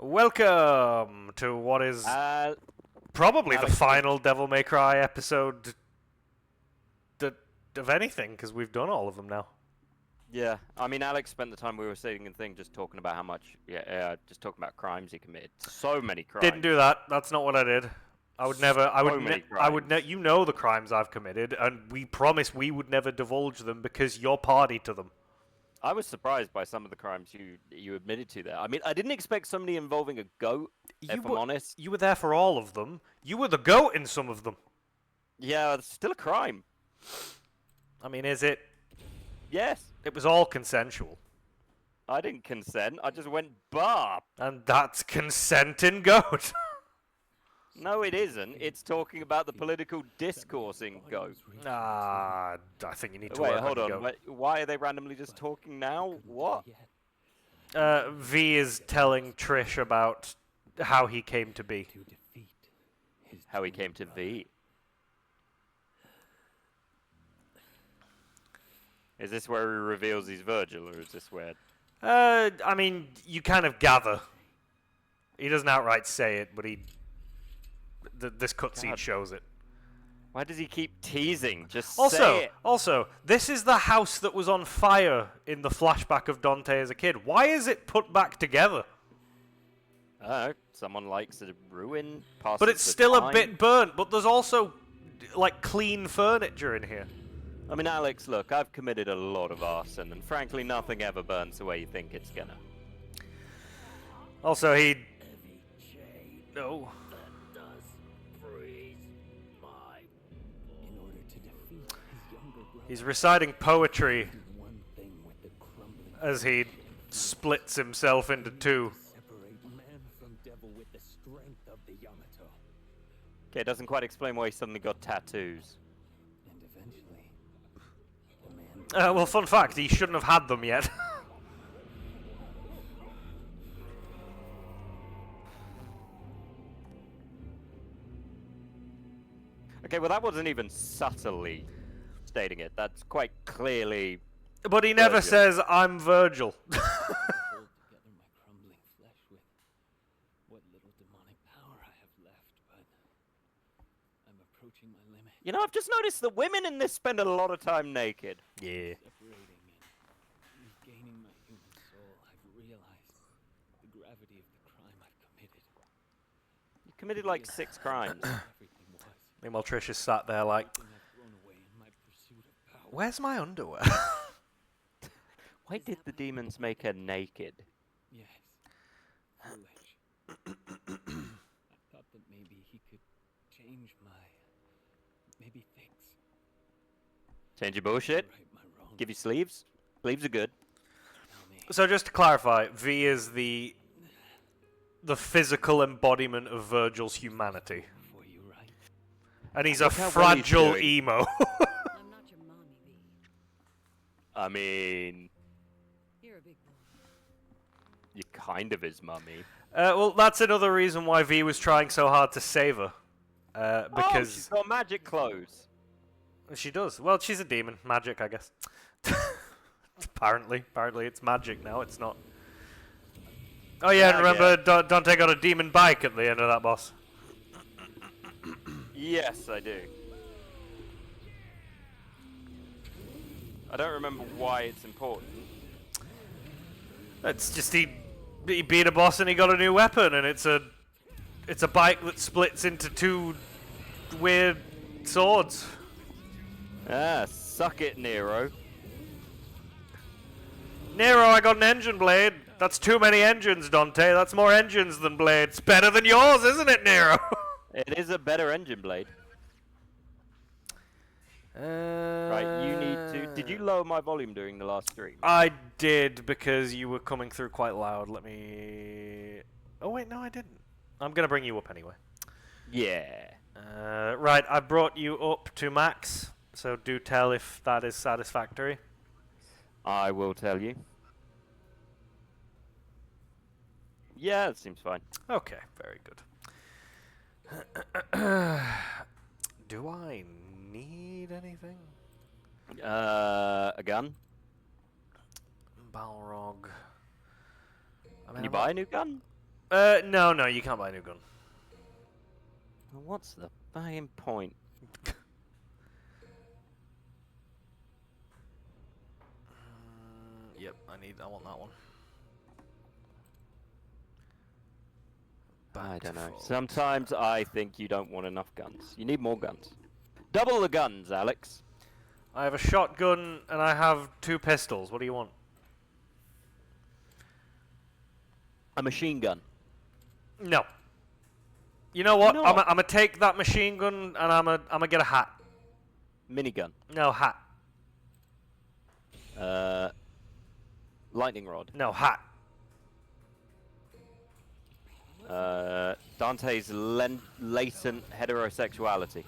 Welcome to what is probably the final Devil May Cry episode of anything, because we've done all of them now. Yeah, I mean, Alex spent the time we were sitting and thing just talking about how much, just talking about crimes he committed. So many crimes. Didn't do that. That's not what I did. I would never. You know the crimes I've committed, and we promised we would never divulge them because you're party to them. I was surprised by some of the crimes you admitted to there. I mean, I didn't expect somebody involving a goat. If I'm honest, you were there for all of them. You were the goat in some of them. Yeah, it's still a crime. I mean, is it? Yes. It was all consensual. I didn't consent. I just went bar. And that's consent in goat. No, it isn't. It's talking about the political discourse in Go. I think you need to Wait, work hold on on. Wait, why are they randomly just talking now? What? V is telling Trish about how he came to be. How he came to be. Is this where he reveals he's Virgil, or is this where... I mean, you kind of gather. He doesn't outright say it, but this cutscene shows it. Why does he keep teasing? Just say it. Also, this is the house that was on fire in the flashback of Dante as a kid. Why is it put back together? Someone likes a ruin. But it's still a bit burnt, but there's also, like, clean furniture in here. I mean, Alex, look, I've committed a lot of arson, and frankly, nothing ever burns the way you think it's gonna. Also, No. He's reciting poetry as he splits himself into two. Okay, it doesn't quite explain why he suddenly got tattoos. Well, fun fact, he shouldn't have had them yet. Okay, well that wasn't even subtly stating it. That's quite clearly... But he never says, I'm Virgil. You know, I've just noticed that women in this spend a lot of time naked. Yeah. You committed like 6 crimes. Meanwhile, Trish is sat there like, where's my underwear? Why did the demons make her naked? Yes. Foolish. I thought that maybe he could change maybe fix. Change your bullshit? Give you sleeves? Sleeves are good. So just to clarify, V is the physical embodiment of Virgil's humanity. And he's a fragile emo. I'm not your mommy, V. I mean... You're a big boy. You're kind of his mummy. Well, that's another reason why V was trying so hard to save her. Because she's got magic clothes. She does. Well, she's a demon. Magic, I guess. Apparently it's magic now. It's not. Oh yeah, and remember Dante got a demon bike at the end of that boss. Yes, I do. I don't remember why it's important. It's just he beat a boss and he got a new weapon, and it's a bike that splits into 2 weird swords. Ah, suck it, Nero. Nero, I got an engine blade. That's too many engines, Dante. That's more engines than blades. Better than yours, isn't it, Nero? It is a better engine blade. Right, you need to... Did you lower my volume during the last stream? I did, because you were coming through quite loud. Let me... Oh, wait, no, I didn't. I'm going to bring you up anyway. Yeah. Right, I brought you up to max, so do tell if that is satisfactory. I will tell you. Yeah, it seems fine. Okay, very good. Do I need anything? A gun? Balrog. Can you buy a new gun? No, you can't buy a new gun. Well, what's the fucking point? Yep, I want that one. I Back don't to know. full. Sometimes I think you don't want enough guns. You need more guns. Double the guns, Alex. I have a shotgun and I have 2 pistols. What do you want? A machine gun. No. You know what? No. I'm gonna take that machine gun and I'm gonna get a hat. Minigun. No, hat. Lightning rod. No, hat. Dante's latent heterosexuality.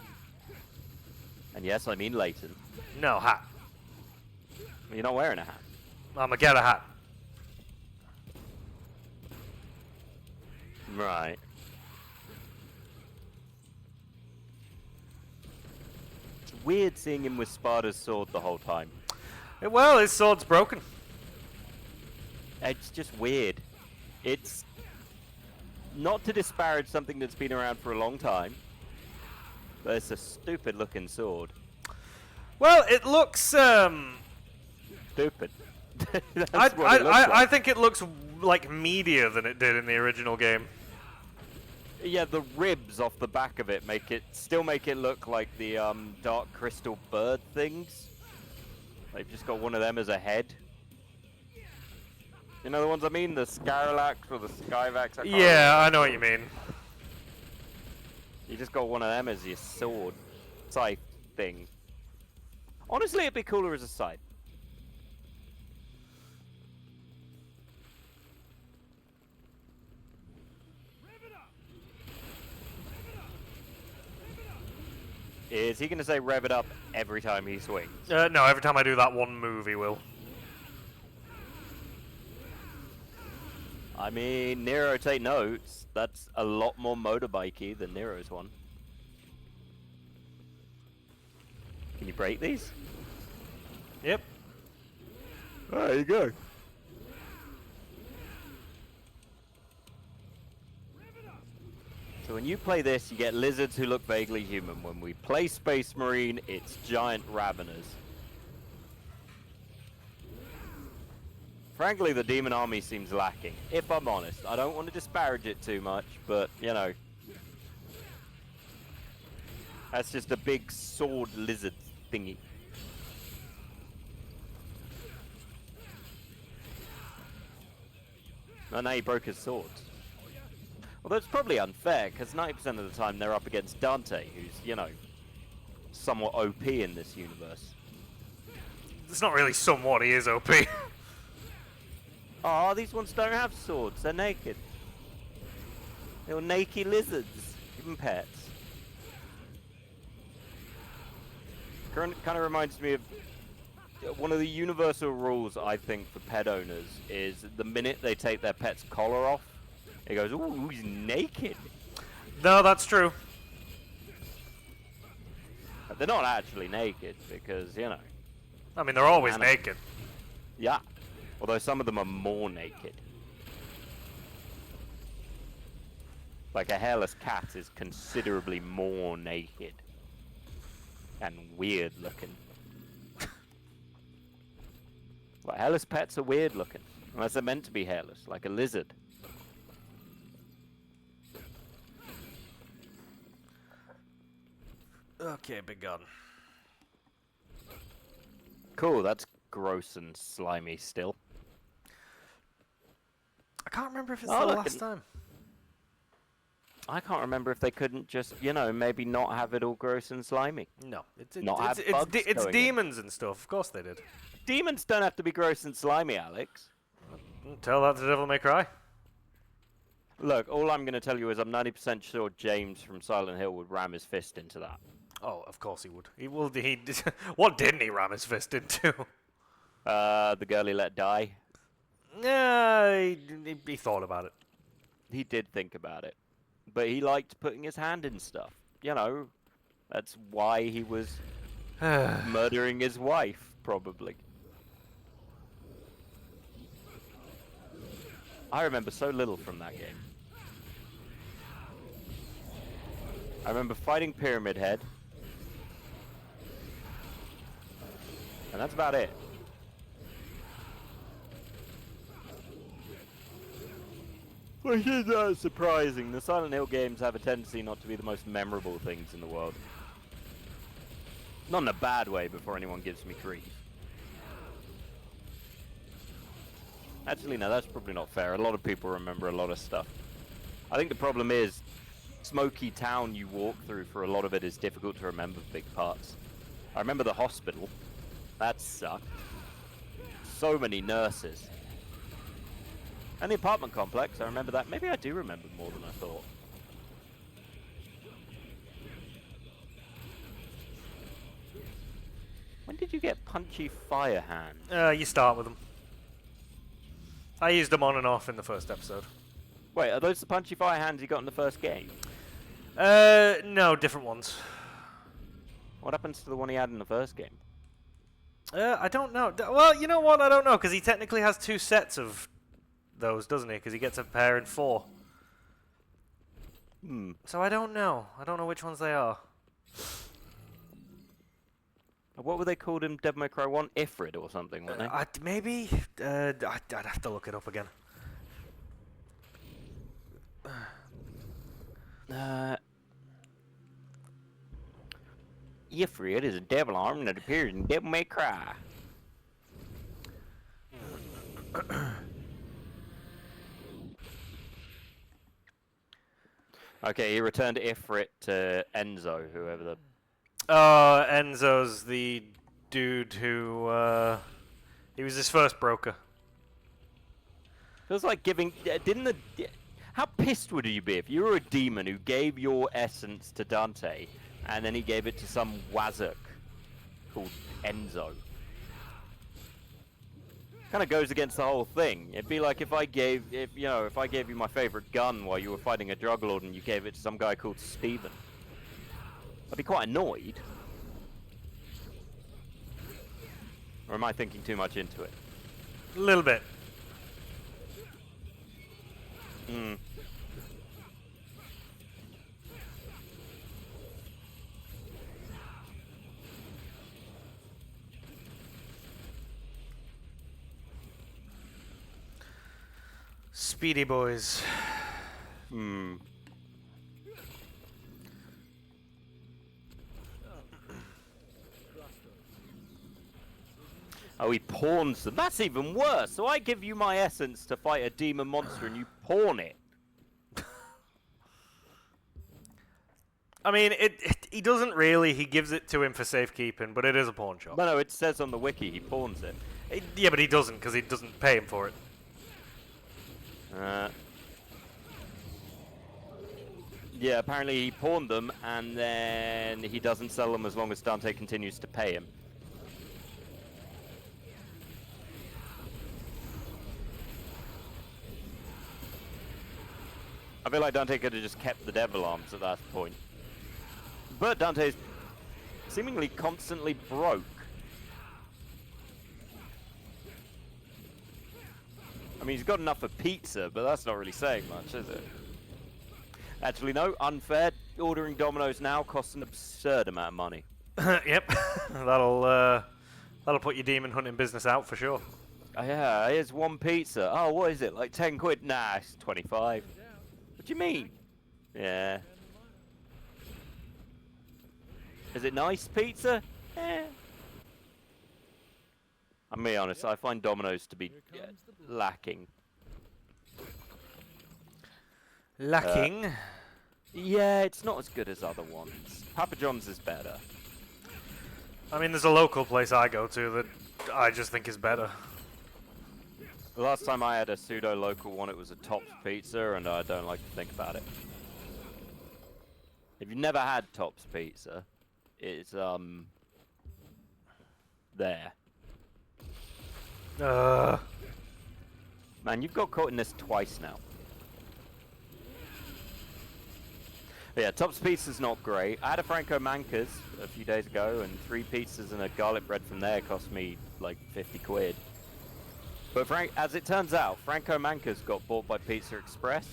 And yes, I mean latent. No, hat. You're not wearing a hat. I'm gonna get a hat. Right. It's weird seeing him with Sparta's sword the whole time. Well, his sword's broken. It's just weird. It's not to disparage something that's been around for a long time, but it's a stupid looking sword. Well, it looks Stupid. That's what it looks I like. think it looks like meatier than it did in the original game. Yeah, the ribs off the back of it still make it look like the dark crystal bird things. They've just got one of them as a head. You know the ones I mean? The Scaralax or the Skyvax? I can't Yeah, remember. I know what you mean. You just got one of them as your sword scythe thing. Honestly, it'd be cooler as a scythe. Is he going to say rev it up every time he swings? No, every time I do that one move, he will. I mean, Nero take notes. That's a lot more motorbikey than Nero's one. Can you break these? Yep. There you go. So when you play this, you get lizards who look vaguely human. When we play Space Marine, it's giant raveners. Frankly, the Demon Army seems lacking, if I'm honest. I don't want to disparage it too much, but, you know. That's just a big sword lizard thingy. Oh, now he broke his swords. Well, that's probably unfair, because 90% of the time they're up against Dante, who's, you know, somewhat OP in this universe. It's not really somewhat, he is OP. Oh, these ones don't have swords, they're naked. They're naked lizards, even pets. Kind of reminds me of one of the universal rules, I think, for pet owners is the minute they take their pet's collar off, it goes, ooh, he's naked. No, that's true. But they're not actually naked because, you know. I mean, they're always Animal. naked. Yeah. Although some of them are more naked. Like a hairless cat is considerably more naked. And weird looking. Like, hairless pets are weird looking. Unless they're meant to be hairless, like a lizard. Okay, big gun. Cool, that's gross and slimy still. I can't remember if it's Oh, the look, last time. I can't remember if they couldn't just, you know, maybe not have it all gross and slimy. No, it's Not have bugs it's going in. demons and stuff. Of course they did. Demons don't have to be gross and slimy, Alex. Tell that to Devil May Cry. Look, all I'm going to tell you is I'm 90% sure James from Silent Hill would ram his fist into that. Oh, of course he would. He will. He. What didn't he ram his fist into? The girl he let die. Yeah, he thought about it. He did think about it. But he liked putting his hand in stuff. You know, that's why he was murdering his wife, probably. I remember so little from that game. I remember fighting Pyramid Head. And that's about it. Which is not surprising. The Silent Hill games have a tendency not to be the most memorable things in the world. Not in a bad way before anyone gives me grief. Actually, no, that's probably not fair. A lot of people remember a lot of stuff. I think the problem is, smoky town you walk through for a lot of it is difficult to remember big parts. I remember the hospital. That sucked. So many nurses. And the apartment complex, I remember that. Maybe I do remember more than I thought. When did you get punchy fire hands? You start with them. I used them on and off in the first episode. Wait, are those the punchy fire hands you got in the first game? No, different ones. What happens to the one he had in the first game? I don't know. Well, you know what? I don't know, because he technically has 2 sets of those, doesn't he? Because he gets a pair in 4. So I don't know. I don't know which ones they are. What were they called in Devil May Cry 1? Ifrit or something, weren't they? Maybe. I'd have to look it up again. Ifrit is a devil arm that appears in Devil May Cry. Okay, he returned Ifrit to Enzo, whoever the... Enzo's the dude who, he was his first broker. Feels like giving... didn't the... How pissed would you be if you were a demon who gave your essence to Dante, and then he gave it to some wazzock called Enzo? Kind of goes against the whole thing. It'd be like if I gave you my favorite gun while you were fighting a drug lord and you gave it to some guy called Steven. I'd be quite annoyed. Or am I thinking too much into it? A little bit. Speedy boys. Oh, he pawns them. That's even worse. So I give you my essence to fight a demon monster and you pawn it. I mean, he doesn't really. He gives it to him for safekeeping, but it is a pawn shop. No, it says on the wiki he pawns it. Yeah, but he doesn't, because he doesn't pay him for it. Yeah, apparently he pawned them, and then he doesn't sell them as long as Dante continues to pay him. I feel like Dante could have just kept the devil arms at that point. But Dante's seemingly constantly broke. I mean, he's got enough for pizza, but that's not really saying much, is it? Actually, no, unfair. Ordering Domino's now costs an absurd amount of money. Yep, that'll put your demon hunting business out for sure. Oh, yeah, here's one pizza. Oh, what is it? Like 10 quid? Nah, it's 25. What do you mean? Yeah. Is it nice pizza? Eh. I'm being honest, I find Domino's to be lacking. Lacking? Yeah, it's not as good as other ones. Papa John's is better. I mean, there's a local place I go to that I just think is better. The last time I had a pseudo-local one, it was a Tops Pizza, and I don't like to think about it. If you've never had Tops Pizza, it's, there. Man, you've got caught in this twice now. But yeah, Tops Pizza's not great. I had a Franco Manca's a few days ago, and 3 pizzas and a garlic bread from there cost me like 50 quid. But as it turns out, Franco Manca's got bought by Pizza Express.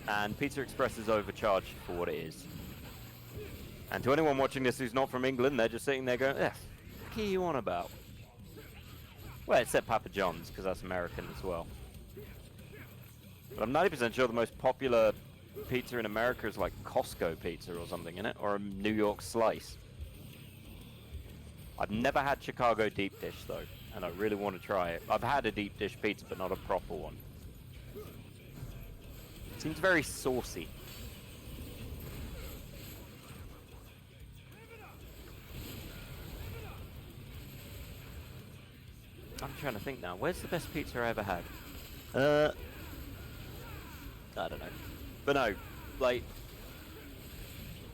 and Pizza Express is overcharged for what it is. And to anyone watching this who's not from England, they're just sitting there going, "Eh, what are you on about?" Well, except Papa John's, because that's American as well. But I'm 90% sure the most popular pizza in America is like Costco pizza or something, in it, or a New York slice. I've never had Chicago deep dish though, and I really want to try it. I've had a deep dish pizza, but not a proper one. Seems very saucy. I'm trying to think now. Where's the best pizza I ever had? I don't know. But no, like,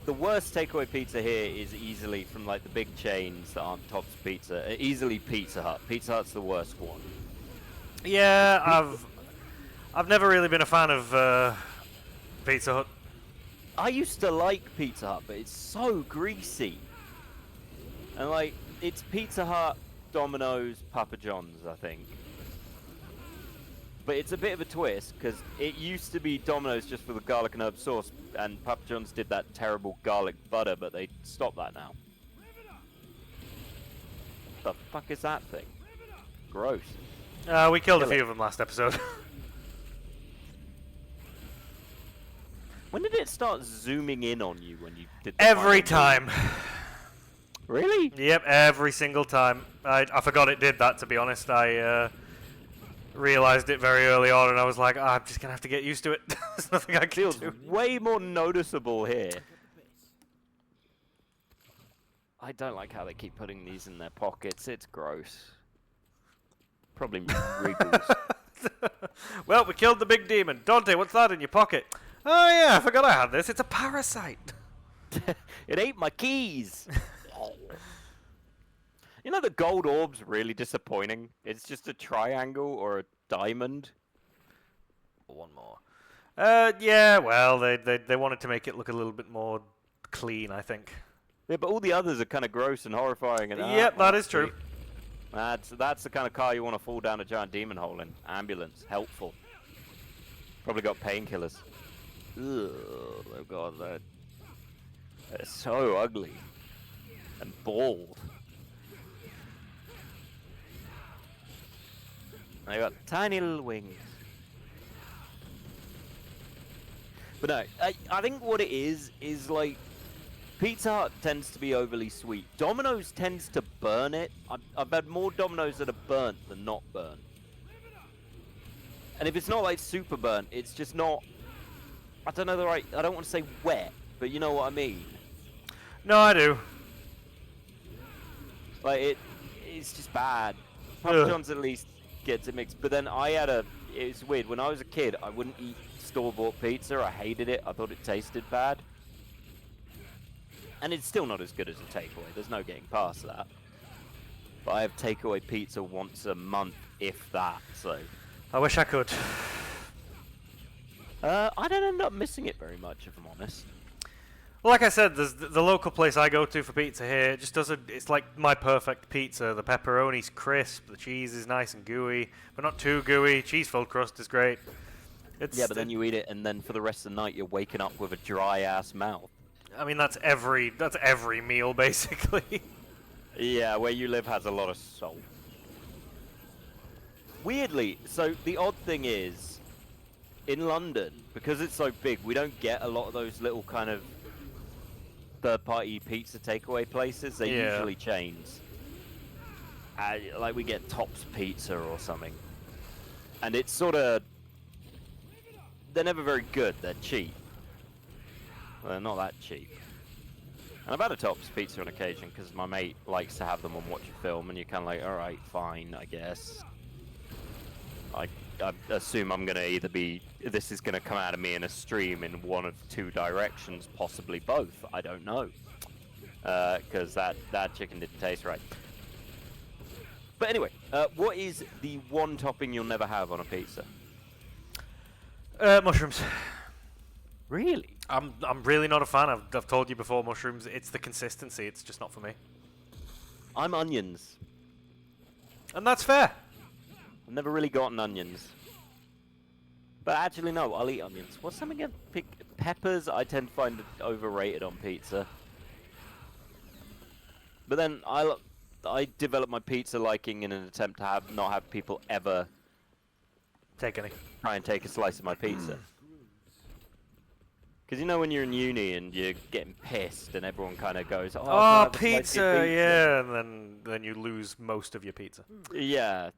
the worst takeaway pizza here is easily from like the big chains that aren't Tops Pizza. Easily Pizza Hut. Pizza Hut's the worst one. Yeah, I've never really been a fan of Pizza Hut. I used to like Pizza Hut, but it's so greasy. And like, it's Pizza Hut, Domino's, Papa John's, I think. But it's a bit of a twist, because it used to be Domino's just for the garlic and herb sauce, and Papa John's did that terrible garlic butter, but they stopped that now. The fuck is that thing? Gross. We killed a Kill it. few of them last episode. When did it start zooming in on you when you did the Every final move? time. Really? Yep, every single time. I forgot it did that, to be honest. I realized it very early on, and I was like, I'm just going to have to get used to it. There's nothing I can Feels do. way more noticeable here. I don't like how they keep putting these in their pockets. It's gross. Probably wriggles. Well, we killed the big demon. Dante, what's that in your pocket? Oh, yeah, I forgot I had this. It's a parasite. It ate my keys. You know, the gold orb's really disappointing. It's just a triangle or a diamond. One more. Yeah, well, they wanted to make it look a little bit more clean, I think. Yeah, but all the others are kind of gross and horrifying. And Yep, that is true. That's the kind of car you want to fall down a giant demon hole in. Ambulance, helpful. Probably got painkillers. Ugh, oh god, they're so ugly and bald. They got tiny little wings. But no, I think what it is like Pizza Hut tends to be overly sweet. Domino's tends to burn it. I've had more Domino's that are burnt than not burnt. And if it's not like super burnt, it's just not. I don't know I don't want to say wet, but you know what I mean. No, I do. Like it's just bad. Papa John's at least gets it mixed. But then it's weird. When I was a kid, I wouldn't eat store-bought pizza. I hated it. I thought it tasted bad. And it's still not as good as a takeaway. There's no getting past that. But I have takeaway pizza once a month, if that. So I wish I could. I don't end up missing it very much, if I'm honest. Well, like I said, there's the local place I go to for pizza here. It just doesn't. It's like my perfect pizza. The pepperoni's crisp, the cheese is nice and gooey, but not too gooey. Cheese-filled crust is great. Yeah, but then you eat it, and then for the rest of the night, you're waking up with a dry-ass mouth. I mean, that's every meal basically. Yeah, where you live has a lot of salt. Weirdly, so the odd thing is, in London, because it's so big, we don't get a lot of those little kind of third-party pizza takeaway places. They're usually chains. Like we get Tops Pizza or something. And it's sort of... They're never very good. They're cheap. Well, they're not that cheap. And I've had a Tops Pizza on occasion because my mate likes to have them on Watch a Film, and you're kind of like, alright, fine, I guess. I assume I'm going to either be... This is going to come out of me in a stream in one of two directions, possibly both. I don't know. Because that chicken didn't taste right. But anyway, what is the one topping you'll never have on a pizza? Mushrooms. Really? I'm really not a fan. I've told you before, mushrooms. It's the consistency. It's just not for me. I'm onions. And that's fair. I've never really gotten onions. But actually, no, I'll eat onions. What's something again? Peppers I tend to find overrated on pizza. But then I develop my pizza liking in an attempt to not have people ever Take any. try and take a slice of my pizza. Because you know when you're in uni and you're getting pissed and everyone kind of goes, "Oh, can I have a slice of your pizza, yeah," and then you lose most of your pizza. Yeah,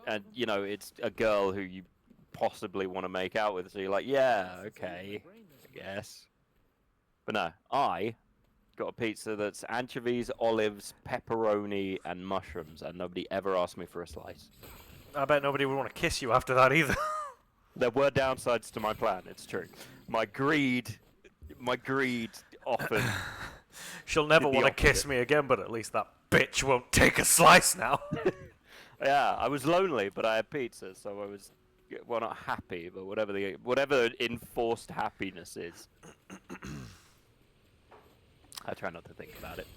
and you know it's a girl who you possibly want to make out with, so you're like, "Yeah, okay, I guess." But no, I got a pizza that's anchovies, olives, pepperoni, and mushrooms, and nobody ever asked me for a slice. I bet nobody would want to kiss you after that either. There were downsides to my plan, it's true. My greed often. She'll never Did the want to kiss opposite. me again, but at least that bitch won't take a slice now. Yeah, I was lonely, but I had pizza, so I was, well, not happy, but whatever enforced happiness is. I try not to think about it.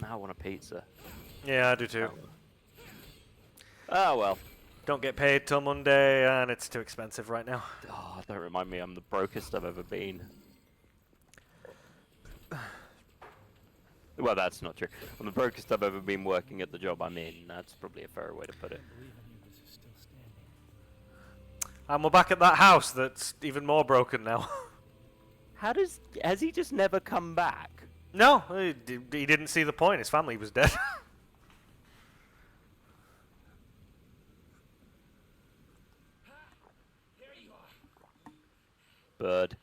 Now I want a pizza. Yeah, I do too. Oh well. Don't get paid till Monday, and it's too expensive right now. Oh, don't remind me, I'm the brokest I've ever been. Well, that's not true. I'm the brokest I've ever been working at the job I'm in. That's probably a fairer way to put it. And we're back at that house that's even more broken now. Has he just never come back? No, he didn't see the point. His family was dead. Bird.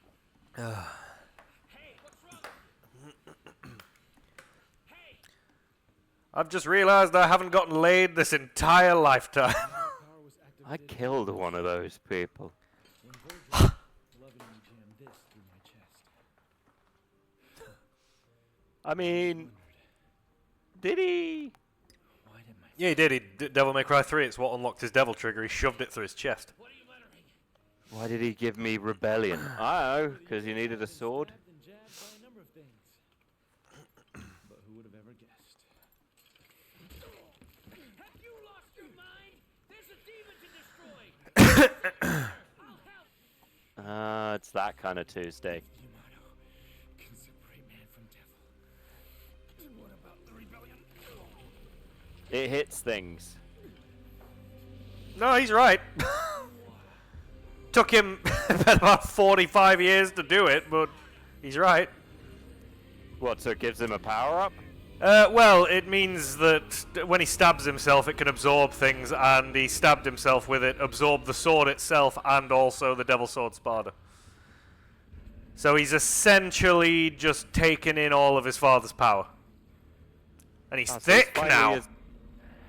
I've just realized I haven't gotten laid this entire lifetime. I killed one of those people. I mean, did he? Yeah, he did. Devil May Cry 3, it's what unlocked his devil trigger. He shoved it through his chest. Why did he give me rebellion? I don't know, because he needed a sword. But who would have ever guessed? Have you lost your mind? There's a demon to destroy. I'll help. It's that kind of Tuesday. Can separate man from devil. And what about the rebellion? It hits things. No, he's right. Took him about 45 years to do it, but he's right. What, so it gives him a power-up? Well, it means that when he stabs himself, it can absorb things, and he stabbed himself with it, absorbed the sword itself, and also the Devil Sword Spada. So he's essentially just taken in all of his father's power. And he's thick now.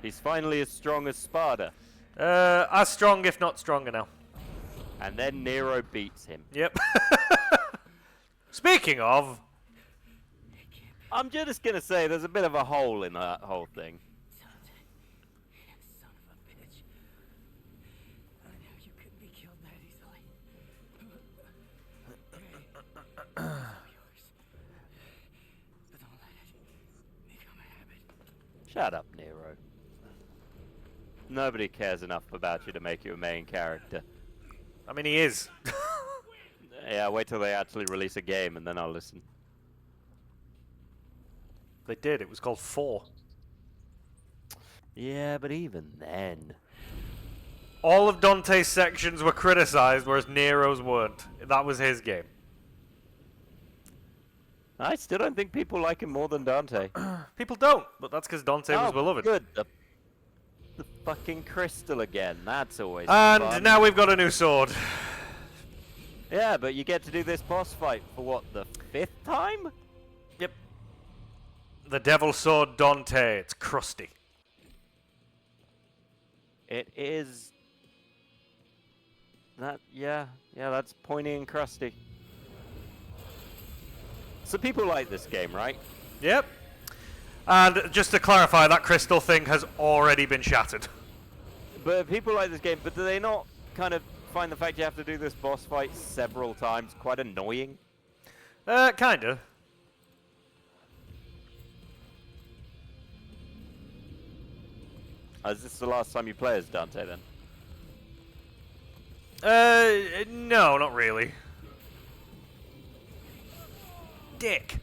He's finally as strong as Spada. As strong, if not stronger now. And then Nero beats him. Yep. Speaking of... I'm just gonna say there's a bit of a hole in that whole thing. Son of a bitch. I knew you couldn't be killed that easily. Hey, yours. But don't let it become a habit. Shut up, Nero. Nobody cares enough about you to make you a main character. I mean, he is. Yeah, wait till they actually release a game and then I'll listen. They did. It was called 4. Yeah, but even then... All of Dante's sections were criticized, whereas Nero's weren't. That was his game. I still don't think people like him more than Dante. People don't, but that's because Dante was beloved. Good. The fucking crystal again. That's always And fun. now we've got a new sword. Yeah, but you get to do this boss fight for what, the 5th time? Yep. The Devil Sword Dante. It's crusty. It is... Yeah, that's pointy and crusty. So people like this game, right? Yep. And just to clarify, that crystal thing has already been shattered. But people like this game, but do they not kind of find the fact you have to do this boss fight several times quite annoying? Kinda. Is this the last time you play as Dante then? No, not really. Dick.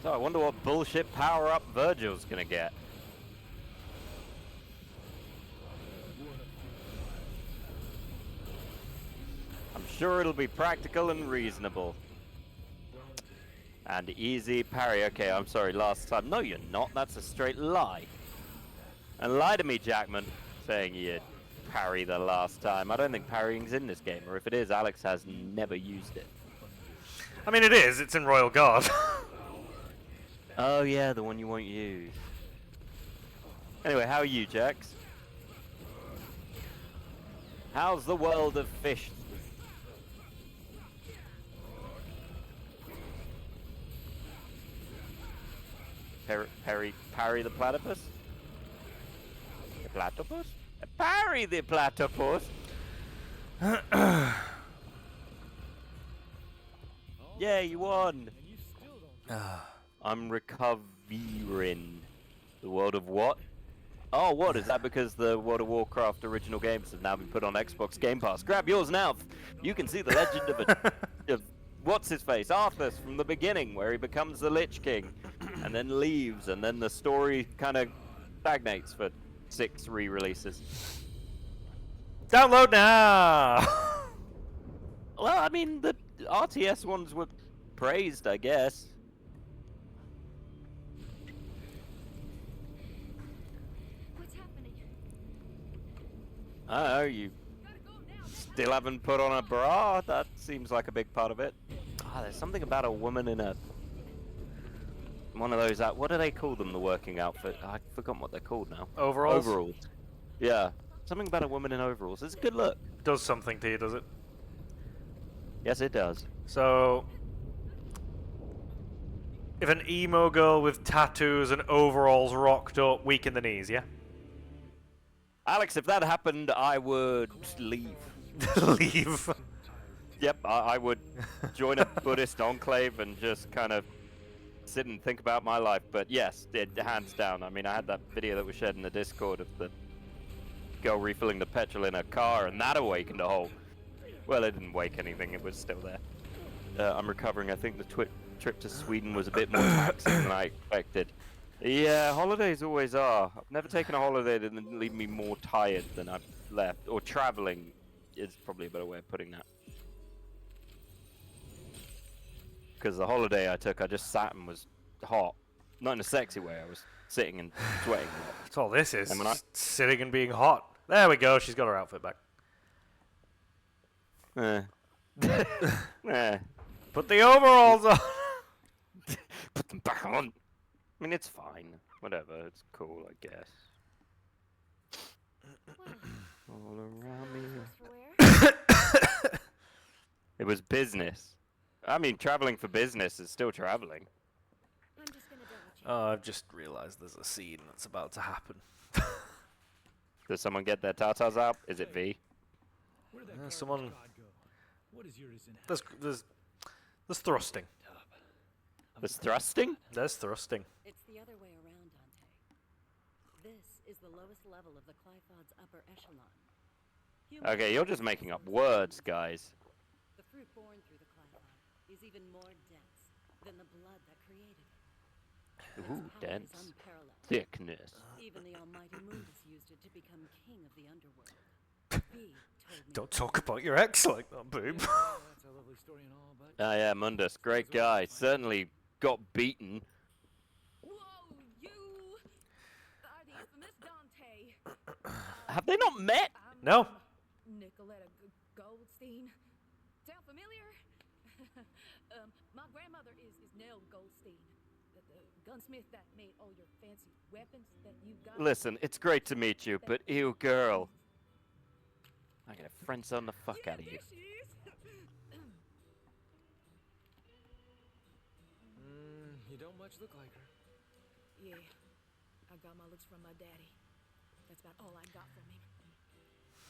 So I wonder what bullshit power-up Virgil's gonna get. I'm sure it'll be practical and reasonable. And easy parry. Okay, I'm sorry, last time. No, you're not. That's a straight lie. And lie to me, Jackman, saying you parry the last time. I don't think parrying's in this game, or if it is, Alex has never used it. I mean, it is. It's in Royal Guard. Oh yeah, the one you won't use. Anyway, how are you, Jax? How's the world of fish? Parry the platypus? The platypus? Parry the platypus! Yeah, you won! I'm recovering. The world of what? Oh, what? Is that because the World of Warcraft original games have now been put on Xbox Game Pass? Grab yours now! You can see the legend of what's-his-face, Arthas, from the beginning, where he becomes the Lich King, and then leaves, and then the story kind of stagnates for 6 re-releases. Download now! Well, I mean, the RTS ones were praised, I guess. What's happening? Oh, you still haven't put on a bra? That seems like a big part of it. Ah, there's something about a woman in a... one of those... what do they call them, the working outfit? I've forgotten what they're called now. Overalls? Overalls. Yeah. Something about a woman in overalls. It's a good look. Does something to you, does it? Yes, it does. So... if an emo girl with tattoos and overalls rocked up, weak in the knees, yeah? Alex, if that happened, I would leave. Leave. Yep, I would join a Buddhist enclave and just kind of sit and think about my life. But yes, hands down. I mean, I had that video that was shared in the Discord of the girl refilling the petrol in her car, and that awakened a whole... well, it didn't wake anything. It was still there. I'm recovering. I think the trip to Sweden was a bit more taxing than I expected. Yeah, holidays always are. I've never taken a holiday that didn't leave me more tired than I've left. Or traveling is probably a better way of putting that. Because the holiday I took, I just sat and was hot. Not in a sexy way, I was sitting and sweating. That's all this is. And when Sitting and being hot. There we go, she's got her outfit back. Put the overalls on! Put them back on! I mean, it's fine. Whatever, it's cool, I guess. All around me. It was business. I mean, traveling for business is still traveling. I'm just gonna double check. Oh, I've just realised there's a scene that's about to happen. Does someone get their tatas out? Is it V? Where did that garbage someone- god go? What is yours in half? There's thrusting. There's thrusting? There's thrusting. It's the other way around, Dante. This is the lowest level of the Clyphod's upper echelon. Humans Okay, you're just making up words, guys. The fruit born through the Clyphod is even more dense than the blood that created it. Ooh, Its power dense. is unparalleled. Thickness. Even the almighty Mundus used it to become king of the underworld. He told me. Don't talk about your ex like that, babe. Oh, that's a lovely story and all, but Ah, yeah, Mundus, great guy. Certainly got beaten. Whoa, you are the infamous Dante. Have they not met? No. Nicoletta Goldstein. Sound familiar? My grandmother is Nell Goldstein, the gunsmith that made all your fancy weapons that you got. Listen, it's great to meet you, but ew, girl. I'm gonna friend zone the fuck out of you. There she is. you don't much look like her. Yeah, I got my looks from my daddy. That's about all I got from him.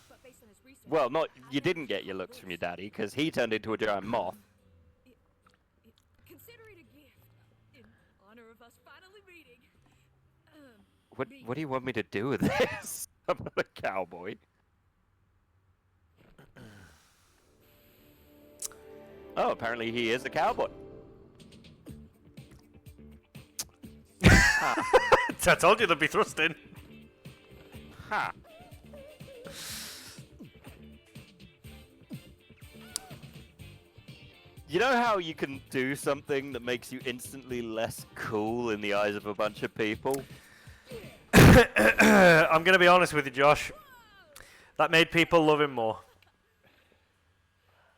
But based on his research, Well, not I you know didn't get how your it looks from your works. daddy, because he turned into a giant moth. Consider it a gift in honor of us finally meeting. What do you want me to do with this? I'm not a cowboy. Oh, apparently he is a cowboy. I told you there'd be thrusting. Ha! You know how you can do something that makes you instantly less cool in the eyes of a bunch of people? I'm gonna be honest with you, Josh. That made people love him more.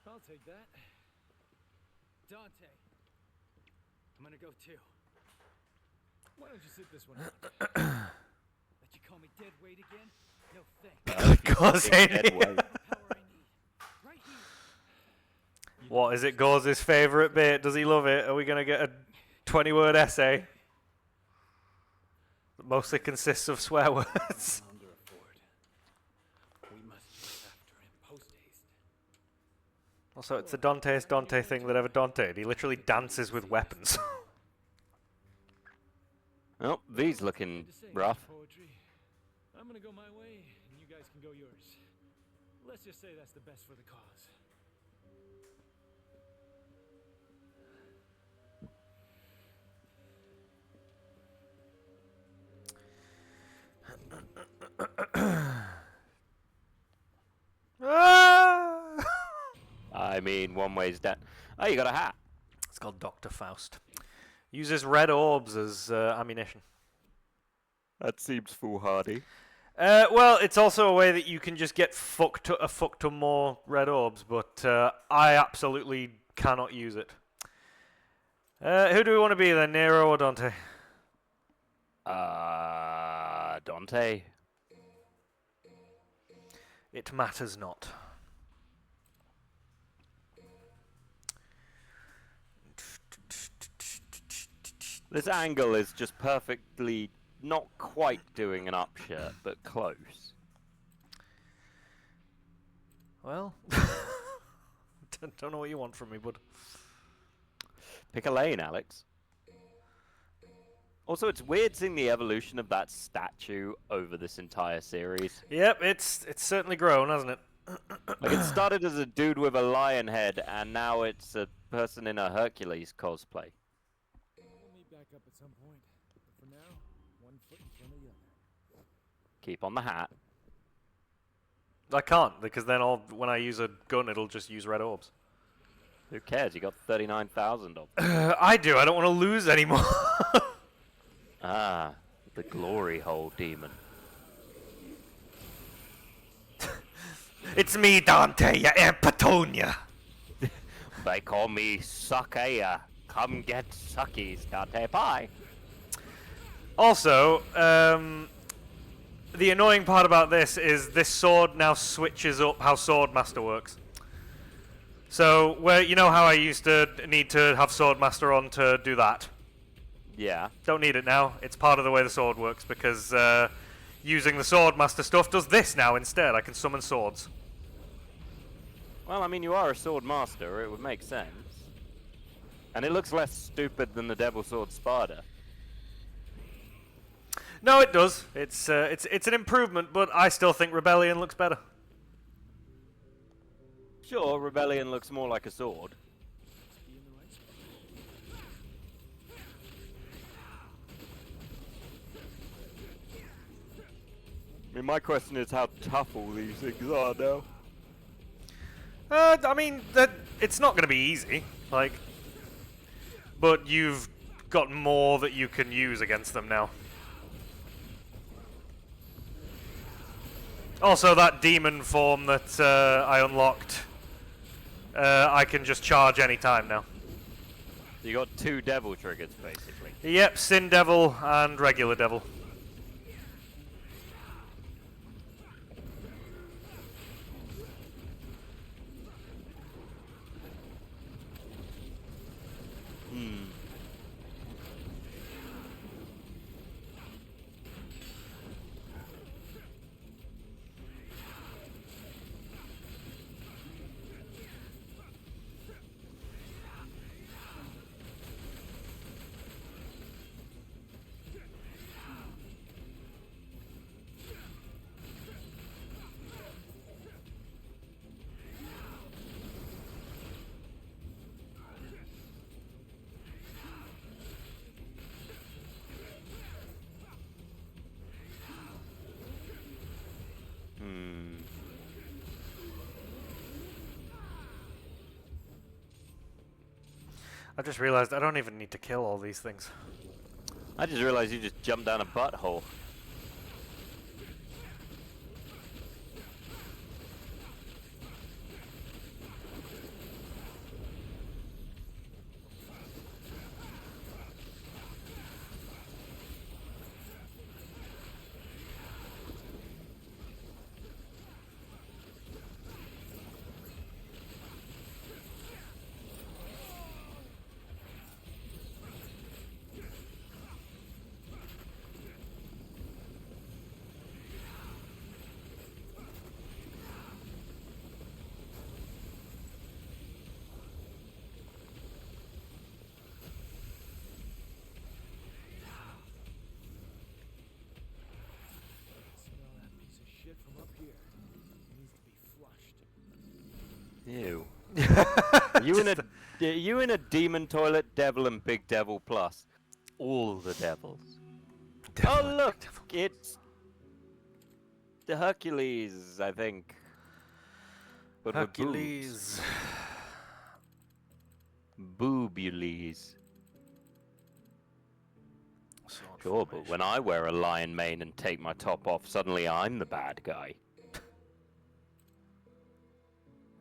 I'll take that. Dante. I'm gonna go too. Why don't you sit this one out? Let you call me dead weight again? No thanks. Gauze ain't Dead here. weight. Power I need. Right here. What is it? Gauze's favourite bit? Does he love it? Are we gonna get a 20-word essay that mostly consists of swear words? Longer afford. We must chase after him post haste. Also, it's the Dante's Dante thing that ever Dante. He literally dances with weapons. Oh, V's looking rough. Poetry. I'm gonna go my way, and you guys can go yours. Let's just say that's the best for the cause. Ah! I mean, one way's down. Oh, you got a hat. It's called Dr. Faust. Uses red orbs as ammunition. That seems foolhardy. Well, it's also a way that you can just get a fuck ton more red orbs, but I absolutely cannot use it. Who do we want to be then, Nero or Dante? Dante. It matters not. This angle is just perfectly not quite doing an upshirt, but close. Well, don't know what you want from me, bud. Pick a lane, Alex. Also, it's weird seeing the evolution of that statue over this entire series. Yep, it's certainly grown, hasn't it? Like, it started as a dude with a lion head, and now it's a person in a Hercules cosplay. We'll meet back up at some point. But for now, one foot in front of the other. Keep on the hat. I can't, because then when I use a gun, it'll just use red orbs. Who cares? You got 39,000 of them. I do. I don't want to lose anymore. Ah, the glory hole demon. It's me, Dante, ya Petunia. They call me Suckaya. Come get suckies, Dante Pie. Also, the annoying part about this is this sword now switches up how Swordmaster works. So, you know how I used to need to have Swordmaster on to do that? Yeah. Don't need it now. It's part of the way the sword works because using the Swordmaster stuff does this now instead. I can summon swords. Well, I mean, you are a sword master. It would make sense. And it looks less stupid than the Devil Sword Spada. No, it does. It's an improvement, but I still think Rebellion looks better. Sure, Rebellion looks more like a sword. Be in the right spot. I mean, my question is how tough all these things are now. I mean, it's not going to be easy, but you've got more that you can use against them now. Also, that demon form that I unlocked, I can just charge any time now. You got 2 devil triggers, basically. Yep, Sin Devil and Regular Devil. I just realized I don't even need to kill all these things. I just realized you just jumped down a butthole. Smell that piece of shit from up here. It needs to be flushed. Ew. You in a demon toilet, devil and big devil plus. All the devils. Oh look, it's the Hercules, I think. But with Hercules. Boobules. Sword Sure, but formation. when I wear a lion mane and take my top off, suddenly I'm the bad guy.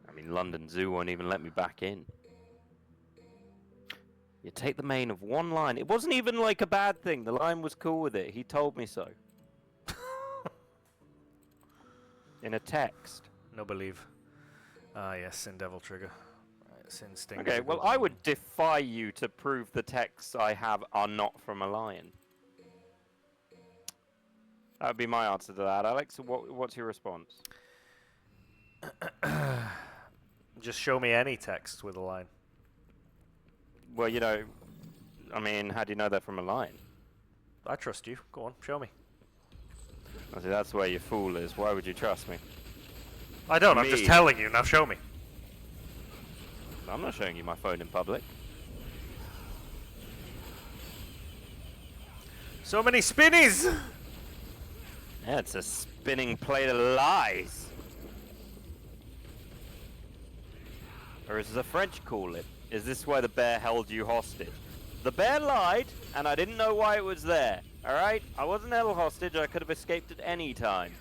I mean, London Zoo won't even let me back in. You take the mane of one lion. It wasn't even like a bad thing. The lion was cool with it. He told me so. In a text. No believe. Ah, yes, Sin Devil Trigger. Right, Sin Sting. is Okay, a well, good I one. would defy you to prove the texts I have are not from a lion. That would be my answer to that. Alex, what's your response? Just show me any text with a line. Well, you know, I mean, how do you know they're from a lion? I trust you. Go on, show me. I see, that's where your fool is. Why would you trust me? I don't. I'm just Me. telling you. Now show me. I'm not showing you my phone in public. So many spinnies! Yeah, it's a spinning plate of lies. Or as the French call it, is this why the bear held you hostage? The bear lied, and I didn't know why it was there. Alright? I wasn't held hostage, I could have escaped at any time.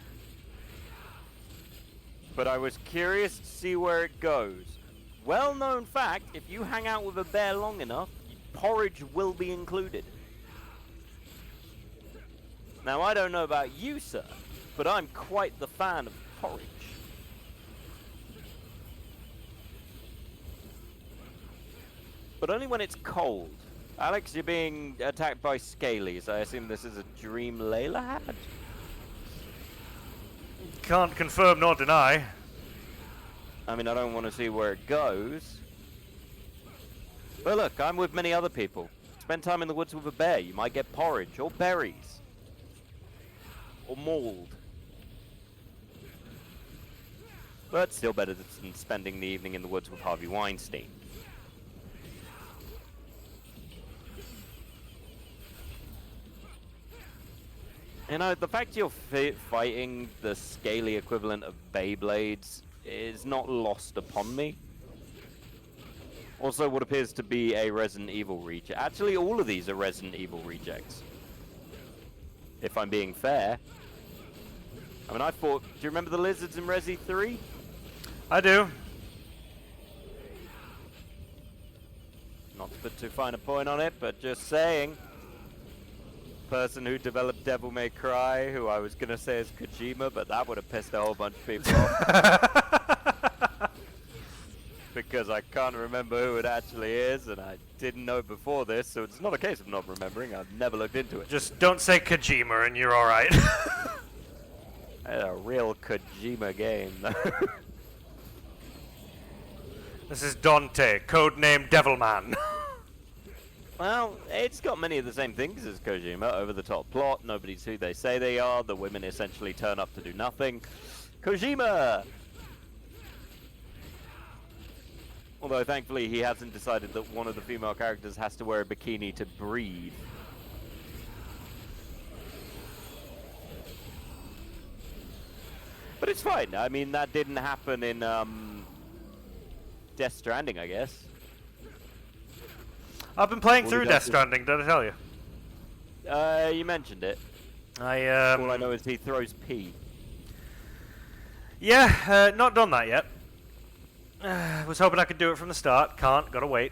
But I was curious to see where it goes. Well-known fact, if you hang out with a bear long enough, porridge will be included. Now, I don't know about you, sir, but I'm quite the fan of porridge. But only when it's cold. Alex, you're being attacked by scalies. I assume this is a dream Layla had? Can't confirm nor deny. I mean, I don't want to see where it goes. But look, I'm with many other people. Spend time in the woods with a bear. You might get porridge, or berries. Or mold. But still better than spending the evening in the woods with Harvey Weinstein. You know, the fact you're fighting the scaly equivalent of Beyblades is not lost upon me. Also, what appears to be a Resident Evil reject. Actually, all of these are Resident Evil rejects. If I'm being fair. I mean, I thought... Do you remember the lizards in Resi 3? I do. Not to put too fine a point on it, but just saying. Person who developed Devil May Cry, who I was going to say is Kojima, but that would have pissed a whole bunch of people off. Because I can't remember who it actually is, and I didn't know before this, so it's not a case of not remembering. I've never looked into it. Just don't say Kojima and you're alright. It's a real Kojima game, though. This is Dante, codename Devilman. Well, it's got many of the same things as Kojima. Over-the-top plot, nobody's who they say they are, the women essentially turn up to do nothing. Kojima! Although, thankfully, he hasn't decided that one of the female characters has to wear a bikini to breathe. But it's fine. I mean, that didn't happen in Death Stranding, I guess. I've been playing What through did I Death do? Stranding, did I tell you? You mentioned it. I All I know is he throws pee. Yeah, not done that yet. Was hoping I could do it from the start. Can't. Gotta wait.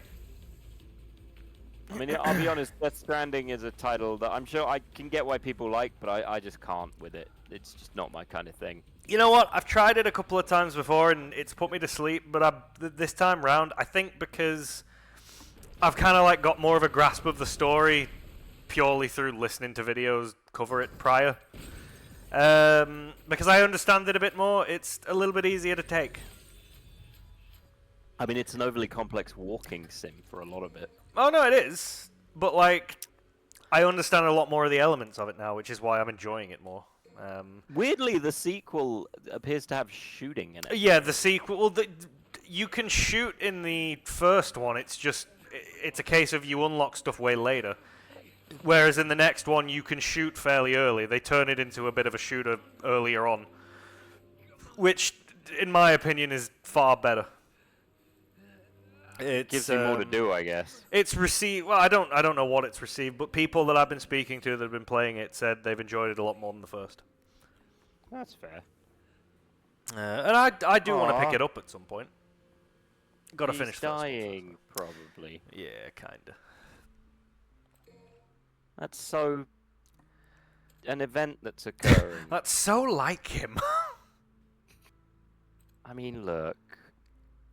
I mean, I'll be honest, Death Stranding is a title that I'm sure I can get why people like, but I just can't with it. It's just not my kind of thing. You know what? I've tried it a couple of times before, and it's put me to sleep. But this time round, I think because I've kind of like got more of a grasp of the story purely through listening to videos cover it prior. Because I understand it a bit more, it's a little bit easier to take. I mean, it's an overly complex walking sim for a lot of it. Oh no, it is. But like, I understand a lot more of the elements of it now, which is why I'm enjoying it more. Weirdly, the sequel appears to have shooting in it. Yeah, the sequel. Well, you can shoot in the first one. It's a case of you unlock stuff way later. Whereas in the next one, you can shoot fairly early. They turn it into a bit of a shooter earlier on, which, in my opinion, is far better. It Gives you more to do, I guess. It's received. Well, I don't know what it's received, but people that I've been speaking to that have been playing it said they've enjoyed it a lot more than the first. That's fair. And I do want to pick it up at some point. Got to finish He's first one dying, probably. first. Yeah, kinda. That's so... an event that's occurring. That's so like him. I mean, look.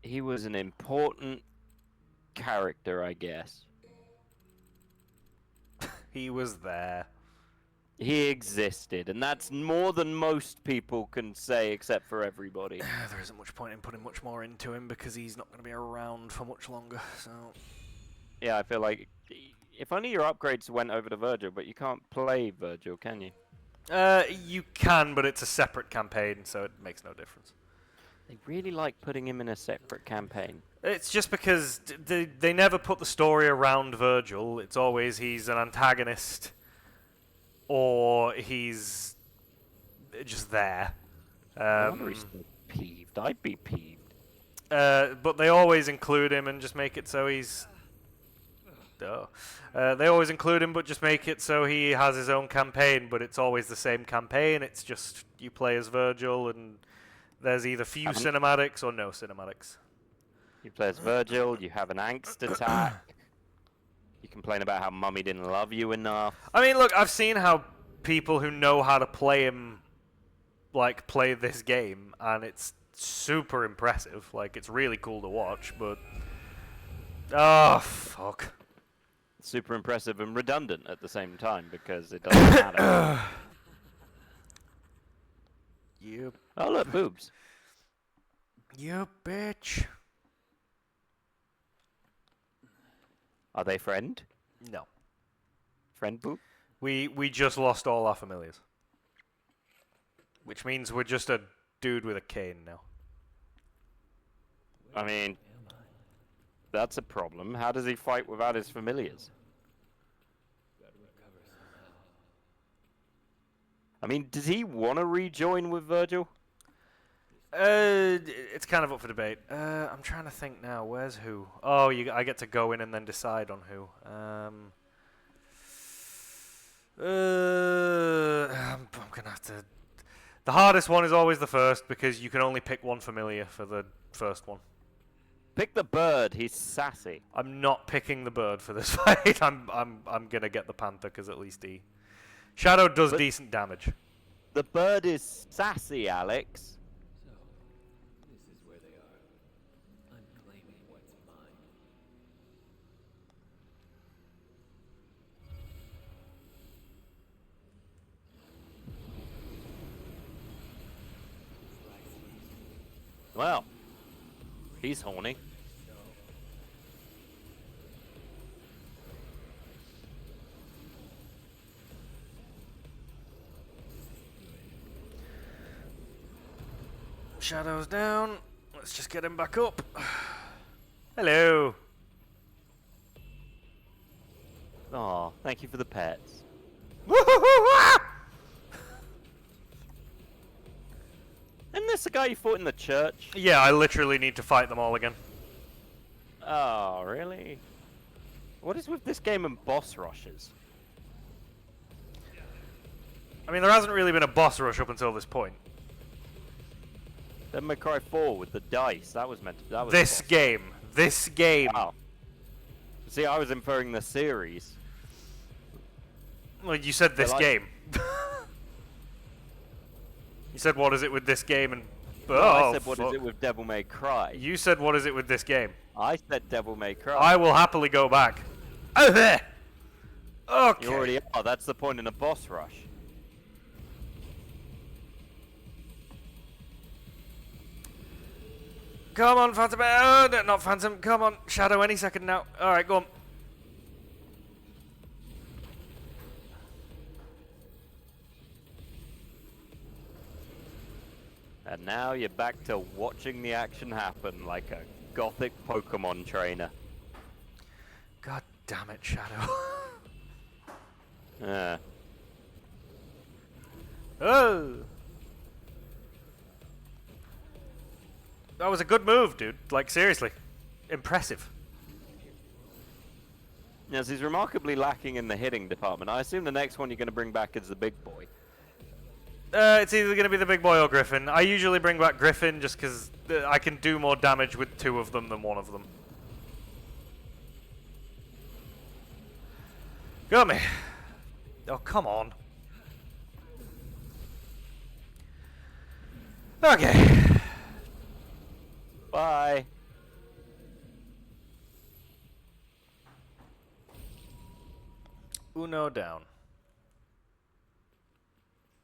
He was an important character, I guess. He was there. He existed, and that's more than most people can say, except for everybody. There isn't much point in putting much more into him because he's not going to be around for much longer. So Yeah, I feel like if only your upgrades went over to Virgil, but you can't play Virgil, can you? you can, but it's a separate campaign, so it makes no difference. They really like putting him in a separate campaign. It's just because they never put the story around Virgil. It's always he's an antagonist, or he's just there. I wonder he's still peeved. I'd be peeved. But they always include him and just make it so he's... they always include him, but just make it so he has his own campaign, but it's always the same campaign. It's just you play as Virgil, and there's either few cinematics or no cinematics. You play as Virgil, you have an angst attack. You complain about how Mummy didn't love you enough. I mean, look, I've seen how people who know how to play him, like, play this game, and it's super impressive. Like, it's really cool to watch, but... Oh, fuck. Super impressive and redundant at the same time, because it doesn't matter. You... Oh, look, boobs. You bitch. Are they friend? No. Friend boob? We just lost all our familiars. Which means we're just a dude with a cane now. I mean, that's a problem. How does he fight without his familiars? I mean, does he want to rejoin with Virgil? It's kind of up for debate. I'm trying to think now. Where's who? Oh, I get to go in and then decide on who. I'm gonna have to... The hardest one is always the first, because you can only pick one familiar for the first one. Pick the bird. He's sassy. I'm not picking the bird for this fight. I'm gonna get the panther, because at least Shadow does decent damage. The bird is sassy, Alex. So, this is where they are. I'm claiming what's mine. Well, he's horny. Shadow's down. Let's just get him back up. Hello. Aw, thank you for the pets. Isn't this the guy you fought in the church? Yeah, I literally need to fight them all again. Oh, really? What is with this game and boss rushes? I mean, there hasn't really been a boss rush up until this point. Devil May Cry 4 with the dice. That was meant to. That was This game. This game. Wow. See, I was inferring the series. Well, you said this like- game. You said, what is it with this game? And No, oh, I said, what is fuck. it with Devil May Cry? You said, what is it with this game? I said Devil May Cry. I will happily go back. Oh, there. Okay. You already are. That's the point in a boss rush. Come on, Phantom. Oh, no, not Phantom. Come on, Shadow. Any second now. All right, go on. And now you're back to watching the action happen like a gothic Pokemon trainer. God damn it, Shadow. Yeah. Oh. That was a good move, dude. Like, seriously. Impressive. Yes, he's remarkably lacking in the hitting department. I assume the next one you're going to bring back is the big boy. It's either going to be the big boy or Griffin. I usually bring back Griffin just because I can do more damage with 2 of them than 1 of them. Go me. Oh, come on. Okay. Bye. Uno down.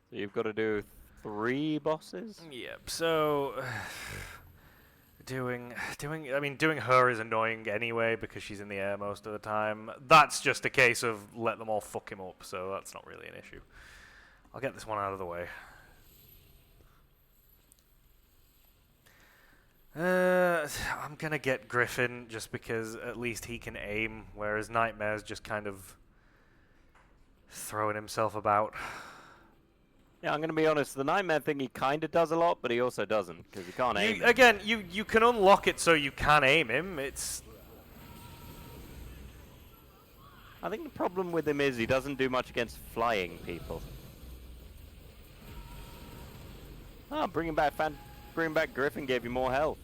So you've got to do 3 bosses? Yep. So doing her is annoying anyway because she's in the air most of the time. That's just a case of let them all fuck him up, so that's not really an issue. I'll get this one out of the way. I'm gonna get Griffin just because at least he can aim, whereas Nightmare's just kind of throwing himself about. Yeah, I'm going to be honest. The Nightmare thing, he kind of does a lot, but he also doesn't, because he can't aim. Again, you can unlock it so you can aim him. It's... I think the problem with him is he doesn't do much against flying people. Oh, bringing back Griffin gave you more health.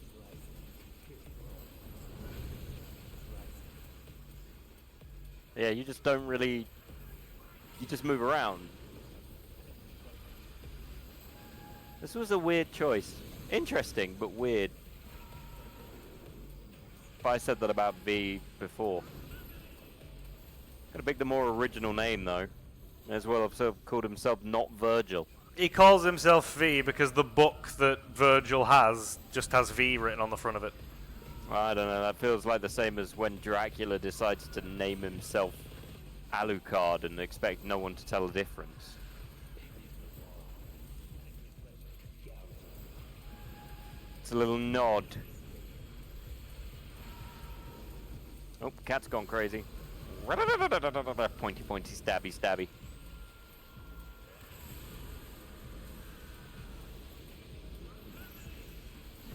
Yeah, you just don't really... You just move around. This was a weird choice. Interesting, but weird. If I said that about V before. Gotta pick the more original name, though. As well have sort of called himself not Virgil. He calls himself V because the book that Virgil has just has V written on the front of it. I don't know, that feels like the same as when Dracula decides to name himself Alucard and expect no one to tell the difference. It's a little nod. Oh, cat's gone crazy. Pointy, pointy, stabby, stabby.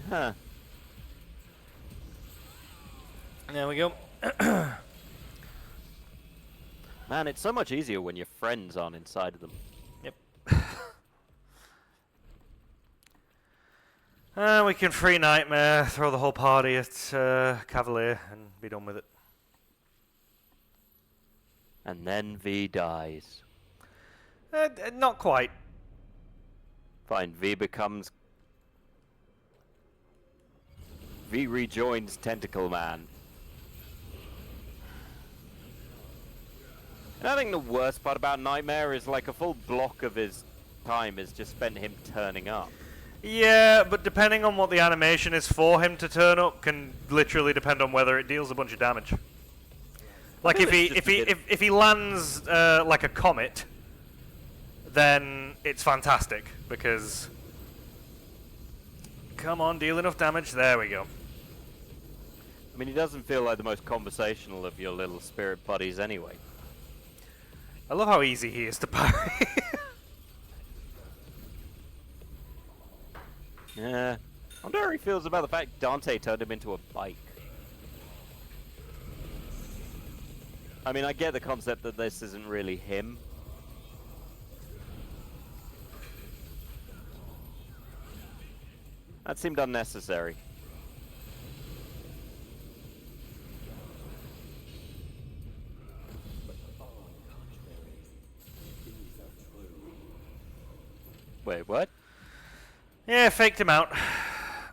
Huh. There we go. Man, it's so much easier when your friends aren't inside of them. Yep. We can free Nightmare, throw the whole party at Cavalier, and be done with it. And then V dies. Not quite. Fine, V becomes... V rejoins Tentacle Man. And I think the worst part about Nightmare is like a full block of his time is just spent him turning up. Yeah, but depending on what the animation is for him to turn up can literally depend on whether it deals a bunch of damage. Like if he lands like a comet, then it's fantastic because come on, deal enough damage. There we go. I mean, he doesn't feel like the most conversational of your little spirit buddies anyway. I love how easy he is to parry. Yeah. I wonder how he feels about the fact Dante turned him into a bike. I mean, I get the concept that this isn't really him. That seemed unnecessary. Wait, what? Yeah, faked him out.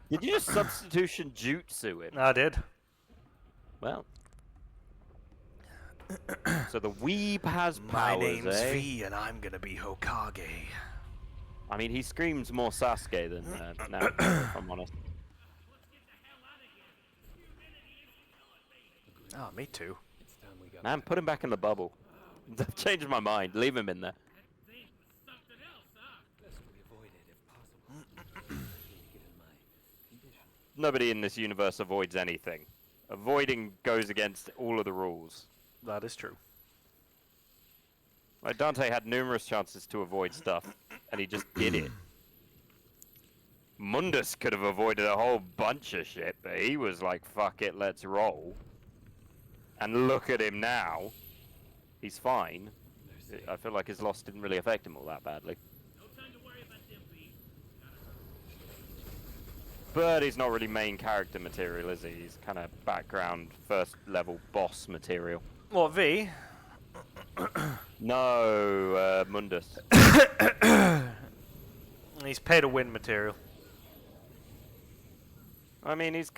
Did you just substitution jutsu him? I did. Well. So the weeb has powers, My name's eh? V, and I'm gonna be Hokage. I mean, he screams more Sasuke than Naruto, if I'm honest. Oh, me too. It's time we got Man, put him back in the bubble. I've changed my mind. Leave him in there. best we avoid it if possible. I need to get in my condition. Nobody in this universe avoids anything. Avoiding goes against all of the rules. That is true. Like, Dante had numerous chances to avoid stuff, and he just did it. Mundus could have avoided a whole bunch of shit, but he was like, fuck it, let's roll. And look at him now. He's fine. I feel like his loss didn't really affect him all that badly. But he's not really main character material, is he? He's kind of background, first level boss material. What, V? No, Mundus. He's pay to win material. I mean, he's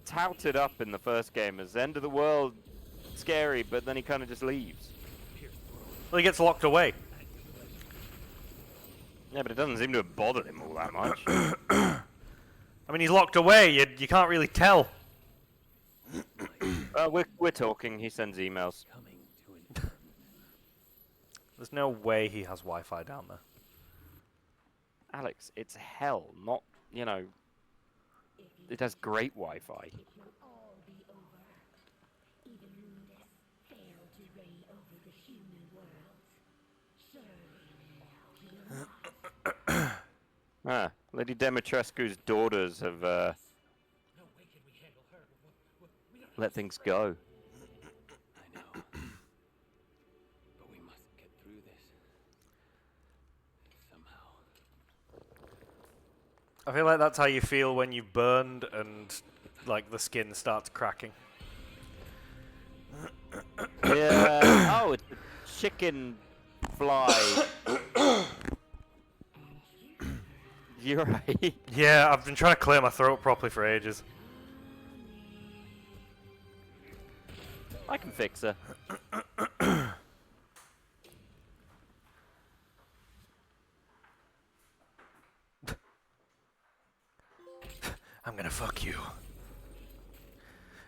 touted up in the first game as end of the world, scary, but then he kind of just leaves. Well, he gets locked away. Yeah, but it doesn't seem to have bothered him all that much. I mean, he's locked away. You can't really tell. We're talking. He sends emails. Coming to an end. There's no way he has Wi-Fi down there. Alex, it's hell, not, you know, it has great Wi-Fi. It will all be over. Even Mundus failed to reign over the human world. Surely now he will not. Lady Demetrescu's daughters have, No way can we handle her. We don't let things go. I know. But we must get through this. Somehow. I feel like that's how you feel when you've burned and, like, the skin starts cracking. Yeah. Oh, it's a chicken fly. You're right. Yeah, I've been trying to clear my throat properly for ages. I can fix her. I'm gonna fuck you.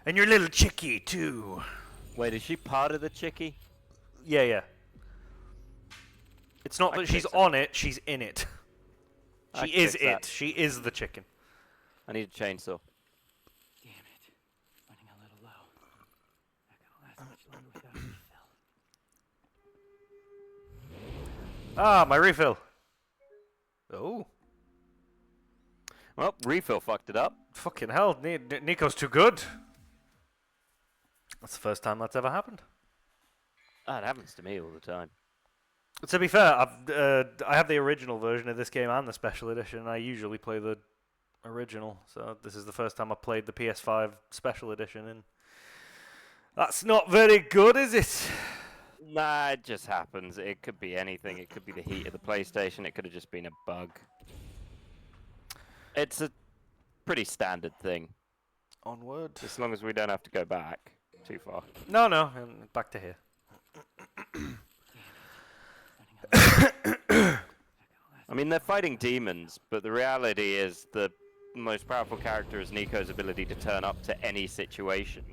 And your little chickie, too. Wait, is she part of the chickie? Yeah. It's not I that can she's fix it. on it, she's in it. I She can is fix it. that. She is the chicken. I need a chainsaw. Damn it. Running a little low. Not gonna last much longer without a refill. Ah, my refill. Oh. Well, refill fucked it up. Fucking hell, Nico's too good. That's the first time that's ever happened. That happens to me all the time. To be fair, I have the original version of this game and the special edition. I usually play the original, so this is the first time I played the PS5 special edition, and that's not very good, is it? Nah, it just happens. It could be anything. It could be the heat of the PlayStation. It could have just been a bug. It's a pretty standard thing, Onward. as long as we don't have to go back too far. No, back to here. I mean, they're fighting demons, but the reality is the most powerful character is Nico's ability to turn up to any situation.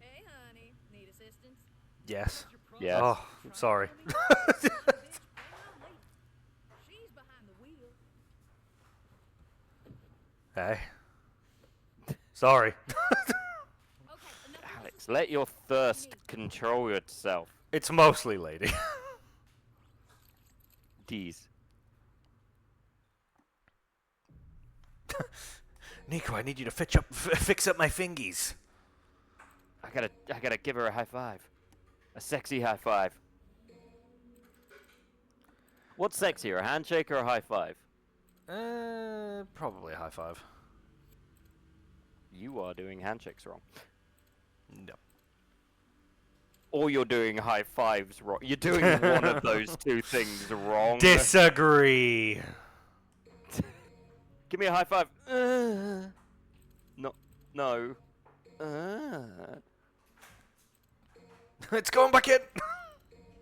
Hey, honey. Need assistance? Yes. Yes. Oh, I'm sorry. She's behind the wheel. Hey. Sorry. Okay, enough. Alex, let your thirst control yourself. It's mostly lady. D's. Nico, I need you to fix up my fingies. I I gotta give her a high five. A sexy high five. What's sexier, a handshake or a high five? Probably a high five. You are doing handshakes wrong. No. Or you're doing high fives wrong. You're doing one of those two things wrong. Disagree. Give me a high five. No. No. It's going back in.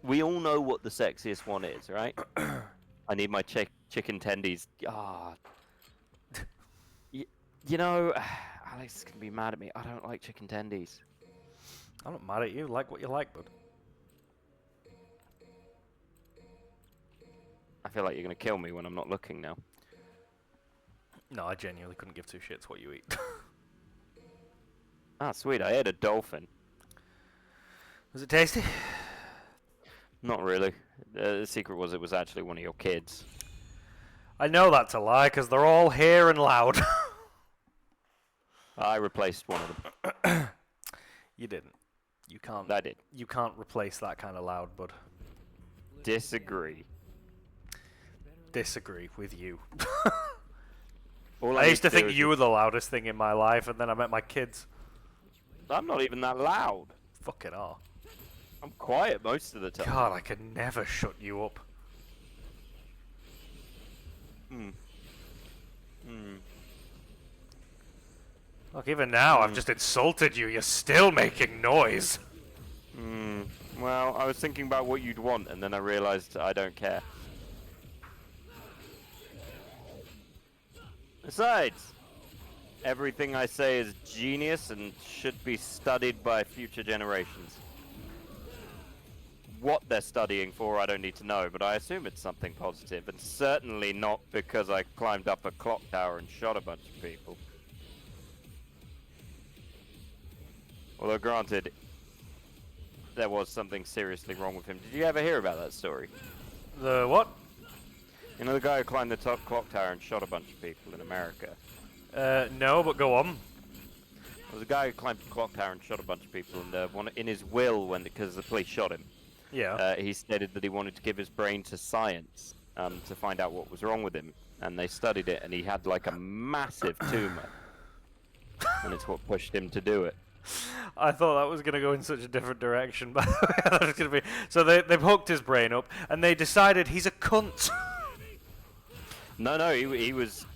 We all know what the sexiest one is, right? I need my chicken tendies. Ah. You know, Alex is gonna be mad at me. I don't like chicken tendies. I'm not mad at you. Like what you like, bud. I feel like you're gonna kill me when I'm not looking now. No, I genuinely couldn't give two shits what you eat. Ah, sweet. I ate a dolphin. Was it tasty? Not really. The secret was it was actually one of your kids. I know that's a lie, because they're all here and loud. I replaced one of them. You didn't. You can't. I did. You can't replace that kind of loud, bud. Disagree. Disagree with you. All I used to need do think is- you were the loudest thing in my life, and then I met my kids. I'm not even that loud. Fucking hell. I'm quiet most of the time. God, I could never shut you up. Look, even now, I've just insulted you. You're still making noise. Well, I was thinking about what you'd want, and then I realized I don't care. Besides, everything I say is genius and should be studied by future generations. What they're studying for, I don't need to know, but I assume it's something positive, and certainly not because I climbed up a clock tower and shot a bunch of people. Although, granted, there was something seriously wrong with him. Did you ever hear about that story? The what? You know the guy who climbed the top clock tower and shot a bunch of people in America? No, but go on. There was a guy who climbed the clock tower and shot a bunch of people, and in his will, because the police shot him, Yeah. he stated that he wanted to give his brain to science to find out what was wrong with him. And they studied it, and he had like a massive tumor. And it's what pushed him to do it. I thought that was going to go in such a different direction, but I thought it was going to be... So they've hooked his brain up, and they decided he's a cunt. No, he was...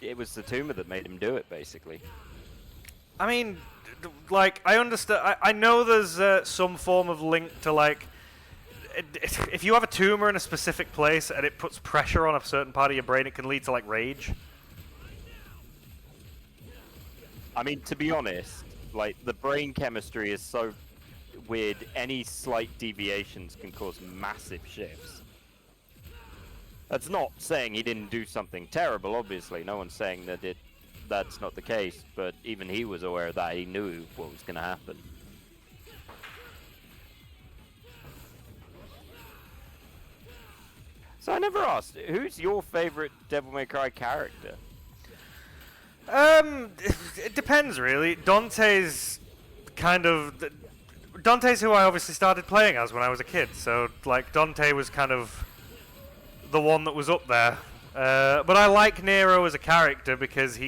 It was the tumor that made him do it, basically. I mean, like, I understand... I know there's some form of link to, like... If you have a tumor in a specific place and it puts pressure on a certain part of your brain, it can lead to, like, rage. I mean, to be honest, like, the brain chemistry is so weird, any slight deviations can cause massive shifts. That's not saying he didn't do something terrible, obviously. No one's saying that that's not the case, but even he was aware of that. He knew what was going to happen. So I never asked, who's your favorite Devil May Cry character? It depends, really. Dante's who I obviously started playing as when I was a kid, so, like, Dante was kind of the one that was up there. But I like Nero as a character because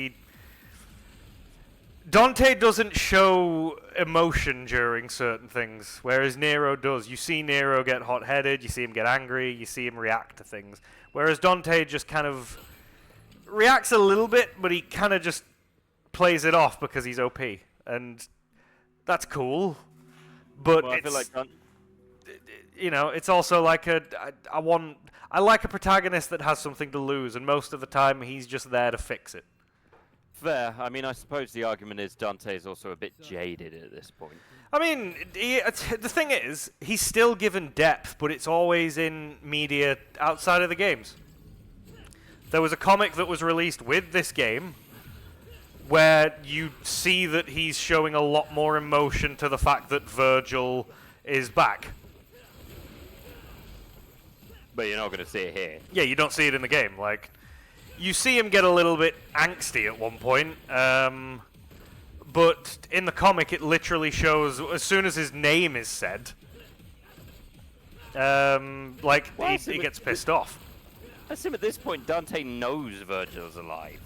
Dante doesn't show emotion during certain things, whereas Nero does. You see Nero get hot-headed, you see him get angry, you see him react to things. Whereas Dante just kind of reacts a little bit, but he kind of just plays it off because he's OP. And that's cool. But Well, I feel like you know, it's also like I like a protagonist that has something to lose, and most of the time he's just there to fix it. fair. I mean, I suppose the argument is Dante's also a bit jaded at this point. I mean, the thing is, he's still given depth, but it's always in media outside of the games. There was a comic that was released with this game where you see that he's showing a lot more emotion to the fact that Virgil is back. But you're not going to see it here. Yeah, you don't see it in the game. Like, you see him get a little bit angsty at one point, but in the comic it literally shows as soon as his name is said, like Well, he gets pissed off. I assume at this point Dante knows Virgil's alive.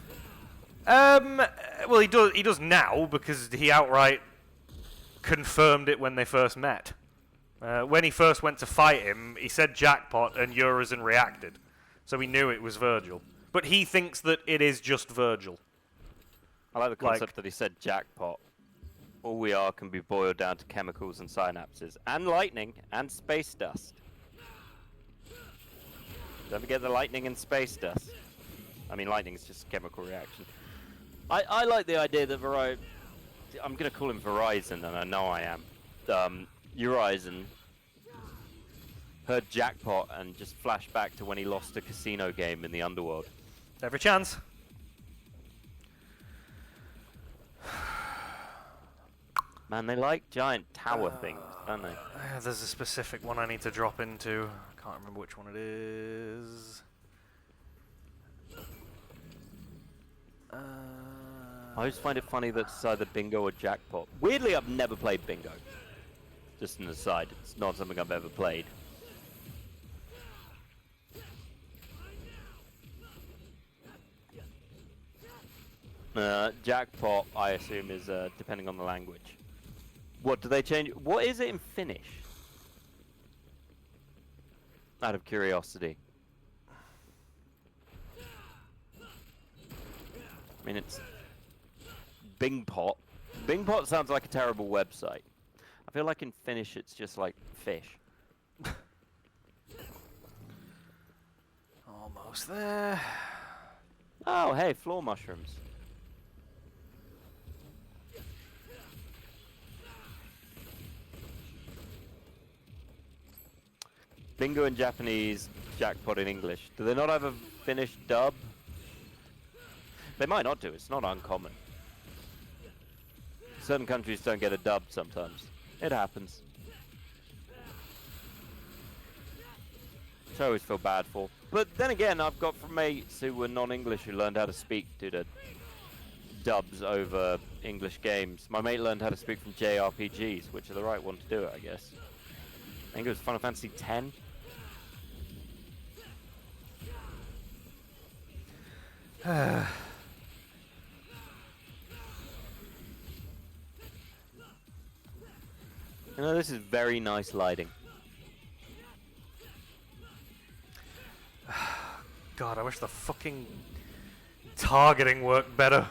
Well, he does now because he outright confirmed it when they first met. When he first went to fight him, he said jackpot and Urizen reacted. So he knew it was Virgil. But he thinks that it is just Virgil. I like the concept that he said jackpot. All we are can be boiled down to chemicals and synapses, and lightning, and space dust. Don't forget the lightning and space dust. I mean, lightning is just a chemical reaction. I like the idea that I'm going to call him Verizon, and I know I am. Urizen heard jackpot and just flashed back to when he lost a casino game in the underworld. Every chance. Man, they like giant tower things, don't they? There's a specific one I need to drop into. I can't remember which one it is. I always find it funny that it's either bingo or jackpot. Weirdly, I've never played bingo. Just an aside, it's not something I've ever played. Jackpot, I assume, is depending on the language. What do they change? What is it in Finnish? Out of curiosity. I mean, it's Bingpot. Bingpot sounds like a terrible website. I feel like in Finnish it's just like fish. Almost there. Oh, hey, floor mushrooms. Bingo in Japanese, jackpot in English. Do they not have a Finnish dub? They might not do, it's not uncommon. Certain countries don't get a dub sometimes. It happens. Which I always feel bad for. But then again, I've got from mates who were non-English who learned how to speak due to dubs over English games. My mate learned how to speak from JRPGs, which are the right one to do it, I guess. I think it was Final Fantasy X. You know, this is very nice lighting. God, I wish the fucking targeting worked better.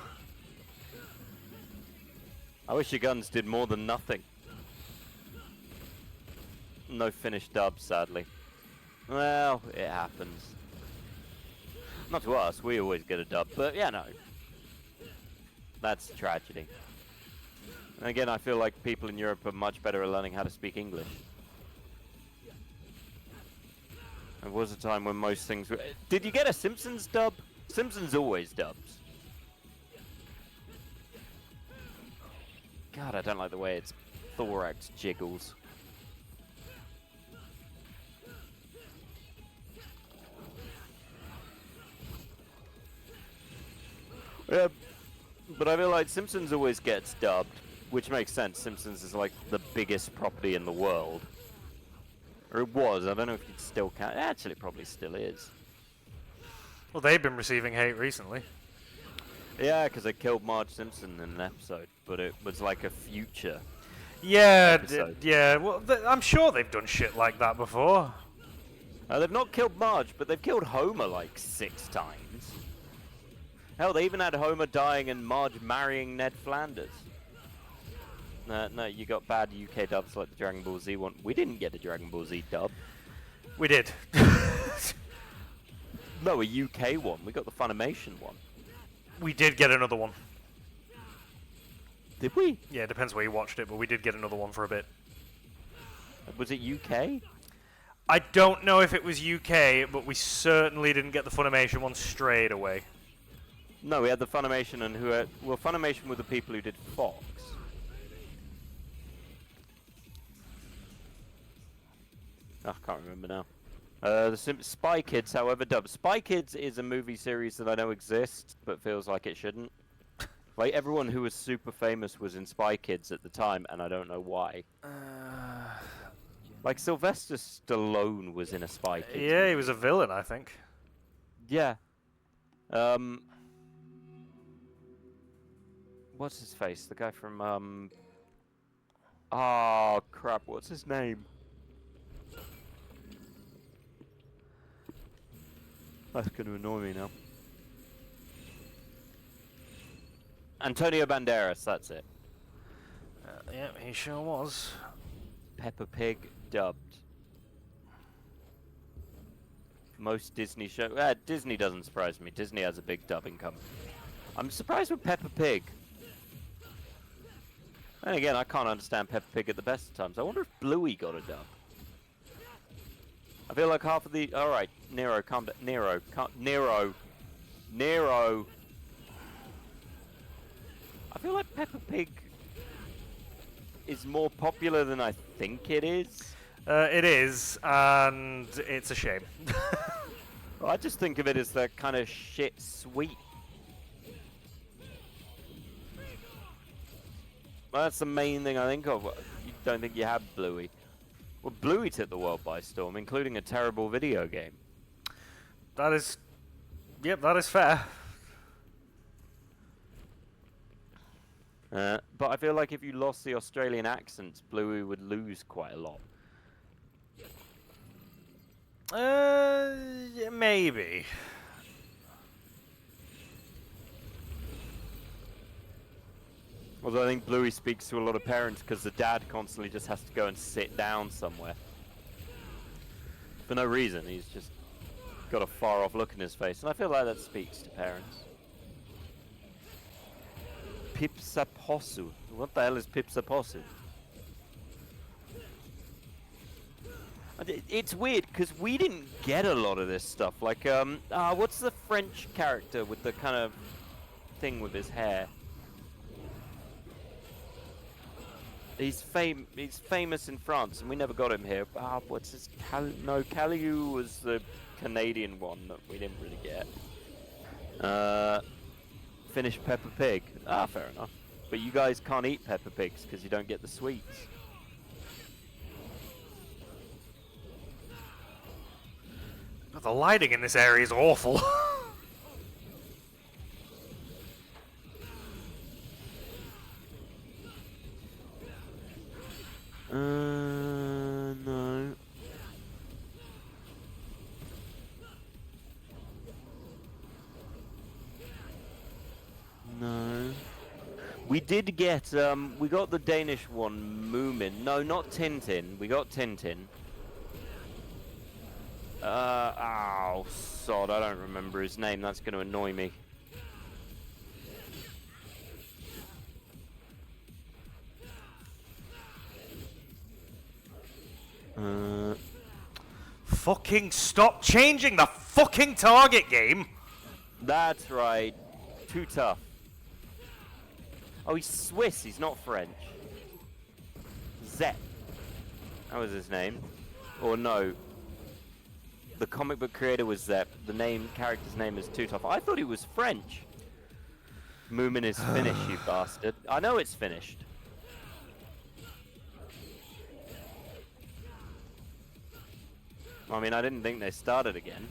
I wish your guns did more than nothing. No finished dubs, sadly. Well, it happens. Not to us, we always get a dub, but yeah, no. That's a tragedy. And again, I feel like people in Europe are much better at learning how to speak English. There was a time when most things were... Did you get a Simpsons dub? Simpsons always dubs. God, I don't like the way its thorax jiggles. Yeah, but I feel like Simpsons always gets dubbed, which makes sense. Simpsons is like the biggest property in the world. Or it was, I don't know if it still can. Actually, it probably still is. Well, they've been receiving hate recently. Yeah, because they killed Marge Simpson in an episode, but it was like a future Yeah, episode. yeah. Well, I'm sure they've done shit like that before. They've not killed Marge, but they've killed Homer like 6 times. Hell, they even had Homer dying and Marge marrying Ned Flanders. No, you got bad UK dubs like the Dragon Ball Z one. We didn't get a Dragon Ball Z dub. We did. No, a UK one. We got the Funimation one. We did get another one. Did we? Yeah, it depends where you watched it, but we did get another one for a bit. Was it UK? I don't know if it was UK, but we certainly didn't get the Funimation one straight away. No, we had the Funimation and who had... Well, Funimation were the people who did Fox. I can't remember now. Spy Kids, however, dubbed. Spy Kids is a movie series that I know exists, but feels like it shouldn't. Like, everyone who was super famous was in Spy Kids at the time, and I don't know why. Like, Sylvester Stallone was in a Spy Kids Yeah, movie. he was a villain, I think. Yeah. What's his face? The guy from, oh, crap, what's his name? That's gonna annoy me now. Antonio Banderas, that's it. Yeah, he sure was. Peppa Pig dubbed. Most Disney show. Disney doesn't surprise me. Disney has a big dubbing company. I'm surprised with Peppa Pig. And again, I can't understand Peppa Pig at the best of times. I wonder if Bluey got a dub. I feel like half of the. All right, Nero, calm down. Nero. I feel like Peppa Pig is more popular than I think it is. It is, and it's a shame. I just think of it as the kind of shit sweet. Well, that's the main thing I think of. You don't think you have Bluey. Well, Bluey took the world by storm, including a terrible video game. That is... Yep, that is fair. But I feel like if you lost the Australian accents, Bluey would lose quite a lot. Yeah, maybe. Although I think Bluey speaks to a lot of parents because the dad constantly just has to go and sit down somewhere. For no reason, he's just got a far off look in his face, and I feel like that speaks to parents. Pipsaposu. What the hell is Pipsaposu? It's weird because we didn't get a lot of this stuff. Like, what's the French character with the kind of thing with his hair? He's famous in France, and we never got him here. What's his? No, Caillou was the Canadian one that we didn't really get. Finish Peppa Pig. Fair enough. But you guys can't eat Peppa Pigs because you don't get the sweets. The lighting in this area is awful. No. No. We did get, we got the Danish one, Moomin. No, not Tintin. We got Tintin. Oh, sod, I don't remember his name. That's going to annoy me. Fucking stop changing the fucking target game! That's right. Too tough. Oh, he's Swiss. He's not French. Zep. That was his name. Or no. The comic book creator was Zep. The character's name is Too Tough. I thought he was French. Moomin is Finnish, you bastard. I know it's finished. I mean, I didn't think they started again.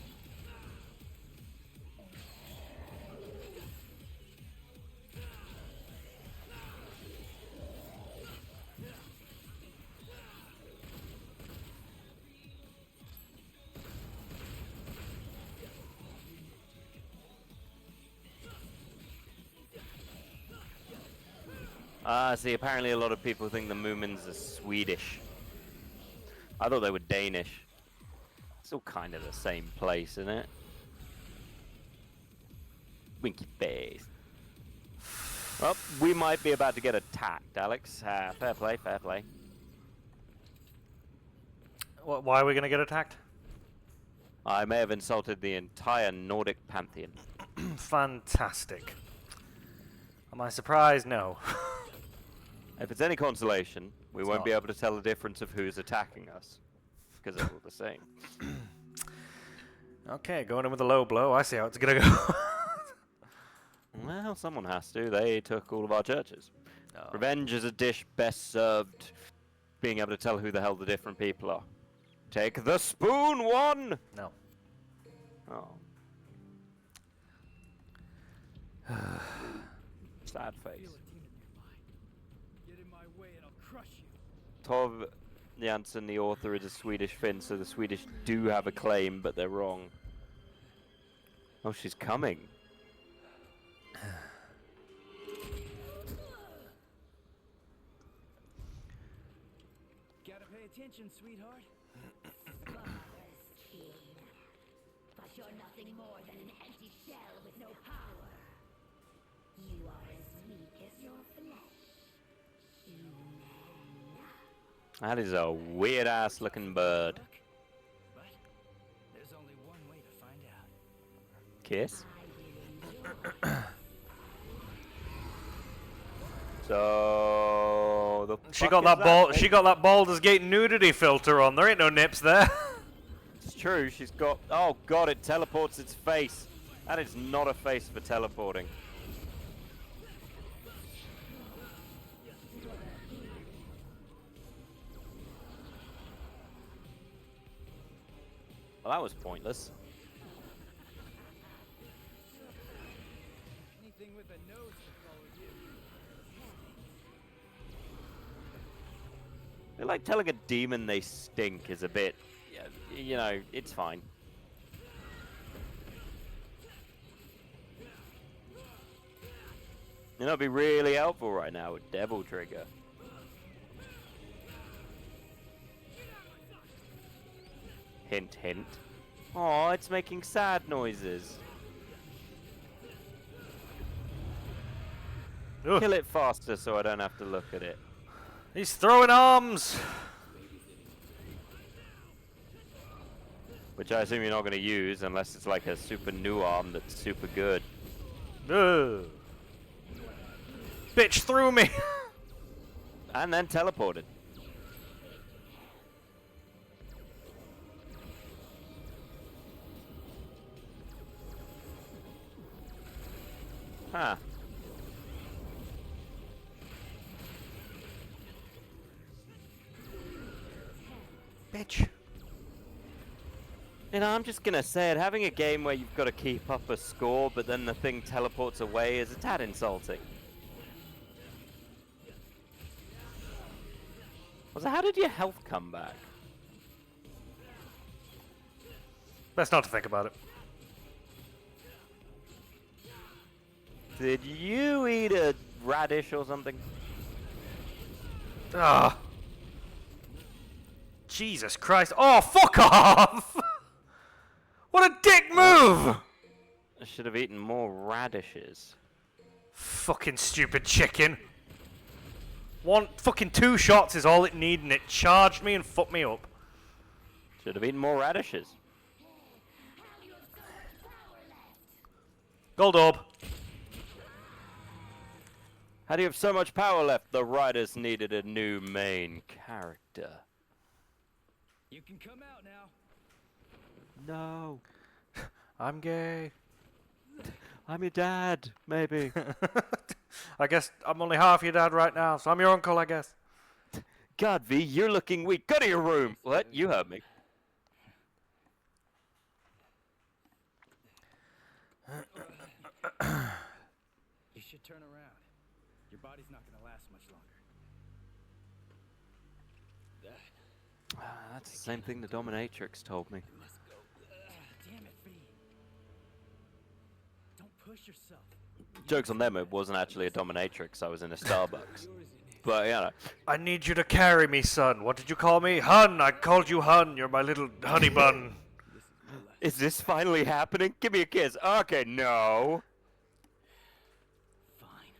See, apparently a lot of people think the Moomins are Swedish. I thought they were Danish. It's all kind of the same place, isn't it? Winky face. Well, we might be about to get attacked, Alex. Fair play, fair play. Why are we gonna get attacked? I may have insulted the entire Nordic pantheon. Fantastic. Am I surprised? No. If it's any consolation, we won't be not. able to tell the difference of who's attacking us. Because they're all the same. Okay, going in with a low blow. I see how it's gonna go. Well, Well, someone has to. They took all of our churches. Oh. Revenge is a dish best served being able to tell who the hell the different people are. Take the spoon, one! No. Oh. Sad face. Feel a demon nearby. Get in my way and I'll crush you. Tov Jansson, the author, is a Swedish Finn, so the Swedish do have a claim, but they're wrong. Oh, she's coming. Gotta pay attention, sweetheart. But you're nothing more than an empty shell with no power. You are as weak as your flesh. That is a weird ass looking bird. Look, but there's only one way to find out. Kiss. So the She fuck got is that ball. mate? She got that Baldur's Gate nudity filter on. There ain't no nips there. It's true. She's got. Oh god! It teleports its face. That is not a face for teleporting. Well, that was pointless. Anything with a nose to follow you. I feel like telling a demon they stink is a bit. You know, it's fine. You know, it'd be really helpful right now with Devil Trigger. Hint, hint. Oh, it's making sad noises. Ugh. Kill it faster so I don't have to look at it. He's throwing arms. Which I assume you're not going to use unless it's like a super new arm that's super good. Ugh. Bitch threw me. And then teleported. Huh. Bitch. You know, I'm just gonna say it, having a game where you've got to keep up a score, but then the thing teleports away is a tad insulting. Also, how did your health come back? Best not to think about it. Did you eat a radish or something? Ah. Jesus Christ. Oh, fuck off! What a dick move! I should have eaten more radishes. Fucking stupid chicken. Fucking 2 shots is all it needed and it charged me and fucked me up. Should have eaten more radishes. Gold orb. How do you have so much power left? The writers needed a new main character. You can come out now. No. I'm gay. I'm your dad, maybe. I guess I'm only half your dad right now, so I'm your uncle, I guess. God, V, you're looking weak. Go to your room. What? You heard me. You should turn around. Your body's not gonna last much longer. That's the same thing the dominatrix told me. Damn it, V. Don't push yourself. Joke's on them, it wasn't actually a dominatrix. I was in a Starbucks. But, you know. I need you to carry me, son. What did you call me? Hun. I called you Hun. You're my little honey bun. Is this finally happening? Give me a kiss. Okay, no. Fine.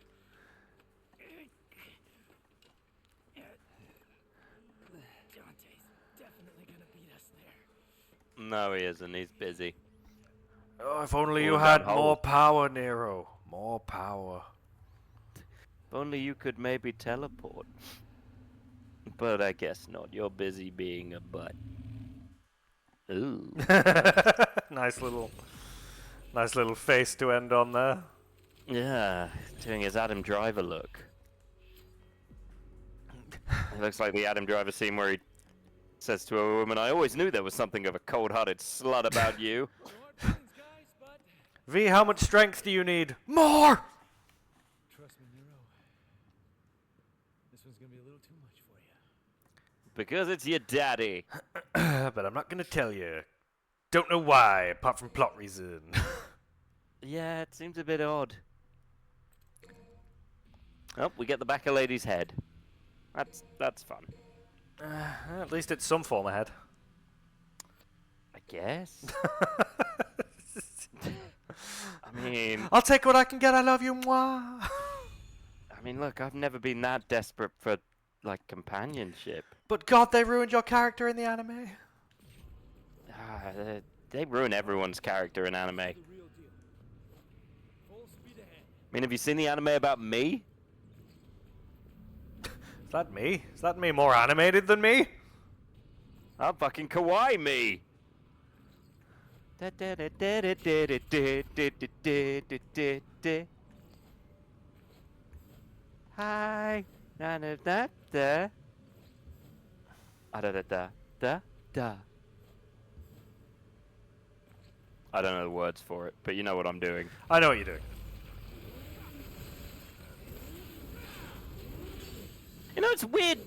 Dante's definitely gonna beat us there. No, he isn't. He's busy. Oh, if only you Pull had that hole. more power, Nero. More power. If only you could maybe teleport. But I guess not. You're busy being a butt. Ooh. nice little face to end on there. Yeah, doing his Adam Driver look. It looks like the Adam Driver scene where he says to a woman, "I always knew there was something of a cold-hearted slut about you." Short feelings, guys, but V, how much strength do you need? More! trust me, Nero. This one's gonna be a little too much for you. Because it's your daddy. But I'm not gonna tell you. Don't know why, apart from plot reason. Yeah, it seems a bit odd. Oh, we get the back of lady's head. That's fun. At least it's some form ahead. I guess. I mean, I'll take what I can get, I love you, moi. look, I've never been that desperate for like companionship. But God, they ruined your character in the anime. They ruin everyone's character in anime. The real deal. Full speed ahead. I mean, have you seen the anime about me? Is that me? Is that me more animated than me? I'm fucking kawaii me. Hi. Da da da da. Da da da da. I don't know the words for it, but you know what I'm doing. I know what you're doing. You know, it's weird.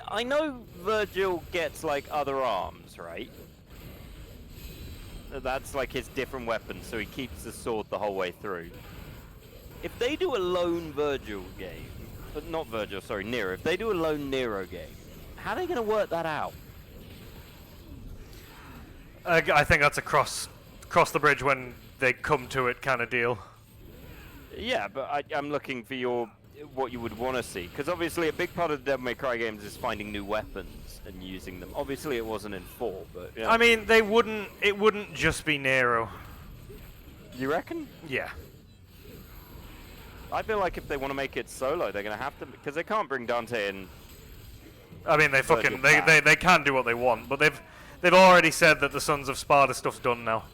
I know Virgil gets like other arms, right? That's like his different weapons, so he keeps the sword the whole way through. If they do a lone Virgil game, not Virgil, sorry, Nero. If they do a lone Nero game, how are they going to work that out? I think that's a cross the bridge when they come to it kind of deal. Yeah, but I'm looking for what you would want to see, because obviously a big part of the Devil May Cry games is finding new weapons and using them. Obviously it wasn't in 4, but yeah. I mean, it wouldn't just be Nero. You reckon? Yeah. I feel like if they want to make it solo, they're gonna have to, because they can't bring Dante in. I mean, they can do what they want, but they've already said that the Sons of Sparta stuff's done now.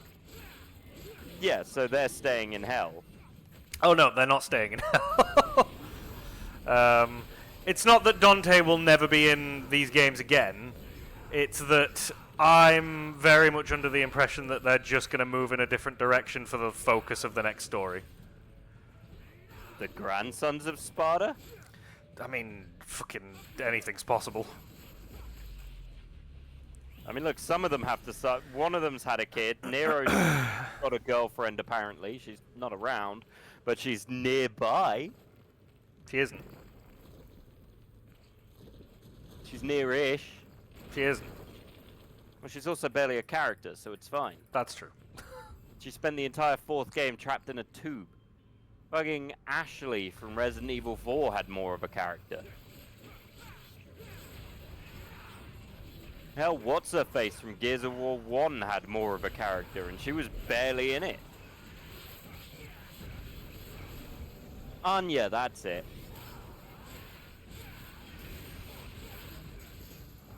Yeah, so they're staying in hell. Oh no, they're not staying in hell. It's not that Dante will never be in these games again. It's that I'm very much under the impression that they're just going to move in a different direction for the focus of the next story. The grandsons of Sparta? I mean, fucking anything's possible. I mean, look, some of them have to start. One of them's had a kid. Nero's got a girlfriend, apparently. She's not around, but she's nearby. She isn't. She's near-ish. She isn't. Well, she's also barely a character, so it's fine. That's true. She spent the entire 4th game trapped in a tube. Fucking Ashley from Resident Evil 4 had more of a character. Hell, what's-her-face from Gears of War 1 had more of a character, and she was barely in it. Anya, that's it.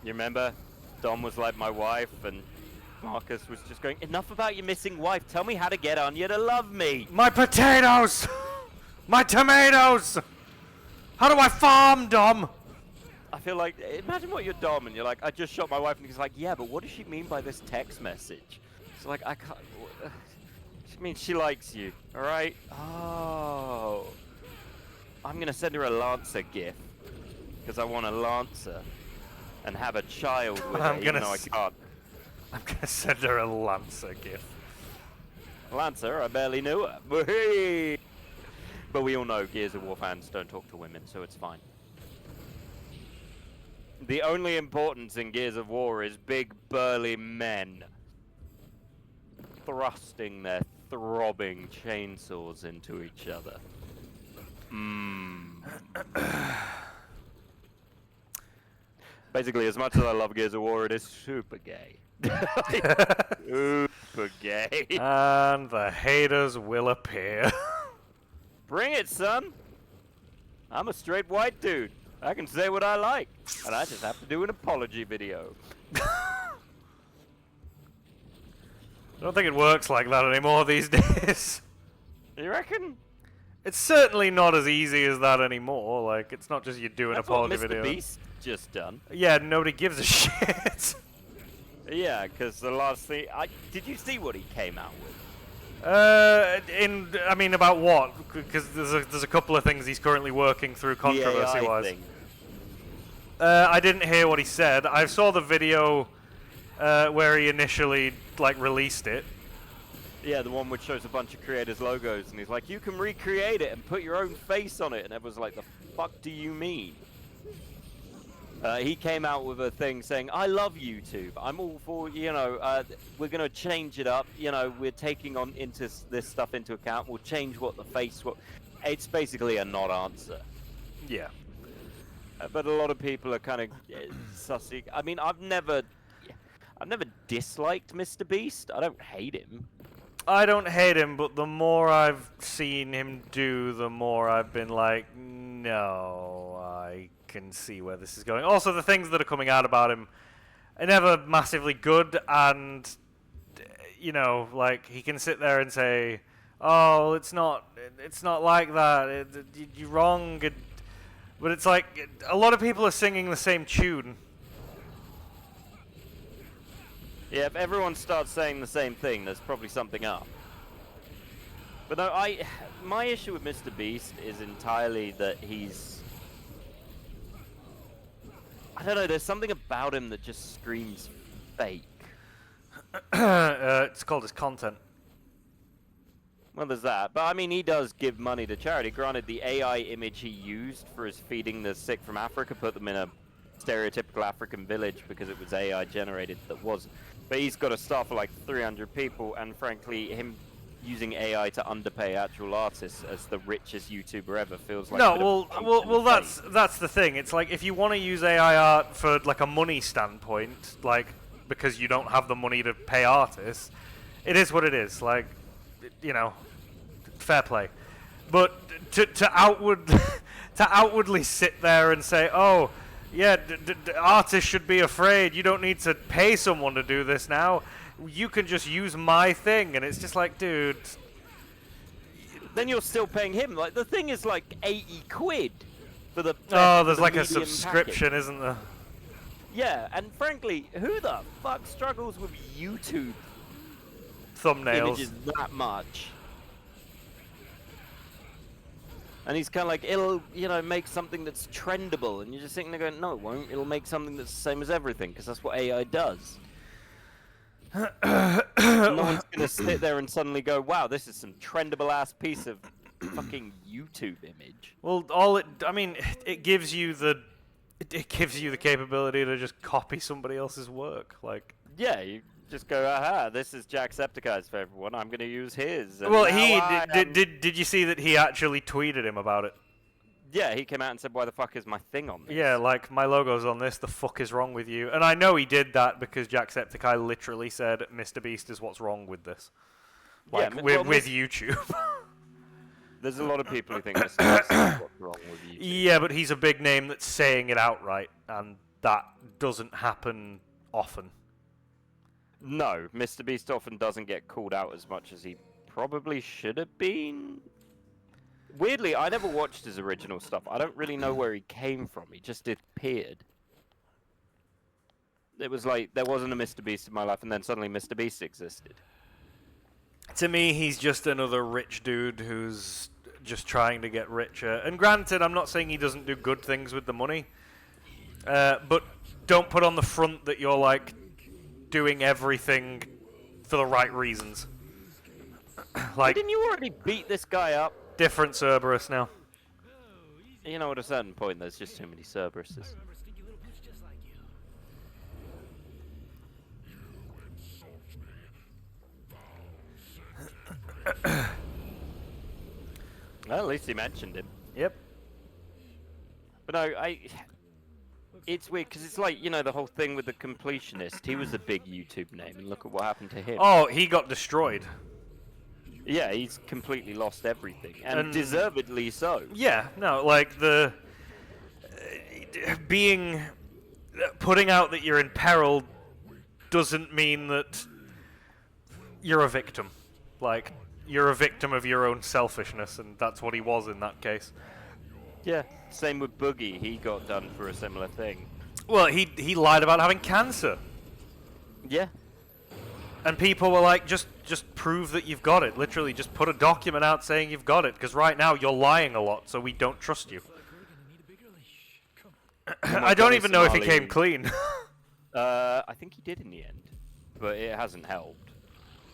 You remember? Dom was like my wife, and Marcus was just going, "Enough about your missing wife. Tell me how to get Anya to love me." My potatoes! My tomatoes! How do I farm, Dom? I feel like, imagine what you're Dom, and you're like, "I just shot my wife," and he's like, "Yeah, but what does she mean by this text message?" It's like, I can't. She means she likes you, all right? Oh, I'm gonna send her a Lancer gif because I want a Lancer and have a child with her, even though I can't. I'm gonna send her a Lancer gif. Lancer, I barely knew her. But we all know Gears of War fans don't talk to women, so it's fine. The only importance in Gears of War is big, burly men thrusting their throbbing chainsaws into each other. Basically, as much as I love Gears of War, it is super gay. Super gay. And the haters will appear. Bring it, son. I'm a straight white dude. I can say what I like. And I just have to do an apology video. I don't think it works like that anymore these days. You reckon? It's certainly not as easy as that anymore. Like, it's not just you doing That's a what party Mr. video. Beast just done. Yeah, nobody gives a shit. Yeah, because the last thing... did you see what he came out with? I mean, about what? Because there's a couple of things he's currently working through controversy-wise. The AI thing. I didn't hear what he said. I saw the video where he initially like released it. Yeah, the one which shows a bunch of creators' logos, and he's like, you can recreate it and put your own face on it, and everyone's like, the fuck do you mean? He came out with a thing saying, I love YouTube. I'm all for, we're going to change it up. We're taking this stuff into account. We'll change what the face... It's basically a not answer. Yeah. But a lot of people are kind of sussy. I mean, I've never disliked Mr. Beast. I don't hate him. I don't hate him, but the more I've seen him do, the more I've been like, no, I can see where this is going. Also, the things that are coming out about him are never massively good, and, like, he can sit there and say, oh, it's not like that, you're wrong, but it's like, a lot of people are singing the same tune. Yeah, if everyone starts saying the same thing, there's probably something up. But no, my issue with Mr. Beast is entirely that he's... I don't know, there's something about him that just screams fake. It's called his content. Well, there's that. But, I mean, he does give money to charity. Granted, the AI image he used for his feeding the sick from Africa put them in a stereotypical African village because it was AI generated that wasn't. But he's got a staff of like 300 people, and frankly, him using AI to underpay actual artists as the richest YouTuber ever feels like... No, well, that's the thing. It's like, if you want to use AI art for, like, a money standpoint, like, because you don't have the money to pay artists, it is what it is. Like, fair play. But to outwardly sit there and say, oh, yeah, artists should be afraid. You don't need to pay someone to do this now. You can just use my thing. And it's just like, dude. Then you're still paying him. Like, the thing is like 80 quid for the... Oh, there's like a subscription, package. Isn't there? Yeah, and frankly, who the fuck struggles with YouTube thumbnails images that much? And he's kind of like, it'll, make something that's trendable. And you're just sitting there going, no, it won't. It'll make something that's the same as everything, because that's what AI does. No one's going to sit there and suddenly go, wow, this is some trendable-ass piece of fucking YouTube image. Well, it gives you the capability to just copy somebody else's work. Like, yeah, you just go, aha, this is Jacksepticeye's favorite one. I'm going to use his. Well, did you see that he actually tweeted him about it? Yeah, he came out and said, why the fuck is my thing on this? Yeah, like, my logo's on this, the fuck is wrong with you? And I know he did that because Jacksepticeye literally said, Mr. Beast is what's wrong with this. Like, yeah, with YouTube. There's a lot of people who think Mr. Beast is what's wrong with YouTube. Yeah, but he's a big name that's saying it outright, and that doesn't happen often. No, Mr. Beast often doesn't get called out as much as he probably should have been. Weirdly, I never watched his original stuff. I don't really know where he came from. He just appeared. It was like, there wasn't a Mr. Beast in my life, and then suddenly Mr. Beast existed. To me, he's just another rich dude who's just trying to get richer. And granted, I'm not saying he doesn't do good things with the money. But don't put on the front that you're, like, doing everything for the right reasons. Like, didn't you already beat this guy up? Different Cerberus now. You know, at a certain point, there's just too many Cerberuses. Well, at least he mentioned him. Yep. But no, it's weird, because it's like, the whole thing with the completionist. He was a big YouTube name, and look at what happened to him. Oh, he got destroyed. Yeah, he's completely lost everything, and deservedly so. Yeah, no, like, putting out that you're in peril doesn't mean that you're a victim. Like, you're a victim of your own selfishness, and that's what he was in that case. Yeah. Same with Boogie. He got done for a similar thing. Well, he lied about having cancer, Yeah. and people were like, just prove that you've got it. Literally, just put a document out saying you've got it, because right now you're lying a lot, so we don't trust you. I don't even know if he came clean. I think he did in the end, but it hasn't helped.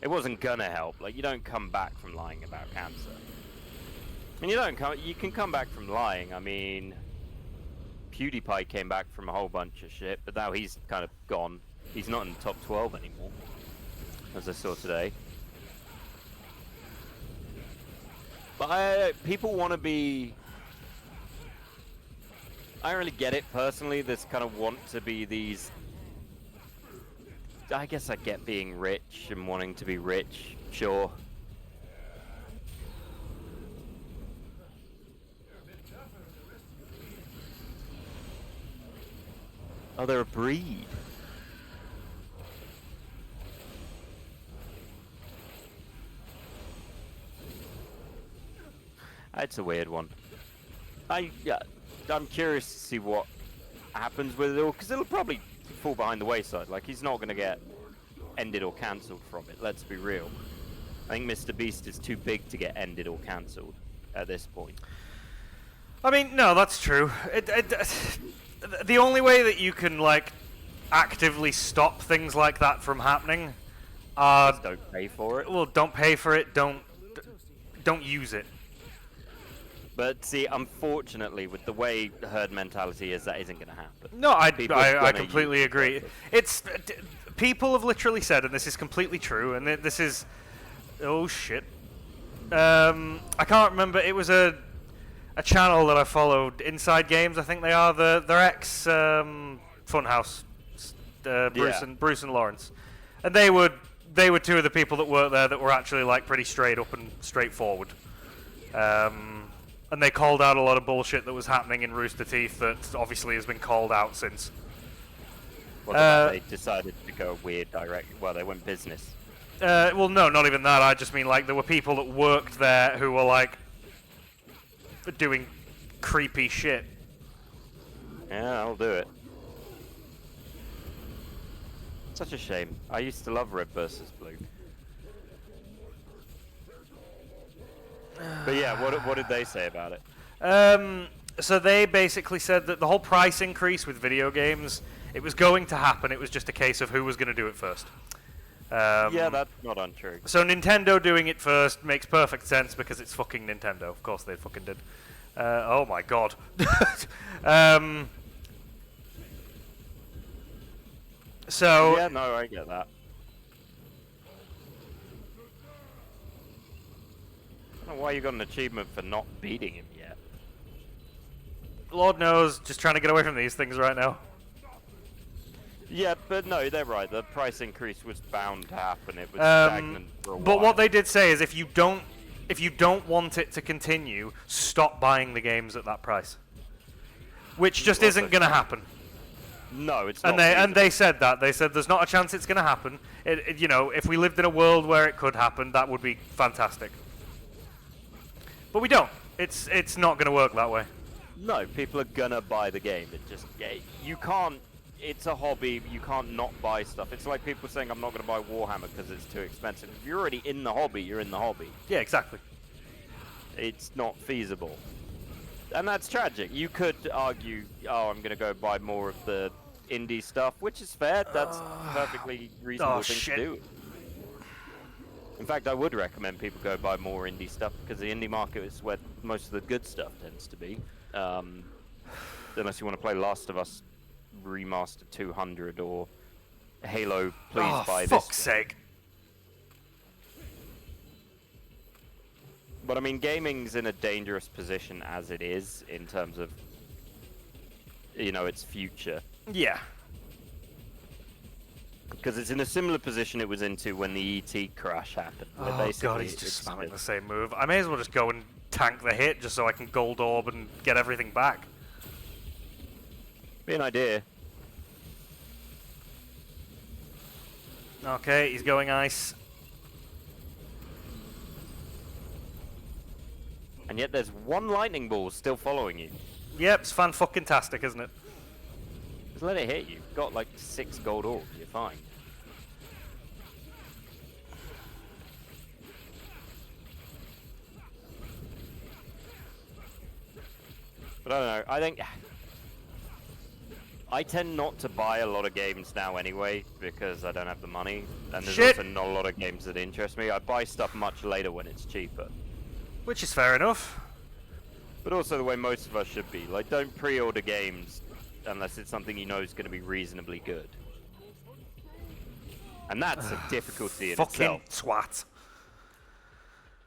It wasn't gonna help. Like, you don't come back from lying about cancer. I mean, you can come back from lying. I mean, PewDiePie came back from a whole bunch of shit, but now he's kind of gone. He's not in the top 12 anymore, as I saw today. But people want to be... I don't really get it personally. This kind of want to be these... I guess I get being rich and wanting to be rich, sure. Oh, they're a breed. It's a weird one. I'm curious to see what happens with it all, because it'll probably fall behind the wayside. Like, he's not going to get ended or cancelled from it, let's be real. I think Mr. Beast is too big to get ended or cancelled at this point. I mean, no, that's true. The only way that you can, like, actively stop things like that from happening Just don't pay for it. well, don't pay for it, don't use it. But see, unfortunately, with the way herd mentality is, that isn't going to happen. No, I People completely use agree. it. It's people have literally said, and this is completely true, and this is oh shit. I can't remember. It was a channel that I followed, Inside Games, I think they are. They're ex Funhouse, Bruce and Lawrence, and they were two of the people that worked there that were actually like pretty straight up and straightforward. And they called out a lot of bullshit that was happening in Rooster Teeth that obviously has been called out since. Well, they decided to go weird direct. Well, they went business. Well, no, not even that. I just mean like there were people that worked there who were like doing creepy shit. Yeah, I'll do it. Such a shame. I used to love Red versus Blue. But yeah, what did they say about it? So they basically said that the whole price increase with video games, it was going to happen. It was just a case of who was going to do it first. Yeah, that's not untrue. So Nintendo doing it first makes perfect sense because it's fucking Nintendo. Of course they fucking did. Oh my god. So Yeah, no, I get that. I don't know why you got an achievement for not beating him yet. Lord knows, just trying to get away from these things right now. Yeah, but no, they're right. The price increase was bound to happen. It was stagnant for a while. But what they did say is if you don't want it to continue, stop buying the games at that price. Which just isn't going to happen. No, it's not. And they said that. They said there's not a chance it's going to happen. You know, if we lived in a world where it could happen, that would be fantastic. But we don't. It's not going to work that way. No, people are gonna buy the game. It just you can't. It's a hobby. You can't not buy stuff. It's like people saying I'm not going to buy Warhammer because it's too expensive. If you're already in the hobby, you're in the hobby. Yeah, exactly. It's not feasible. And that's tragic. You could argue, oh, I'm going to go buy more of the indie stuff, which is fair. That's perfectly reasonable thing to do. In fact, I would recommend people go buy more indie stuff because the indie market is where most of the good stuff tends to be. Unless you want to play Last of Us Remastered 200 or Halo, please buy this. Oh, fuck's sake. But I mean, gaming's in a dangerous position as it is in terms of, you know, its future. Yeah. Because it's in a similar position it was into when the ET crash happened. Where Oh basically god, he's just it's spamming the same move. I may as well just go and tank the hit just so I can gold orb and get everything back. Be an idea. Okay, he's going ice. And yet there's one lightning ball still following you. Yep, it's fan-fucking-tastic, isn't it? Just let it hit you. Got like 6 gold orbs, you're fine. But I don't know, I think... I tend not to buy a lot of games now anyway, because I don't have the money, and there's Shit. also not a lot of games that interest me. I buy stuff much later when it's cheaper. Which is fair enough. But also the way most of us should be. Like, don't pre-order games unless it's something you know is going to be reasonably good. And that's a difficulty in Fucking itself. swat.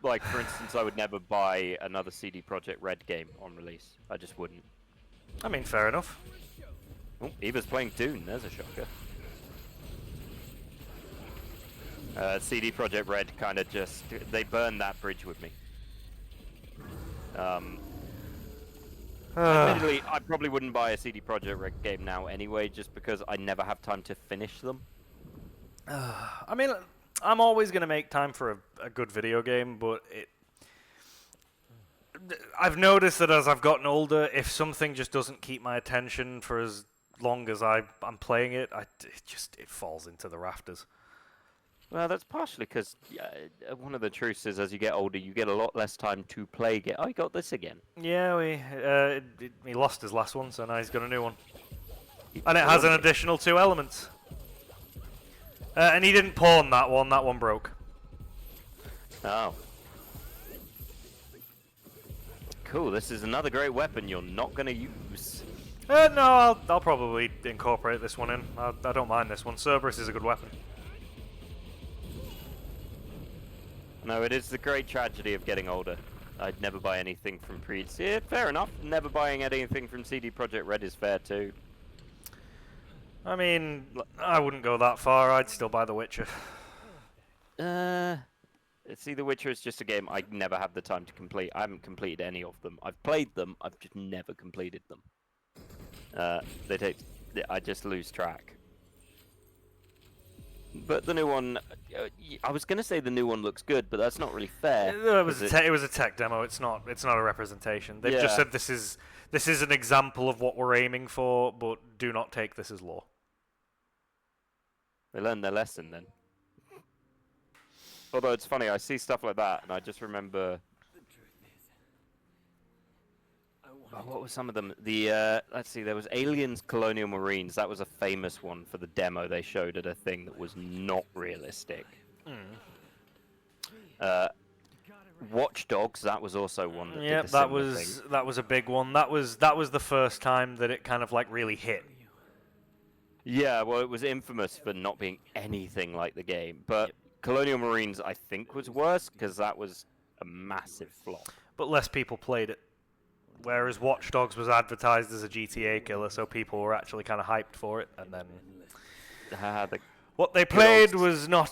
Like, for instance, I would never buy another CD Projekt Red game on release. I just wouldn't. I mean, fair enough. Oh, Eva's playing Dune. There's a shocker. CD Projekt Red kind of just... They burned that bridge with me. Admittedly, I probably wouldn't buy a CD Projekt Red game now anyway, just because I never have time to finish them. I mean, I'm always going to make time for a good video game, but I've noticed that as I've gotten older, if something just doesn't keep my attention for as long as I'm playing it, it falls into the rafters. Well, that's partially because one of the truths is as you get older, you get a lot less time to play. I got this again. Yeah, he lost his last one, so now he's got a new one. And it has an additional 2 elements. And he didn't pawn that one broke. Oh. Cool, this is another great weapon you're not going to use. No, I'll probably incorporate this one in. I don't mind this one. Cerberus is a good weapon. No, it is the great tragedy of getting older. I'd never buy anything from yeah, fair enough. Never buying anything from CD Projekt Red is fair too. I mean, I wouldn't go that far. I'd still buy The Witcher. See, The Witcher is just a game I never have the time to complete. I haven't completed any of them. I've played them, I've just never completed them. I just lose track. But the new one, I was gonna say the new one looks good, but that's not really fair. It was a tech demo. It's not a representation. They've just said this is an example of what we're aiming for, but do not take this as law. They learned their lesson then. Although it's funny, I see stuff like that, and I just remember. What were some of them? Let's see, there was Aliens Colonial Marines. That was a famous one for the demo they showed at a thing that was not realistic. Watch Dogs, that was also one that did the similar thing. that was a big one. That was the first time that it kind of like really hit. Yeah, well, it was infamous for not being anything like the game, but Colonial Marines, I think, was worse because that was a massive flop. But less people played it. Whereas Watch Dogs was advertised as a GTA killer, so people were actually kind of hyped for it, and then what they played was not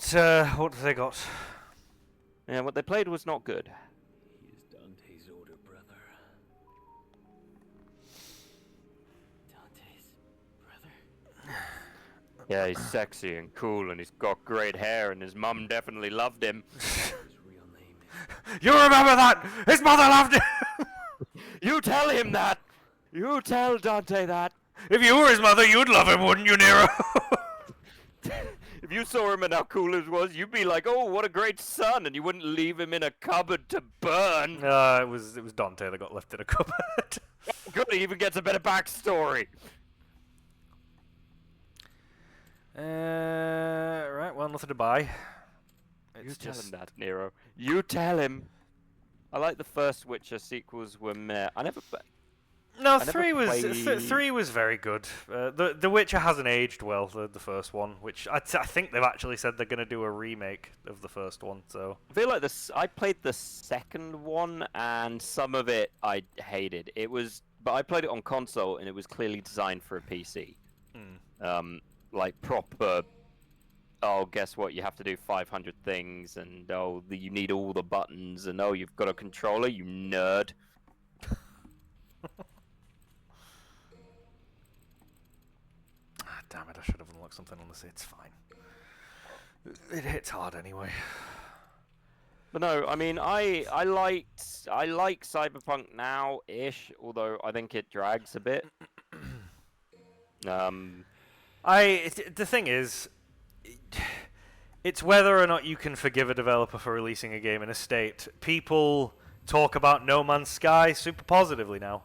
what they got. Yeah, what they played was not good. He is Dante's older brother. Dante's brother? Yeah, he's sexy and cool, and he's got great hair, and his mum definitely loved him. His real name is... You remember that? His mother loved him! You tell him that! You tell Dante that! If you were his mother, you'd love him, wouldn't you, Nero? If you saw him and how cool he was, you'd be like, oh, what a great son, and you wouldn't leave him in a cupboard to burn. It was Dante that got left in a cupboard. Good, he even gets a better backstory. Right, well, nothing to buy. You tell him that, Nero. You tell him. I like the first Witcher sequels were meh. No, three was very good. The Witcher hasn't aged well. The first one, which I think they've actually said they're going to do a remake of the first one. So I feel like I played the second one, and some of it I hated. But I played it on console, and it was clearly designed for a PC. Like proper. Oh, guess what? You have to do 500 things, and you need all the buttons, and you've got a controller, you nerd. Damn it, I should have unlocked something on this. It's fine. It hits hard anyway. But no, I mean, I like Cyberpunk now-ish, although I think it drags a bit. The thing is, it's whether or not you can forgive a developer for releasing a game in a state. People talk about No Man's Sky super positively now.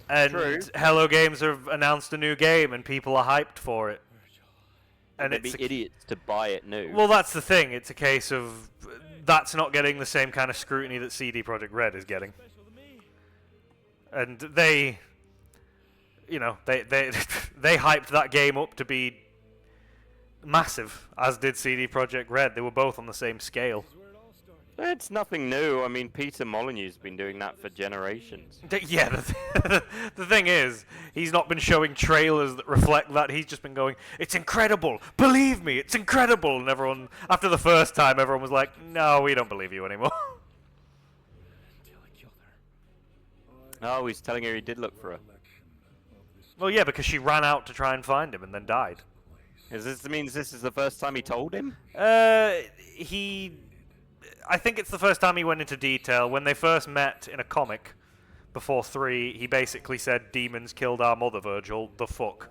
And True. Hello Games have announced a new game, and people are hyped for it. And they'd be idiots to buy it new. Well, that's the thing. It's a case of that's not getting the same kind of scrutiny that CD Projekt Red is getting. And they, you know, they they hyped that game up to be massive, as did CD Projekt Red. They were both on the same scale. It's nothing new. I mean, Peter Molyneux's been doing that for generations. Yeah, the thing is, he's not been showing trailers that reflect that. He's just been going, it's incredible, believe me, it's incredible. And everyone, after the first time, everyone was like, no, we don't believe you anymore. Oh, he's telling her he did look for her. Well, yeah, because she ran out to try and find him and then died. Means this is the first time he told him? I think it's the first time he went into detail. When they first met in a comic, before 3, he basically said, demons killed our mother, Virgil, the fuck.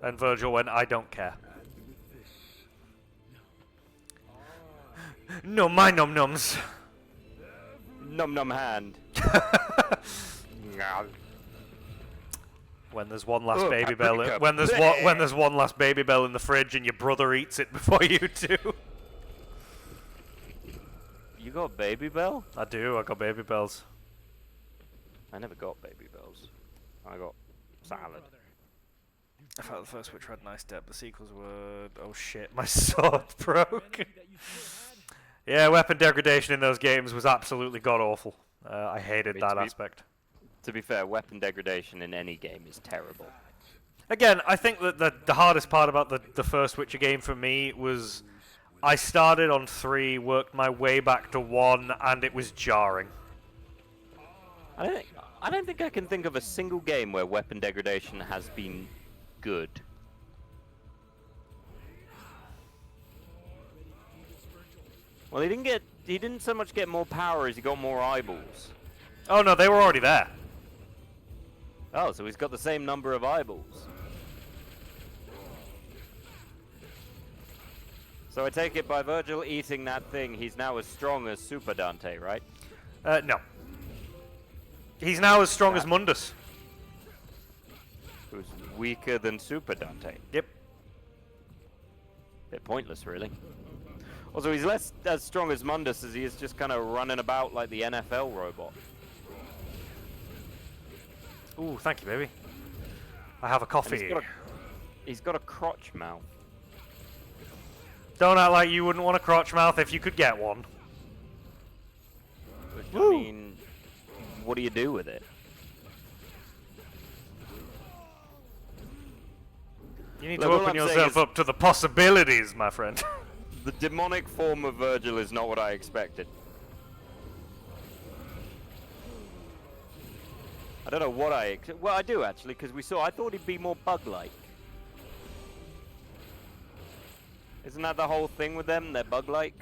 And Virgil went, I don't care. No, my num-nums. Num-num hand. When there's one last baby bell, when there's one last baby bell in the fridge and your brother eats it before you do. You got Baby Bell? I do. I got baby bells. I never got Baby Bells. I got salad. I felt the first Witcher had nice depth. The sequels were... Oh shit, my sword broke. Yeah, weapon degradation in those games was absolutely god-awful. I hated that aspect. To be fair, weapon degradation in any game is terrible. Again, I think that the hardest part about the first Witcher game for me was... I started on 3, worked my way back to 1, and it was jarring. I don't think I can think of a single game where weapon degradation has been good. Well, he didn't so much get more power as he got more eyeballs. Oh no, they were already there. Oh, so he's got the same number of eyeballs. So I take it by Virgil eating that thing, he's now as strong as Super Dante, right? No. He's now as strong as Mundus. Who's weaker than Super Dante. Yep. Bit pointless, really. Also, he's less as strong as Mundus as he is just kind of running about like the NFL robot. Ooh, thank you, baby. I have a coffee. He's got a crotch mouth. Don't act like you wouldn't want a crotch mouth if you could get one. Which, I mean, what do you do with it? You need to open yourself up to the possibilities, my friend. The demonic form of Virgil is not what I expected. I don't know what well, I do actually, because I thought he'd be more bug-like. Isn't that the whole thing with them? They're bug-like?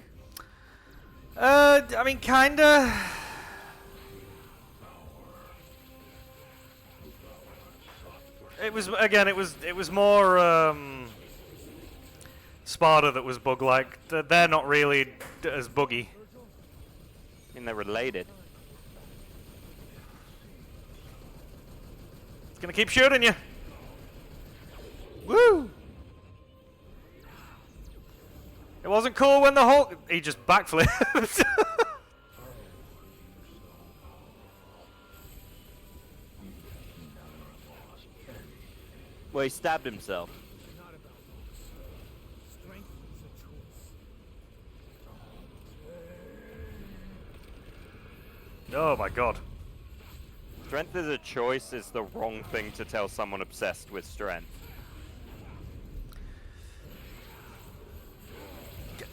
I mean, kinda. It was, again, it was more, Sparta that was bug-like. They're not really as buggy. I mean, they're related. It's gonna keep shooting you. Woo! It wasn't cool when the Hulk... He just backflipped. Well, he stabbed himself. Oh my god. Strength is a choice is the wrong thing to tell someone obsessed with strength.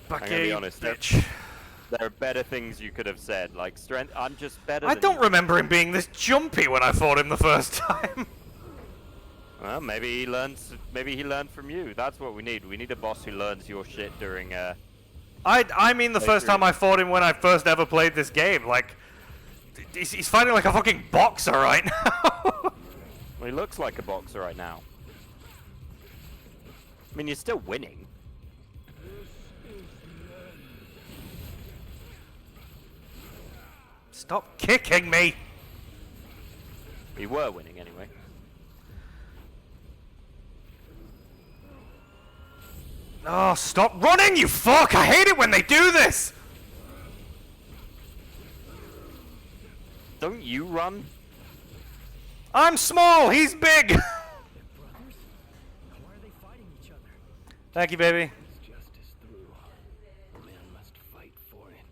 Back I'm gonna be honest, bitch. There are better things you could have said, like strength. I'm just better. I than don't you. remember him being this jumpy when I fought him the first time. Well, maybe he learns. Maybe he learned from you. That's what we need. We need a boss who learns your shit during I mean the first time I fought him when I first ever played this game. Like, he's fighting like a fucking boxer right now. Well, he looks like a boxer right now. I mean, you're still winning. Stop kicking me! We were winning anyway. Oh, stop running, you fuck! I hate it when they do this! Don't you run? I'm small, he's big! Brothers? Why are they fighting each other? Thank you, baby. Is justice through? A man must fight for it,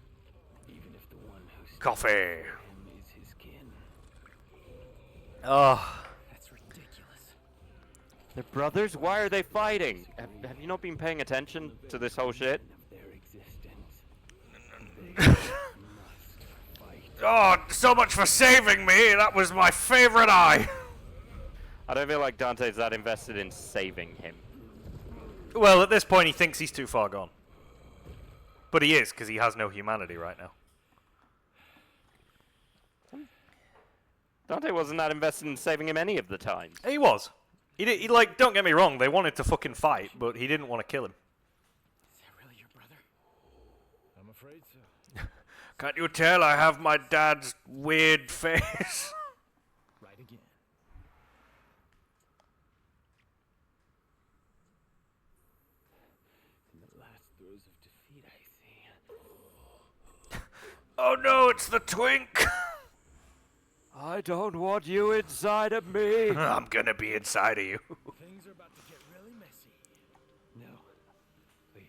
even if the one who Coffee. him is his kin. Oh. That's ridiculous. They're brothers? Why are they fighting? Have you not been paying attention to this whole shit? Of their existence. They must fight. Oh, so much for saving me! That was my favorite eye! I don't feel like Dante's that invested in saving him. Well, at this point he thinks he's too far gone. But he is, because he has no humanity right now. Dante wasn't that invested in saving him any of the time. He was. He like, don't get me wrong, they wanted to fucking fight, but he didn't want to kill him. Is that really your brother? I'm afraid so. Can't you tell I have my dad's weird face? Right again. In the last throes of defeat, I see. Oh no, it's the twink! I don't want you inside of me. I'm gonna be inside of you. Things are about to get really messy. No. Please.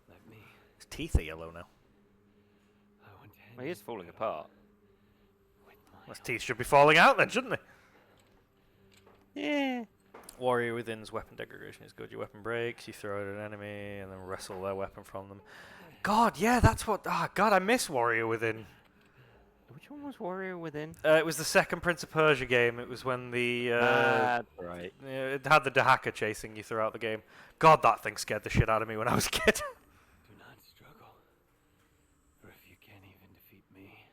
Let me. His teeth are yellow now. I want to Well, he is falling apart. with my His teeth should be falling out then, shouldn't they? Yeah. Warrior Within's weapon degradation is good. Your weapon breaks, you throw it at an enemy, and then wrestle their weapon from them. God, yeah, that's what... Ah, God, I miss Warrior Within. Which one was Warrior Within? It was the second Prince of Persia game. It was when the... That's right. it had the Dahaka chasing you throughout the game. God, that thing scared the shit out of me when I was a kid. Do not struggle. For if you can't even defeat me,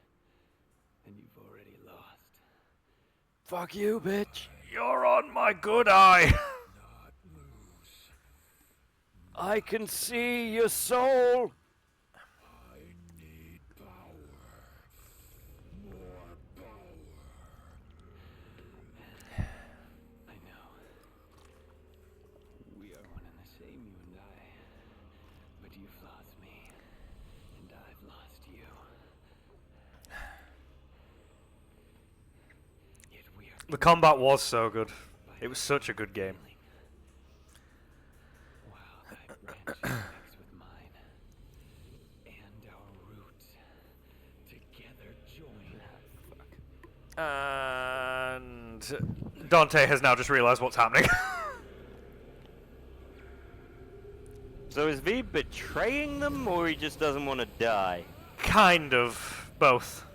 then you've already lost. Fuck you, bitch. You're on my good eye. I can see your soul. I know. We are one and the same, you and I. But you've lost me, and I've lost you. Yet we are The combat was so good. It was such a good game. wow, thy branch connects with mine, and our roots together join. And Dante has now just realized what's happening. So is V betraying them, or he just doesn't want to die? Kind of both.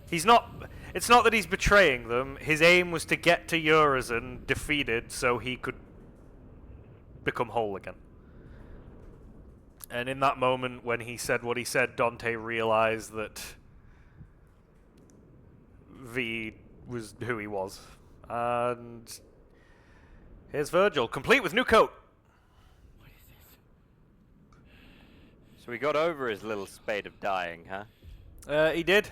He's not... It's not that he's betraying them. His aim was to get to Urizen defeated so he could become whole again. And in that moment when he said what he said, Dante realized that V was who he was. And here's Virgil, complete with new coat. What is this? So he got over his little spate of dying, huh? He did.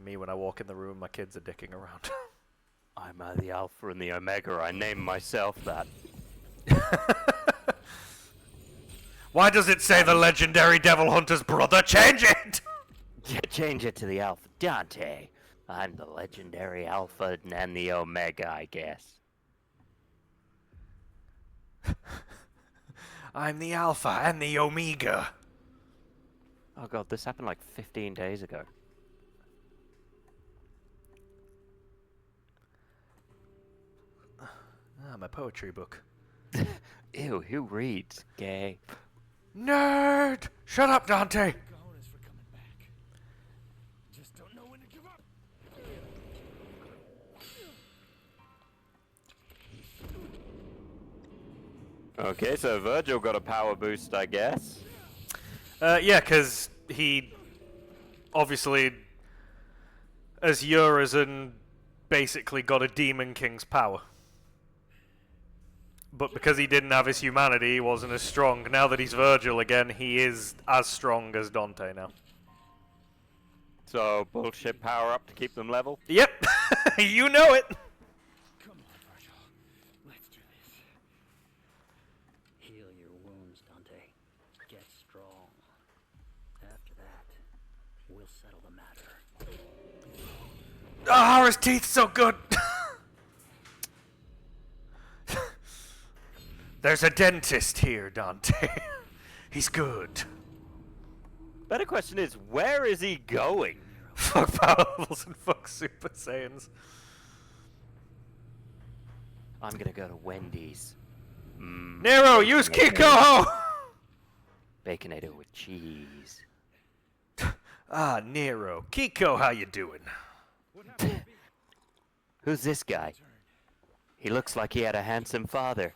Me when I walk in the room, my kids are dicking around. I'm the Alpha and the Omega. I named myself that. Why does it say the legendary Devil Hunter's brother? Change it! Yeah, change it to the Alpha. Dante. I'm the legendary Alpha and the Omega, I guess. I'm the Alpha and the Omega. Oh god, this happened like 15 days ago. Ah, my poetry book. Ew, who reads? Gay. Nerd! Shut up, Dante! Cojones for coming back. Just don't know when to give up. Okay, so Virgil got a power boost, I guess. Yeah, because he obviously, as Urizen, basically got a Demon King's power. But because he didn't have his humanity, he wasn't as strong. Now that he's Virgil again, he is as strong as Dante now. So, bullshit power up to keep them level? Yep, you know it. Come on, Virgil. Let's do this. Heal your wounds, Dante. Get strong. After that, we'll settle the matter. Ah, his teeth so good. There's a dentist here, Dante. He's good. Better question is, where is he going? Fuck power levels and fuck Super Saiyans. I'm gonna go to Wendy's. Nero, use Kiko! Baconator with cheese. Ah, Nero. Kiko, how you doing? Who's this guy? He looks like he had a handsome father.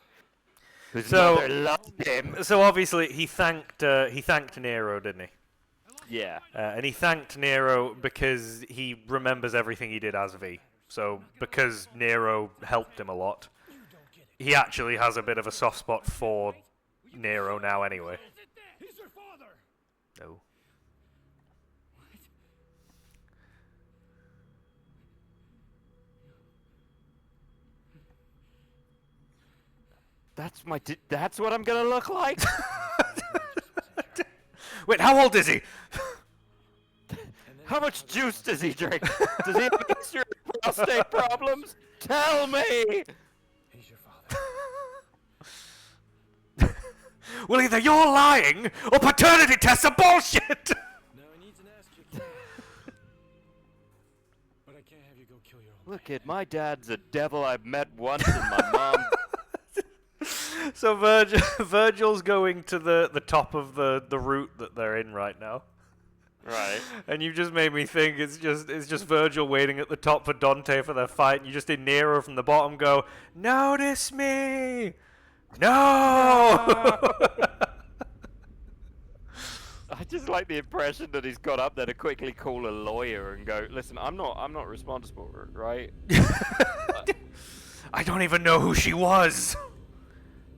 Whose So- mother loved him. So obviously he thanked Nero, didn't he? Yeah. And he thanked Nero because he remembers everything he did as V. So because Nero helped him a lot, he actually has a bit of a soft spot for Nero now anyway. He's your father! No. That's what I'm gonna look like? Wait, how old is he? How much juice does he drink? Does he have a history of prostate problems? Tell me! He's your father. Well, either you're lying or paternity tests are bullshit! Now he needs an ass kick. But I can't have you go kill your own Look at my dad's a devil I've met once and my mom. So Virgil's going to the top of the route that they're in right now. Right. And you just made me think it's just Virgil waiting at the top for Dante for their fight, and you just hear Nero from the bottom go, "Notice me! No!" I just like the impression that he's got up there to quickly call a lawyer and go, "Listen, I'm not responsible, right?" I don't even know who she was.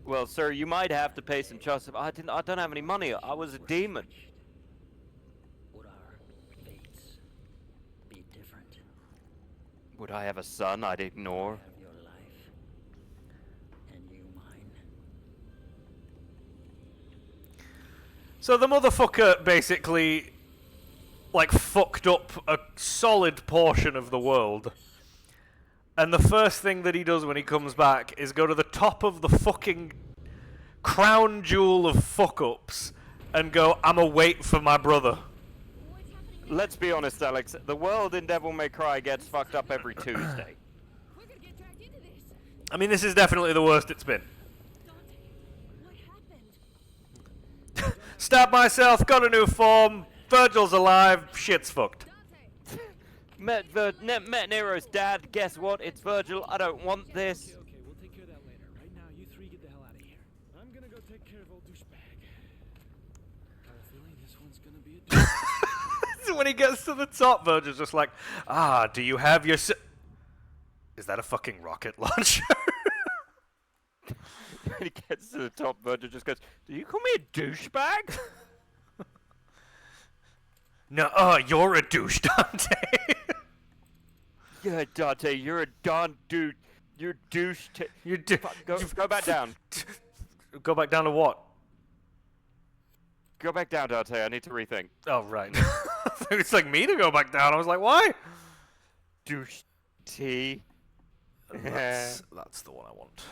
Well, sir, you might have to pay some child support. I don't have any money. I was a demon. Would our fates be different? Would I have a son I'd ignore? Have your life, and you mine. So the motherfucker basically, like, fucked up a solid portion of the world. And the first thing that he does when he comes back is go to the top of the fucking crown jewel of fuck-ups and go, "I'm a wait for my brother." Let's be honest, Alex. The world in Devil May Cry gets fucked up every Tuesday. We're gonna get dragged into this. I mean, this is definitely the worst it's been. Dante, what happened? Stabbed myself, got a new form, Virgil's alive, shit's fucked. Dante, Met Nero's dad. Guess what? It's Virgil. I don't want this. Okay, we'll take care of that later. Right now, you three get the hell out of here. I'm gonna go take care of old douchebag. Got a feeling this one's gonna be a douche. When he gets to the top, Virgil's just like, "Ah, do you have your Is that a fucking rocket launcher?" When he gets to the top, Virgil just goes, "Do you call me a douchebag?" No, you're a douche, Dante. Yeah, Dante, you're a darn dude. You're douche. You do. Go back down. Go back down to what? Go back down, Dante. I need to rethink. Oh, right. It's like me to go back down. I was like, why? Douche T. That's the one I want.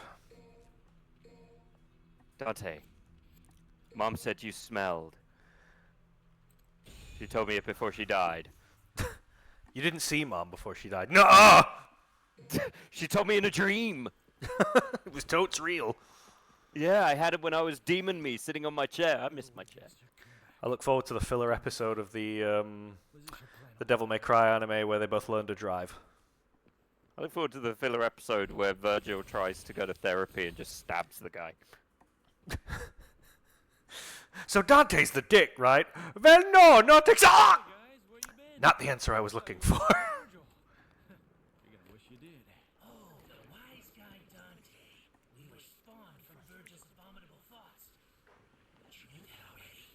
Dante, Mom said you smelled. She told me it before she died. You didn't see Mom before she died. No! She told me in a dream. It was totes real. Yeah, I had it when I was demon me sitting on my chair. I missed my chair. I look forward to the filler episode of the Devil May Cry anime where they both learn to drive. I look forward to the filler episode where Virgil tries to go to therapy and just stabs the guy. So Dante's the dick, right? Well, no, not exact. Guys, where you been? Not the answer I was looking for. Virgil. You're gonna wish you did. Oh, the wise guy Dante. We were spawned from Virgil's abominable thoughts. But you knew that already.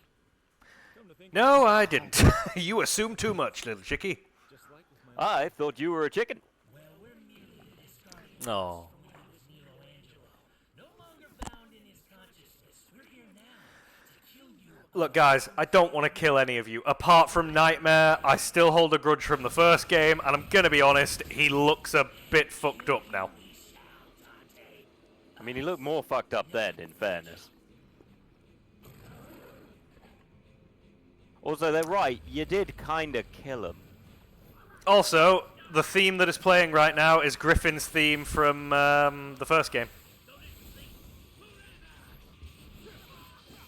Come to think No, I didn't. You assume too much, little chickie. just like with my I thought you were a chicken. Well, we're merely discarding No. when he was Neo Angelo. No longer bound in his consciousness. We're here now to kill you. Look, guys, I don't want to kill any of you. Apart from Nightmare, I still hold a grudge from the first game, and I'm gonna be honest, he looks a bit fucked up now. I mean, he looked more fucked up then, in fairness. Also, they're right. You did kind of kill him. Also, the theme that is playing right now is Griffin's theme from the first game.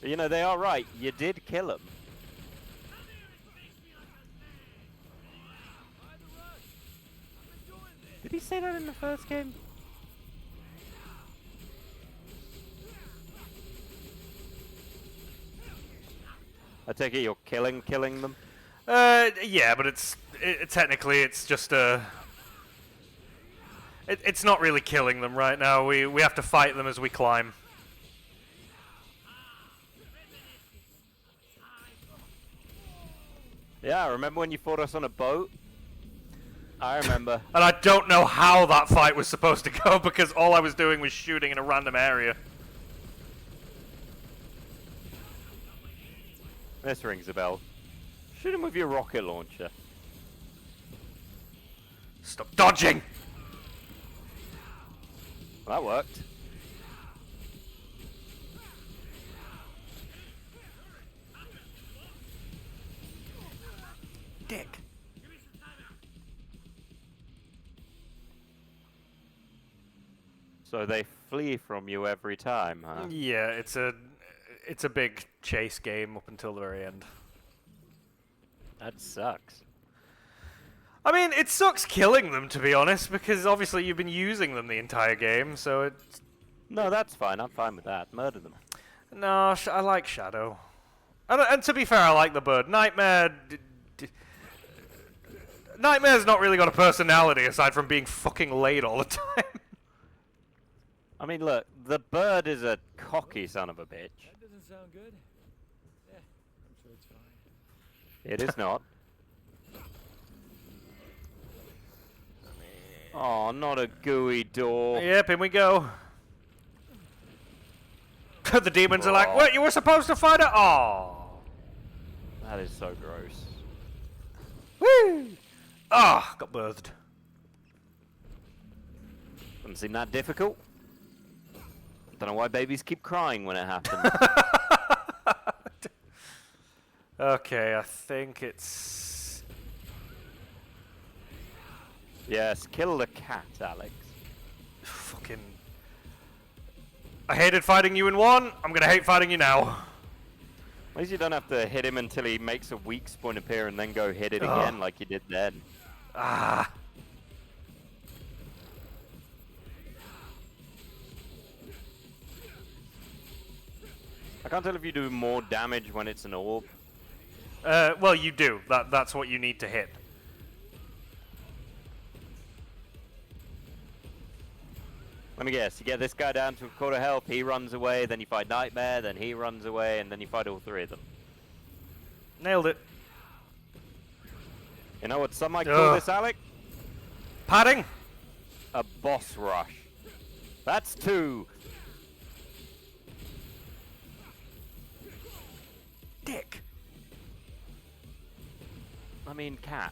But, you know, they are right. You did kill him. Did he say that in the first game? I take it you're killing them? Yeah, but technically it's just a... It's not really killing them right now. We have to fight them as we climb. Yeah, remember when you fought us on a boat? I remember. And I don't know how that fight was supposed to go because all I was doing was shooting in a random area. This rings a bell. Shoot him with your rocket launcher. Stop dodging! That worked. Dick. So they flee from you every time, huh? Yeah, it's a big chase game up until the very end. That sucks. I mean, it sucks killing them, to be honest, because obviously you've been using them the entire game, so it's... No, that's fine. I'm fine with that. Murder them. No, I like Shadow. And to be fair, I like the bird. Nightmare's not really got a personality aside from being fucking late all the time. I mean, look, the bird is a cocky son of a bitch. That doesn't sound good. Yeah, I'm sure it's fine. It is not. Oh, not a gooey door. Yep, in we go. The demons are like, what, you were supposed to fight it? Oh. That is so gross. Woo! Ah, got birthed. Doesn't seem that difficult. Don't know why babies keep crying when it happens. Okay, I think it's... Yes, kill the cat, Alex. Fucking... I hated fighting you in one, I'm gonna hate fighting you now. At least you don't have to hit him until he makes a weak spawn appear and then go hit it again like you did then. Ah. I can't tell if you do more damage when it's an orb. Well, you do. That's what you need to hit. Let me guess, you get this guy down to a quarter health, he runs away, then you fight Nightmare, then he runs away, and then you fight all three of them. Nailed it. You know what some might call Ugh. this, Alec? Padding? A boss rush. That's two. Dick. I mean, cat.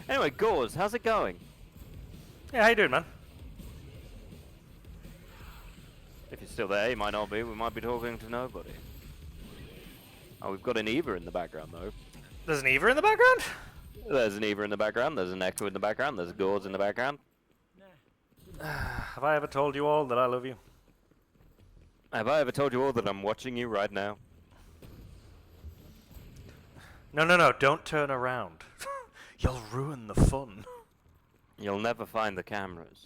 Anyway, Gauze, how's it going? Yeah, how you doing, man? If you're still there, you might not be. We might be talking to nobody. Oh, we've got an Eva in the background, though. There's an Eva in the background? There's an Eva in the background, there's an Nehku in the background, there's a Gauze in the background. Have I ever told you all that I love you? Have I ever told you all that I'm watching you right now? No, don't turn around. You'll ruin the fun. You'll never find the cameras.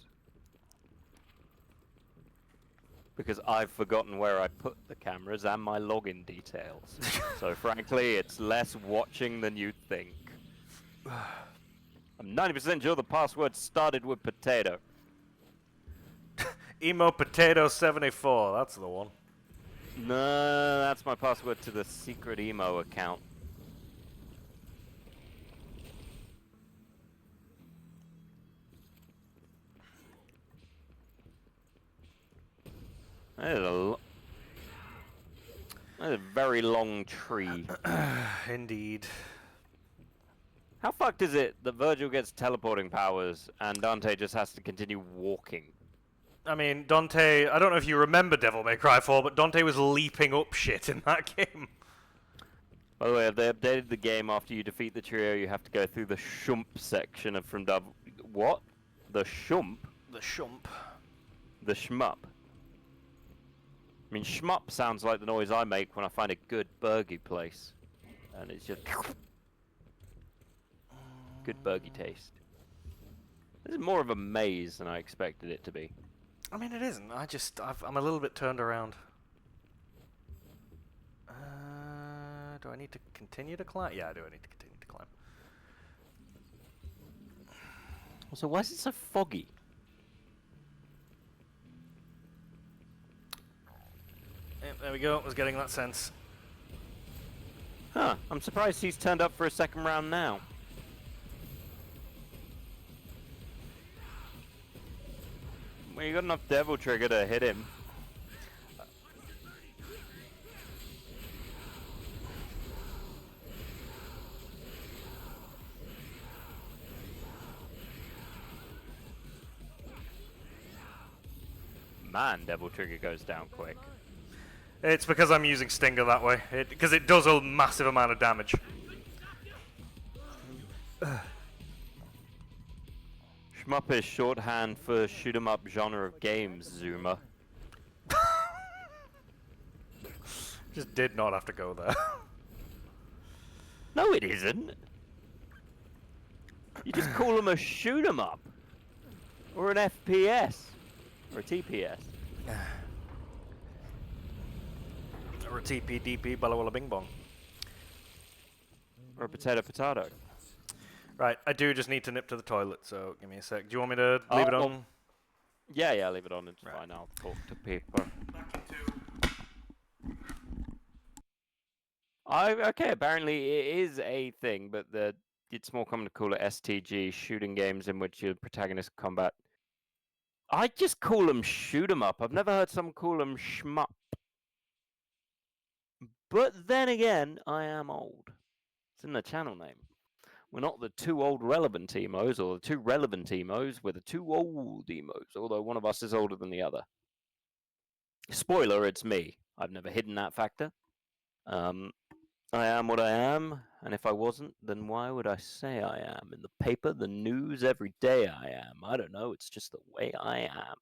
because I've forgotten where I put the cameras and my login details. So frankly, it's less watching than you'd think. I'm 90% sure the password started with potato. Emo Potato 74. That's the one. No, that's my password to the secret emo account. That is a very long tree. Indeed. How fucked is it that Virgil gets teleporting powers and Dante just has to continue walking? I mean, Dante, I don't know if you remember Devil May Cry 4, but Dante was leaping up shit in that game. By the way, if they updated the game after you defeat the trio, you have to go through the shump section of from Devil... What? The shump? The shump. The shmup. I mean, shmup sounds like the noise I make when I find a good burger place. And it's just... good burger taste. This is more of a maze than I expected it to be. I mean, it isn't. I'm a little bit turned around. Do I need to continue to climb? Yeah, I do. I need to continue to climb. So why is it so foggy? Yep, there we go. I was getting that sense. Huh. I'm surprised he's turned up for a second round now. Well, you got enough devil trigger to hit him. Man, devil trigger goes down quick. It's because I'm using Stinger that way. Because it does a massive amount of damage. Shmup is shorthand for shoot 'em up genre of games, Zuma. Just did not have to go there. No, it isn't. You just call them a shoot 'em up. Or an FPS. Or a TPS. Or a TP, DP, Bella Walla Bing Bong. Or a potato. Right, I do just need to nip to the toilet, so give me a sec. Do you want me to leave it on? Yeah, leave it on. It's Right. fine. I'll talk to people. Okay, apparently it is a thing, but it's more common to call it STG, shooting games in which your protagonist combat. I just call them shoot 'em up. I've never heard someone call them shmup. But then again, I am old. It's in the channel name. We're not the two old relevant emos, or the two relevant emos. We're the two old emos, although one of us is older than the other. Spoiler, it's me. I've never hidden that factor. I am what I am, and if I wasn't, then why would I say I am? In the paper, the news, every day I am. I don't know, it's just the way I am.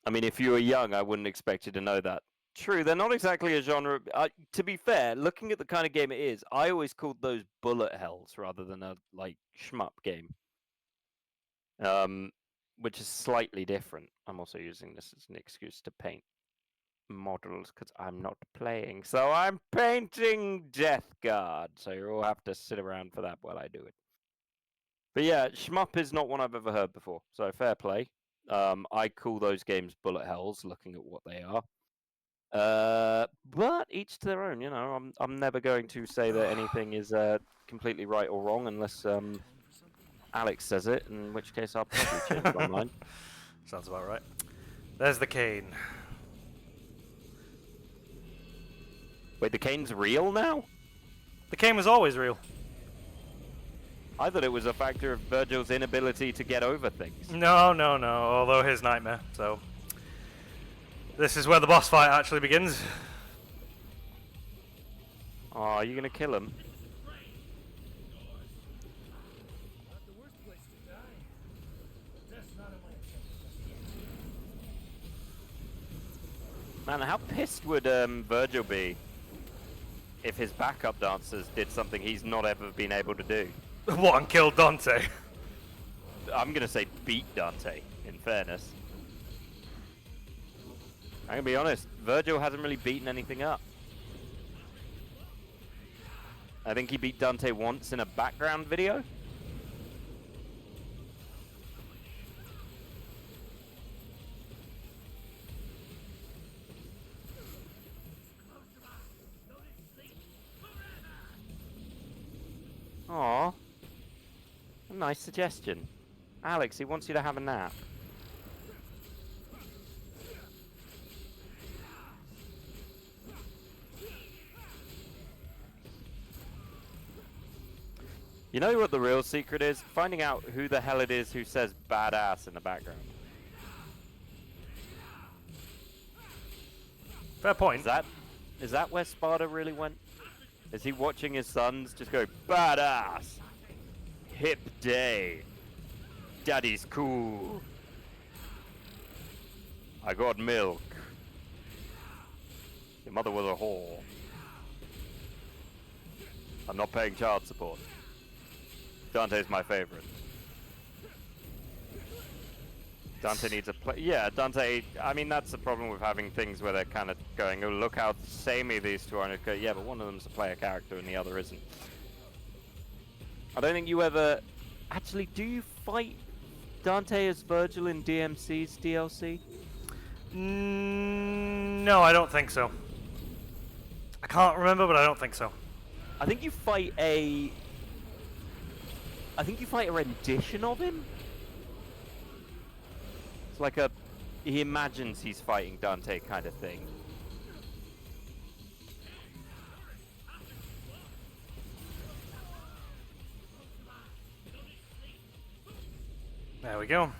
I mean, if you were young, I wouldn't expect you to know that. True, they're not exactly a genre. To be fair, looking at the kind of game it is, I always called those bullet hells rather than a, shmup game. Which is slightly different. I'm also using this as an excuse to paint models because I'm not playing. So I'm painting Death Guard. So you all have to sit around for that while I do it. But yeah, shmup is not one I've ever heard before. So fair play. I call those games bullet hells, looking at what they are. But each to their own, you know. I'm never going to say that anything is completely right or wrong unless Alex says it, in which case I'll probably change my mind. Sounds about right. There's the cane. Wait, the cane's real now? The cane was always real. I thought it was a factor of Virgil's inability to get over things. No. Although his nightmare. So this is where the boss fight actually begins. Oh, are you gonna kill him? Not the worst place to die. That's not in my opinion. Man, how pissed would Virgil be if his backup dancers did something he's not ever been able to do? What, and killed Dante? I'm gonna say beat Dante, in fairness. I'm gonna be honest, Virgil hasn't really beaten anything up. I think he beat Dante once in a background video. Aw. A nice suggestion. Alex, he wants you to have a nap. You know what the real secret is? Finding out who the hell it is who says badass in the background. Fair point. Is that where Sparta really went? Is he watching his sons just go, badass, hip day, daddy's cool, I got milk, your mother was a whore, I'm not paying child support, Dante's my favorite. Dante needs a play. Yeah, Dante. I mean, that's the problem with having things where they're kind of going, "Oh, look how samey these two are." And go, yeah, but one of them's a player character and the other isn't. I don't think you ever. Actually, do you fight Dante as Virgil in DMC's DLC? No, I don't think so. I can't remember, but I don't think so. I think you fight a. I think you fight a rendition of him. It's like a, he imagines he's fighting Dante kind of thing. There we go.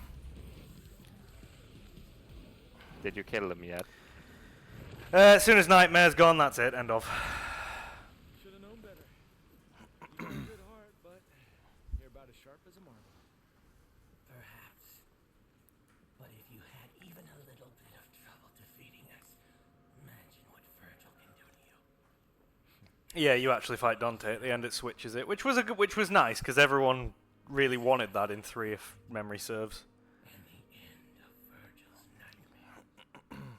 Did you kill him yet? As soon as Nightmare's gone, that's it. End of. Should have known better. You have a good heart, but you're about as sharp as a marble. Perhaps. But if you had even a little bit of trouble defeating us, imagine what Virgil can do to you. Yeah, you actually fight Dante at the end. It switches it, which was nice because everyone really wanted that in 3, if memory serves. And the end of Virgil's nightmare.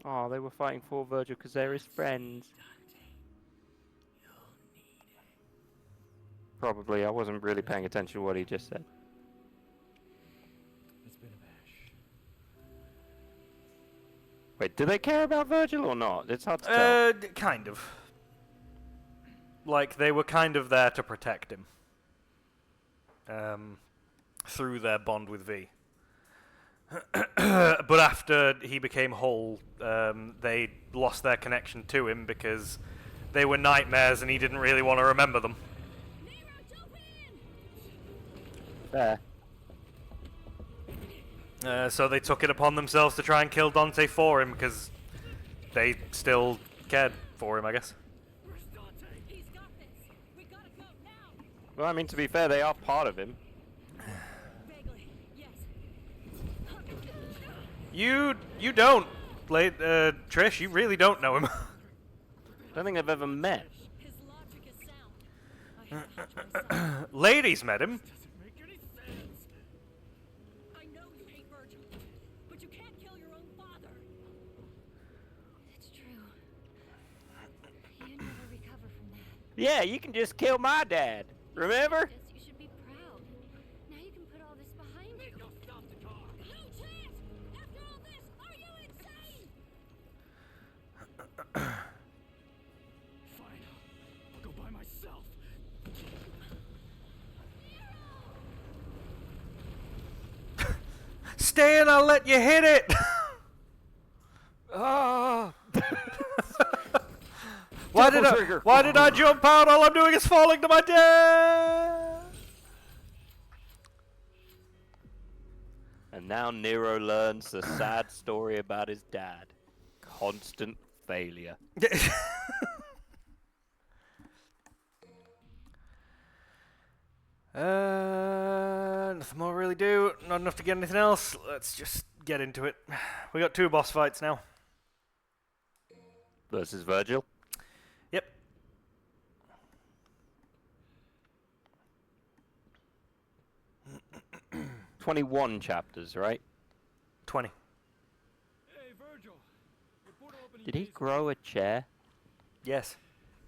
Oh, they were fighting for Virgil because they're his friends. Dante, you'll need it. Probably. I wasn't really paying attention to what he just said. It's been a bash. Wait, do they care about Virgil or not? It's hard to tell. Kind of. Like, they were kind of there to protect him. Through their bond with V. But after he became whole, they lost their connection to him because they were nightmares and he didn't really want to remember them. Fair. So they took it upon themselves to try and kill Dante for him because they still cared for him, I guess. Where's Dante? He's got this. We gotta go now. Well, I mean, to be fair, they are part of him. Vaguely, yes. You don't, Trish. You really don't know him. I don't think I've ever met. His logic is sound. I have to touch myself. Ladies met him. Doesn't make any sense. I know you hate Virgil, but you can't kill your own father. It's true. You never recover from that. Yeah, you can just kill my dad. Remember? Guess you should be proud. Now you can put all this behind you. You'll stop the car. No chance! After all this, are you insane? Fine. I'll go by myself. Stay and I'll let you hit it. Ah. Why Double did trigger. why did I jump out? All I'm doing is falling to my death. And now Nero learns the sad story about his dad. Constant failure. Nothing more really do. Not enough to get anything else. Let's just get into it. We got 2 boss fights now. Versus Virgil. Yep. "21 chapters, right? 20. Did he grow a chair? Yes.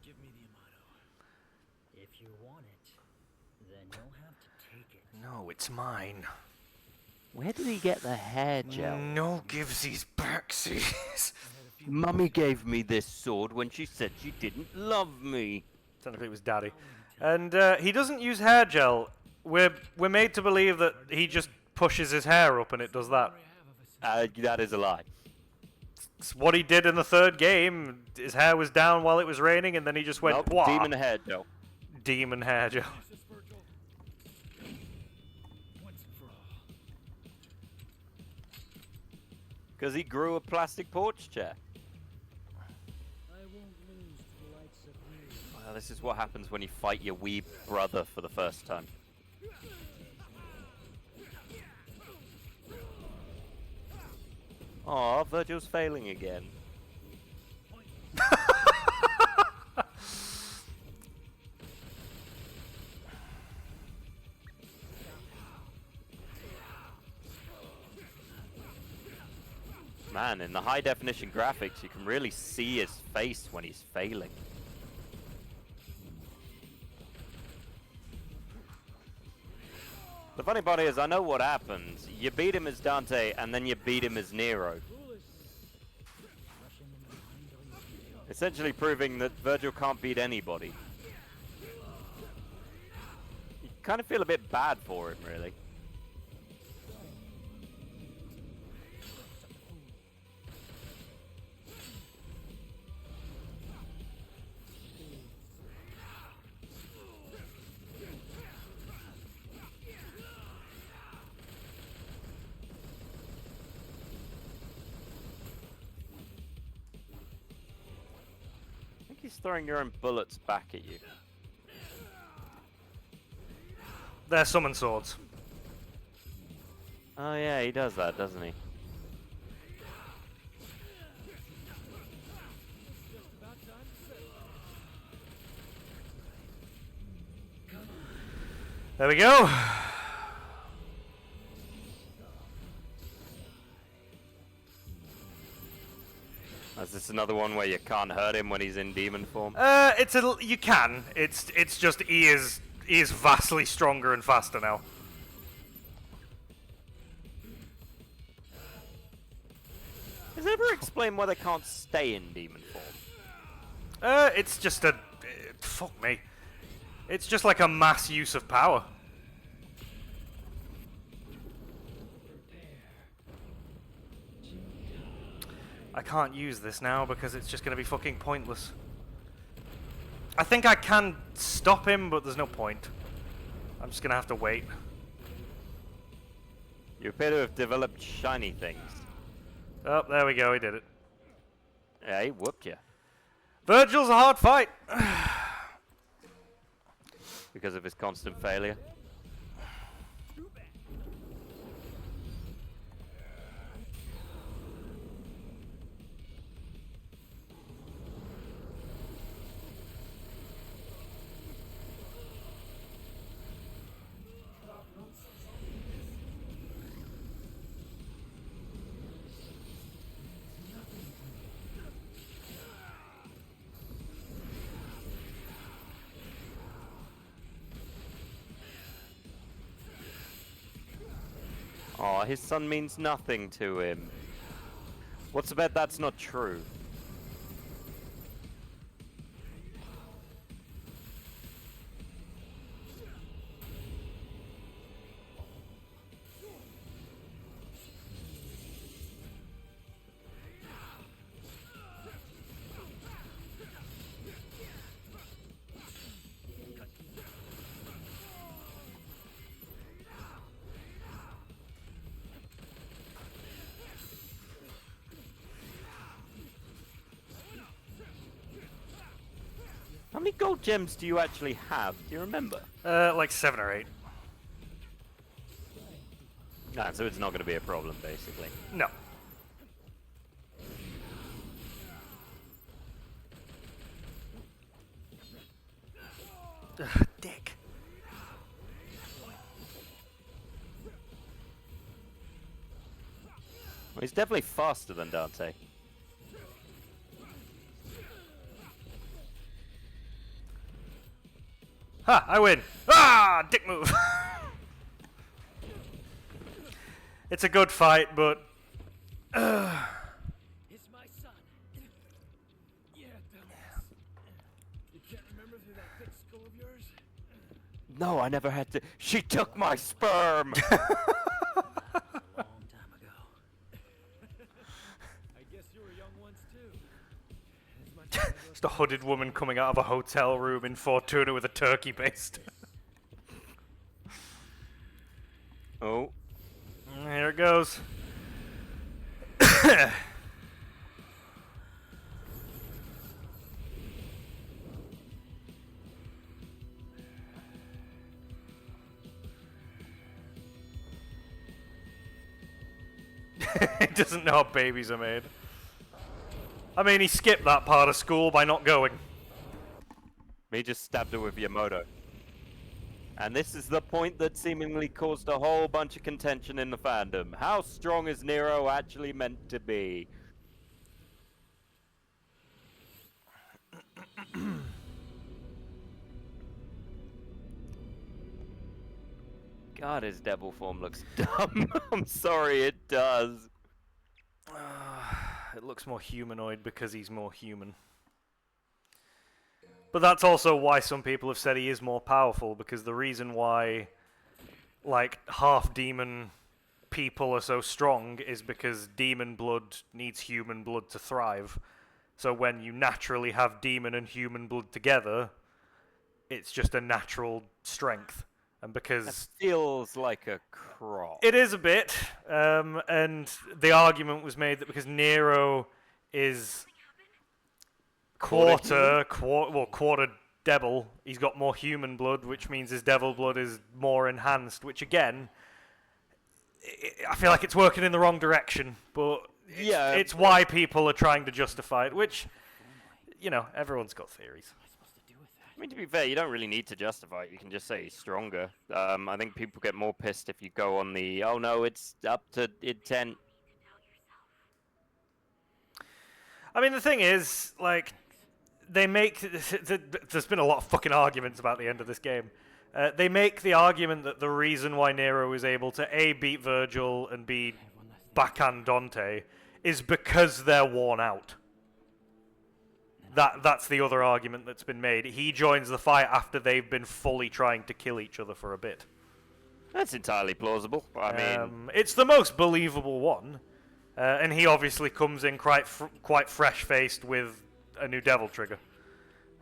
Give me the Amato. If you want it, then you'll have to take it. No, it's mine. Where did he get the hair gel? No gives these backsies. Mummy gave me this sword when she said she didn't love me. Technically, it was Daddy. And he doesn't use hair gel. We're made to believe that he just pushes his hair up and it does that. That is a lie. It's what he did in the third game. His hair was down while it was raining, and then he just went, Nope, "Wah." demon hair gel. Demon hair gel. This Virgil. Once and for all. Because he grew a plastic porch chair. I won't lose to the likes of you. Well, this is what happens when you fight your wee brother for the first time. Aw, Virgil's failing again. Man, in the high definition graphics, you can really see his face when he's failing. The funny part is, I know what happens. You beat him as Dante, and then you beat him as Nero. Essentially proving that Virgil can't beat anybody. You kind of feel a bit bad for him, really. He's throwing your own bullets back at you. They're summon swords. Oh yeah, he does that, doesn't he? There we go. Is this another one where you can't hurt him when he's in demon form? You can. It's just he is vastly stronger and faster now. Does it ever explain why they can't stay in demon form? It's just a fuck me. It's just like a mass use of power. I can't use this now because it's just going to be fucking pointless. I think I can stop him, but there's no point. I'm just going to have to wait. You appear to have developed shiny things. Oh, there we go, he did it. Yeah, he whooped you. Virgil's a hard fight. Because of his constant failure. Aw, his son means nothing to him. What's the bet that's not true? How many gold gems do you actually have? Do you remember? Like 7 or 8. Nah, so it's not going to be a problem, basically. No. Ugh, dick. Well, he's definitely faster than Dante. Ha! I win! Ah! Dick move! It's a good fight, but... He's my son. Yeah, dumbass. You can't remember through that thick skull of yours? No, I never had to. She took my sperm! A long time ago. I guess you were young once too. As much as I love Just a hooded woman coming out of a hotel room in Fortuna with a turkey baste. Oh. Here it goes. He doesn't know how babies are made. I mean, he skipped that part of school by not going. Me just stabbed her with Yamoto. And this is the point that seemingly caused a whole bunch of contention in the fandom. How strong is Nero actually meant to be? God, his devil form looks dumb. I'm sorry, it does. It looks more humanoid because he's more human. But that's also why some people have said he is more powerful, because the reason why, like, half-demon people are so strong is because demon blood needs human blood to thrive. So when you naturally have demon and human blood together, it's just a natural strength. And because... That feels like a crop. It is a bit, and the argument was made that because Nero is quarter devil, he's got more human blood, which means his devil blood is more enhanced, which again, I feel like it's working in the wrong direction, but it's why people are trying to justify it, which, you know, everyone's got theories. I mean, to be fair, you don't really need to justify it. You can just say he's stronger. I think people get more pissed if you go on the, oh no, it's up to intent. I mean, the thing is, like, they make... There's been a lot of fucking arguments about the end of this game. They make the argument that the reason why Nero is able to A, beat Virgil, and B, backhand Dante, is because they're worn out. That's the other argument that's been made. He joins the fight after they've been fully trying to kill each other for a bit. That's entirely plausible. I mean... It's the most believable one. And he obviously comes in quite fresh-faced with a new devil trigger.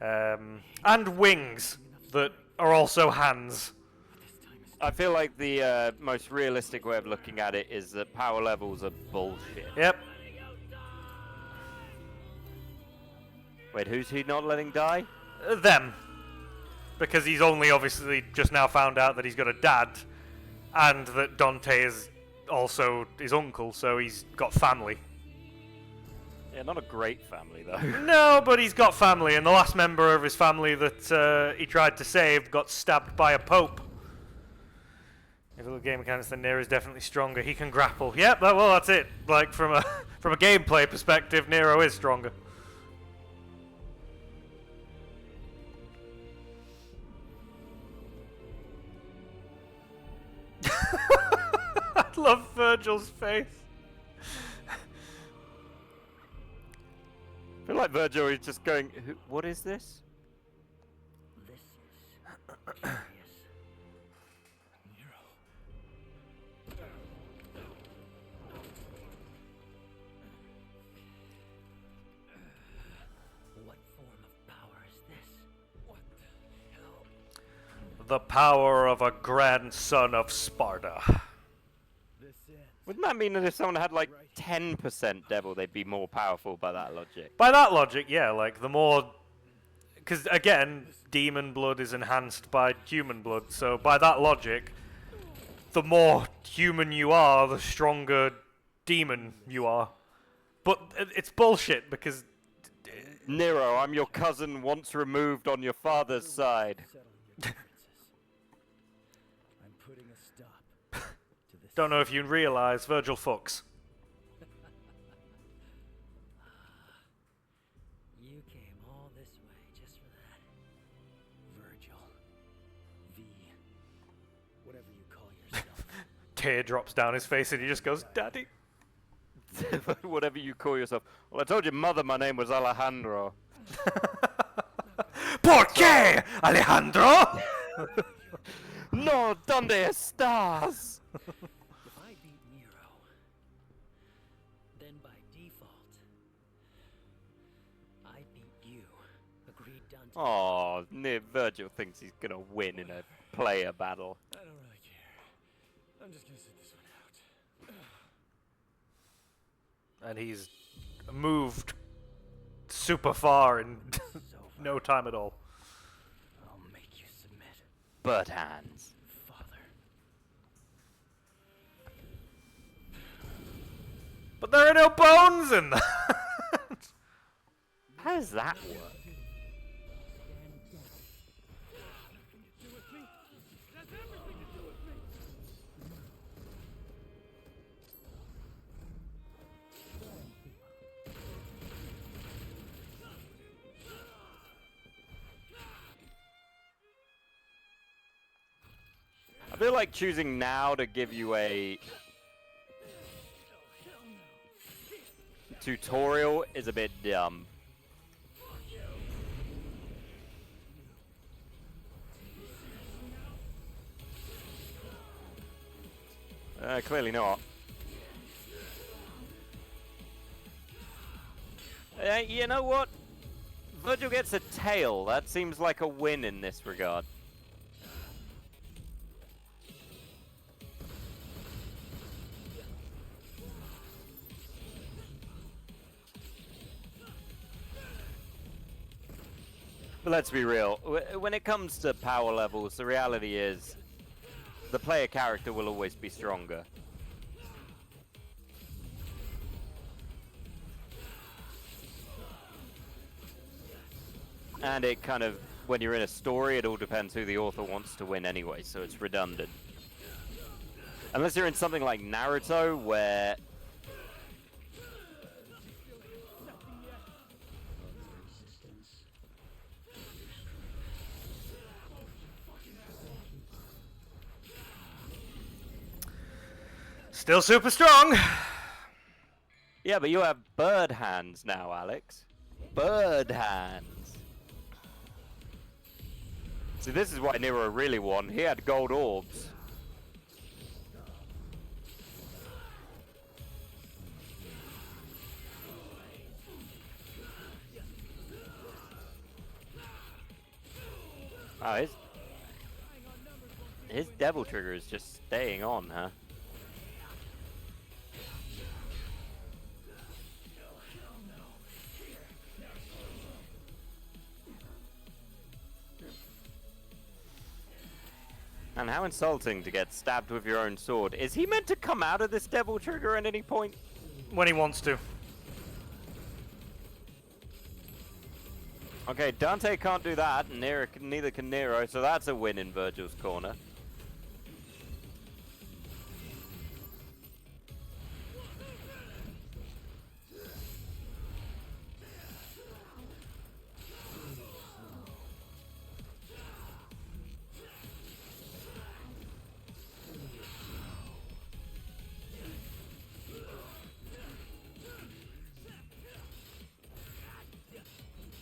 And wings that are also hands. I feel like the most realistic way of looking at it is that power levels are bullshit. Yep. Wait, who's he not letting die? Them. Because he's only obviously just now found out that he's got a dad, and that Dante is also his uncle, so he's got family. Yeah, not a great family, though. No, but he's got family, and the last member of his family that he tried to save got stabbed by a pope. If you look at game mechanics, then Nero is definitely stronger. He can grapple. Yep, well, that's it. Like, from a gameplay perspective, Nero is stronger. I love Virgil's face. I feel like Virgil is just going, what is this? This is curious. What form of power is this? What the hell? The power of a grandson of Sparta. this end. Wouldn't that mean that if someone had like 10% devil, they'd be more powerful by that logic? By that logic, yeah, like the more... Because again, demon blood is enhanced by human blood, so by that logic, the more human you are, the stronger demon you are. But it's bullshit, because... Nero, I'm your cousin once removed on your father's side. Settle your differences. I'm putting a stop to this. Don't know if you realise, Virgil fucks. You came all this way just for that. Virgil. tear drops down his face and he just goes, Daddy. Whatever you call yourself. Well, I told your mother my name was Alejandro. ¿Por qué, Alejandro? No, ¿dónde estás? If I beat Nero, then by default, I beat you. Agreed, Dante? Oh, Virgil thinks he's gonna win in a player battle. I don't really care. I'm just gonna sit this one out. And he's moved super far in no time at all. I'll make you submit, Bird hands. Father. But there are no bones in that. How does that work? I feel like choosing now to give you a tutorial is a bit dumb. Clearly not. You know what? Virgil gets a tail. That seems like a win in this regard. But let's be real, when it comes to power levels, the reality is the player character will always be stronger. And it kind of, when you're in a story, it all depends who the author wants to win anyway, so it's redundant. Unless you're in something like Naruto, where Still super strong. yeah, but you have bird hands now, Alex. Bird hands. See, this is why Nero really won. He had gold orbs. Oh, his devil trigger is just staying on, huh? And how insulting to get stabbed with your own sword. Is he meant to come out of this devil trigger at any point? When he wants to. Okay, Dante can't do that, and neither can Nero, so that's a win in Virgil's corner.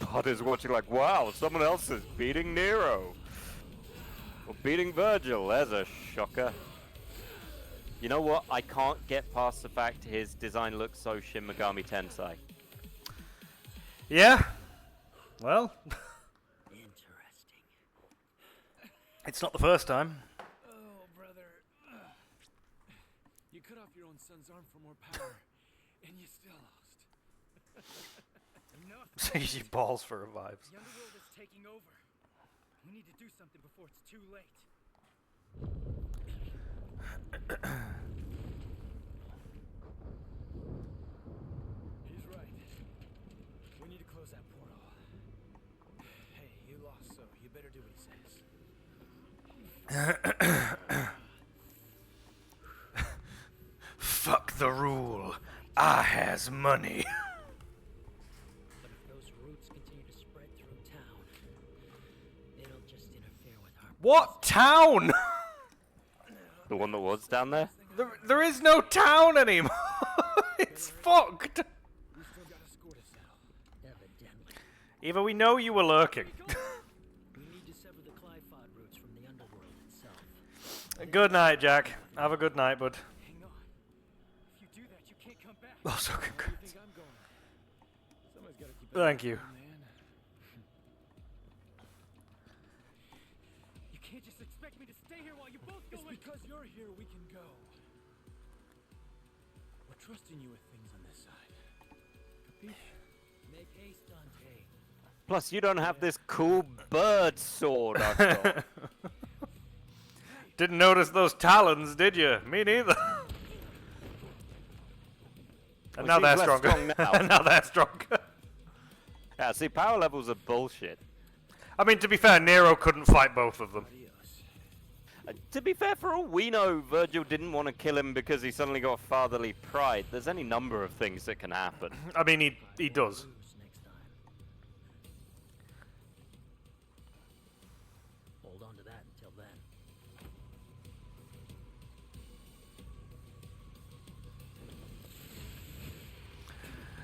Pod is watching like, wow, someone else is beating Nero. Or beating Virgil, there's a shocker. You know what? I can't get past the fact his design looks so Shin Megami Tensei. Yeah. Well, Interesting. it's not the first time. Oh, brother. You cut off your own son's arm for more power, and you still lost. Enough. Sees your balls for revives. The underworld is taking over. We need to do something before it's too late. He's right. We need to close that portal. Hey, you lost, so you better do what he says. Fuck the rule. I has money. But if those roots continue to spread through town, it'll just interfere with our... What town? The one that was down there? There is no town anymore. It's fucked. We still got a score to settle. Evidently. Either we know you were lurking. We need to sever the Clifod roots from the underworld itself. Good night, Jack. Have a good night, bud. Hang on. If you do that, you can't come back. Also, Where do you congrats. think I'm going? Somebody's got to keep. Thank you. Man. You can't just expect me to stay here while you both go. It's because you're here we can go. We're trusting you with things on this side. Capiche? Make haste, Dante. Plus, you don't have this cool bird sword I've got. Didn't notice those talons, did you? Me neither. And now Well, they're she's less stronger. strong now. And now they're stronger. Yeah, see, power levels are bullshit. I mean, to be fair, Nero couldn't fight both of them. To be fair, for all we know, Virgil didn't want to kill him because he suddenly got fatherly pride. There's any number of things that can happen. I mean, he does. Lose next time. Hold on to that until then.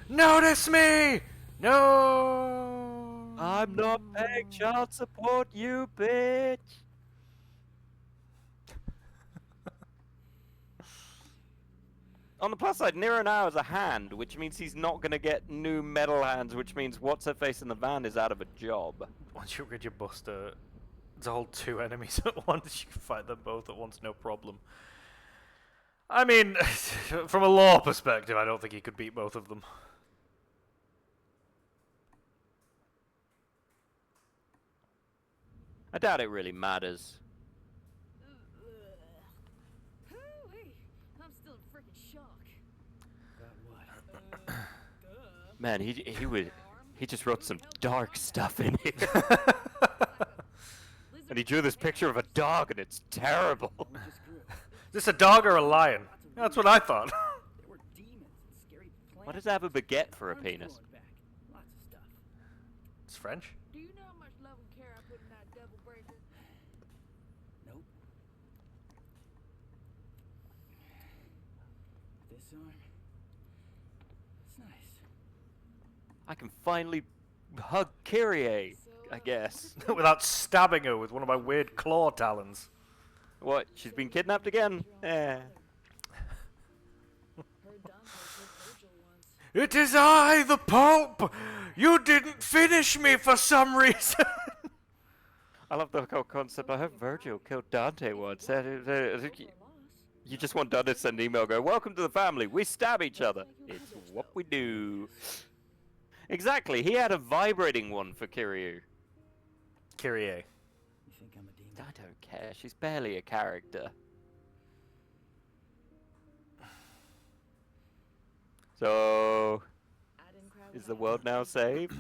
Notice me! No! I'm not paying child support, you bitch! On the plus side, Nero now has a hand, which means he's not going to get new metal hands, which means what's-her-face in the van is out of a job. Once you upgrade your buster, to hold 2 enemies at once, you can fight them both at once, no problem. I mean, from a lore perspective, I don't think he could beat both of them. I doubt it really matters. Hoo-wee, I'm still in freaking shock. Got what? Man, he just wrote some dark stuff in here. And he drew this picture of a dog, and it's terrible. We just grew. Is this a dog or a lion? That's what I thought. There were demons and scary plants. What does that have a baguette for a Arms penis? growing back. Lots of stuff. It's French. Do you know how much love and care I put in that devil breaker? Nope. This arm. It's nice. I can finally hug Kyrie, I guess. Without stabbing her with one of my weird claw talons. What, she's been kidnapped again? Eh. Heard Dante took Virgil once. It is I, the Pope! You didn't finish me for some reason! I love the whole concept. I heard Virgil killed Dante once. You just want Dante to send an email go, welcome to the family, we stab each other. It's what we do. Exactly, he had a vibrating one for Kiryu. Kyrie. You think I'm a demon? I don't care, she's barely a character. So, I didn't cry is when the I world now saved?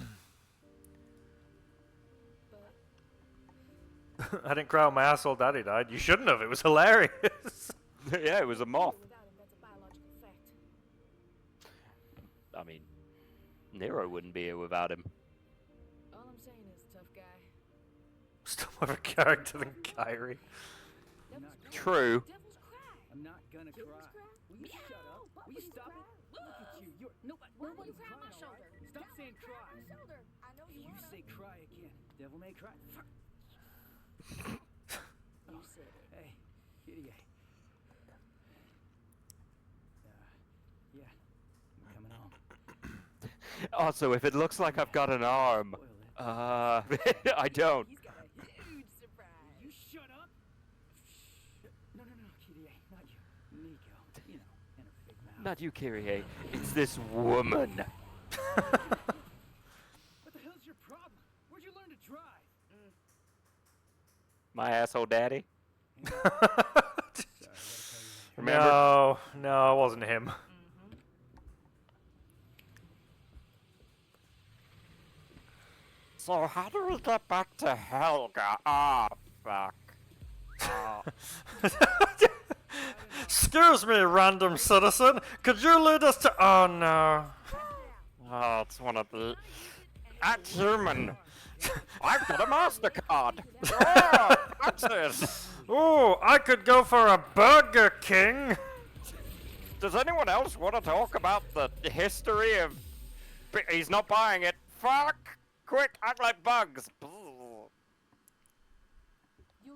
but I didn't cry when my asshole daddy died. You shouldn't have, it was hilarious. Yeah, it was a moth. without him, that's a biological fact. I mean, Nero wouldn't be here without him. All I'm saying is, tough guy. Still more of a character than Kyrie. Devil's cry. True. Devil's cry. I'm not gonna Devil's cry. cry. Will you shut up? What Will you was stop cry? it? Look at you. You're nobody. Why will you Nobody's cry on my crying, shoulder? alright? Stop saying Cry cry. on my shoulder. I know If you you wanna. say cry again, devil may cry. Fuck. You said it. Hey, kitty. Yeah, I'm coming home. Also, if it looks like I've got an arm, Spoil it. I don't. He's got a huge surprise. You shut up. No, kitty. Not you. Nico. You know, and her big mouth. Not you, Kyrie. It's this woman. What the hell's your problem? Where'd you learn to drive? My asshole daddy. Sorry, I gotta tell you later. Remember? No, it wasn't him. So how do we get back to Helga? Ah, fuck. Excuse me, random citizen. Could you lead us to... Oh, no. Oh, it's one of the... Act human. I've got a MasterCard. Oh, that's it. Ooh, I could go for a Burger King. Does anyone else want to talk about the history of... He's not buying it. Fuck! Quick, act like bugs. You'll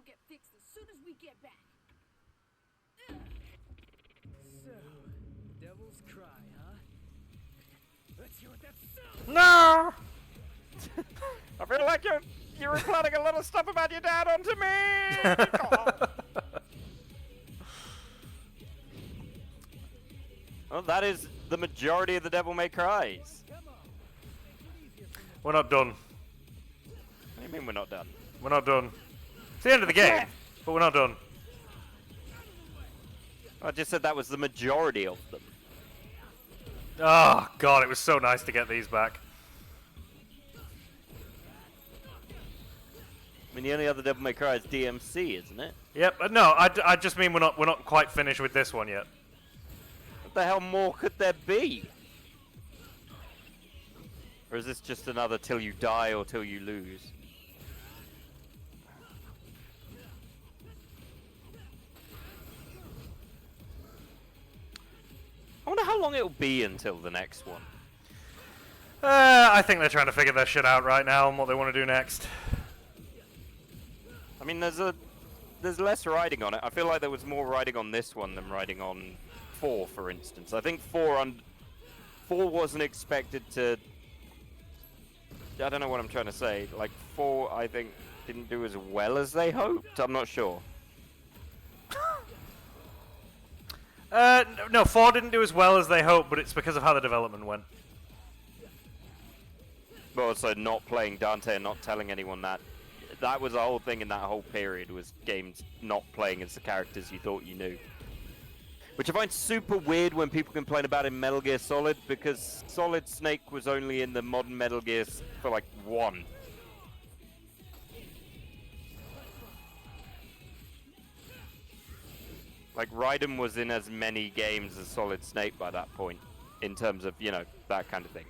get fixed as soon as we get back. So, Devil's Cry, huh? Let's hear what that sounds. No! I feel like you're implanting a lot of stuff about your dad onto me! Well, that is the majority of the Devil May Cries. We're not done. What do you mean we're not done? We're not done. It's the end of the game, but we're not done. I just said that was the majority of them. Oh, God, it was so nice to get these back. I mean, the only other Devil May Cry is DMC, isn't it? Yep, no, I just mean we're not quite finished with this one yet. What the hell more could there be? Or is this just another till you die or till you lose? I wonder how long it'll be until the next one. I think they're trying to figure their shit out right now and what they want to do next. I mean, there's less riding on it. I feel like there was more riding on this one than riding on 4, for instance. I think 4 wasn't expected to... I don't know what I'm trying to say. Like, 4, I think, didn't do as well as they hoped. I'm not sure. No, 4 didn't do as well as they hoped, but it's because of how the development went. But also not playing Dante and not telling anyone that. That was the whole thing in that whole period, was games not playing as the characters you thought you knew. Which I find super weird when people complain about in Metal Gear Solid, because Solid Snake was only in the modern Metal Gears for like 1. Like, Raiden was in as many games as Solid Snake by that point, in terms of, you know, that kind of thing.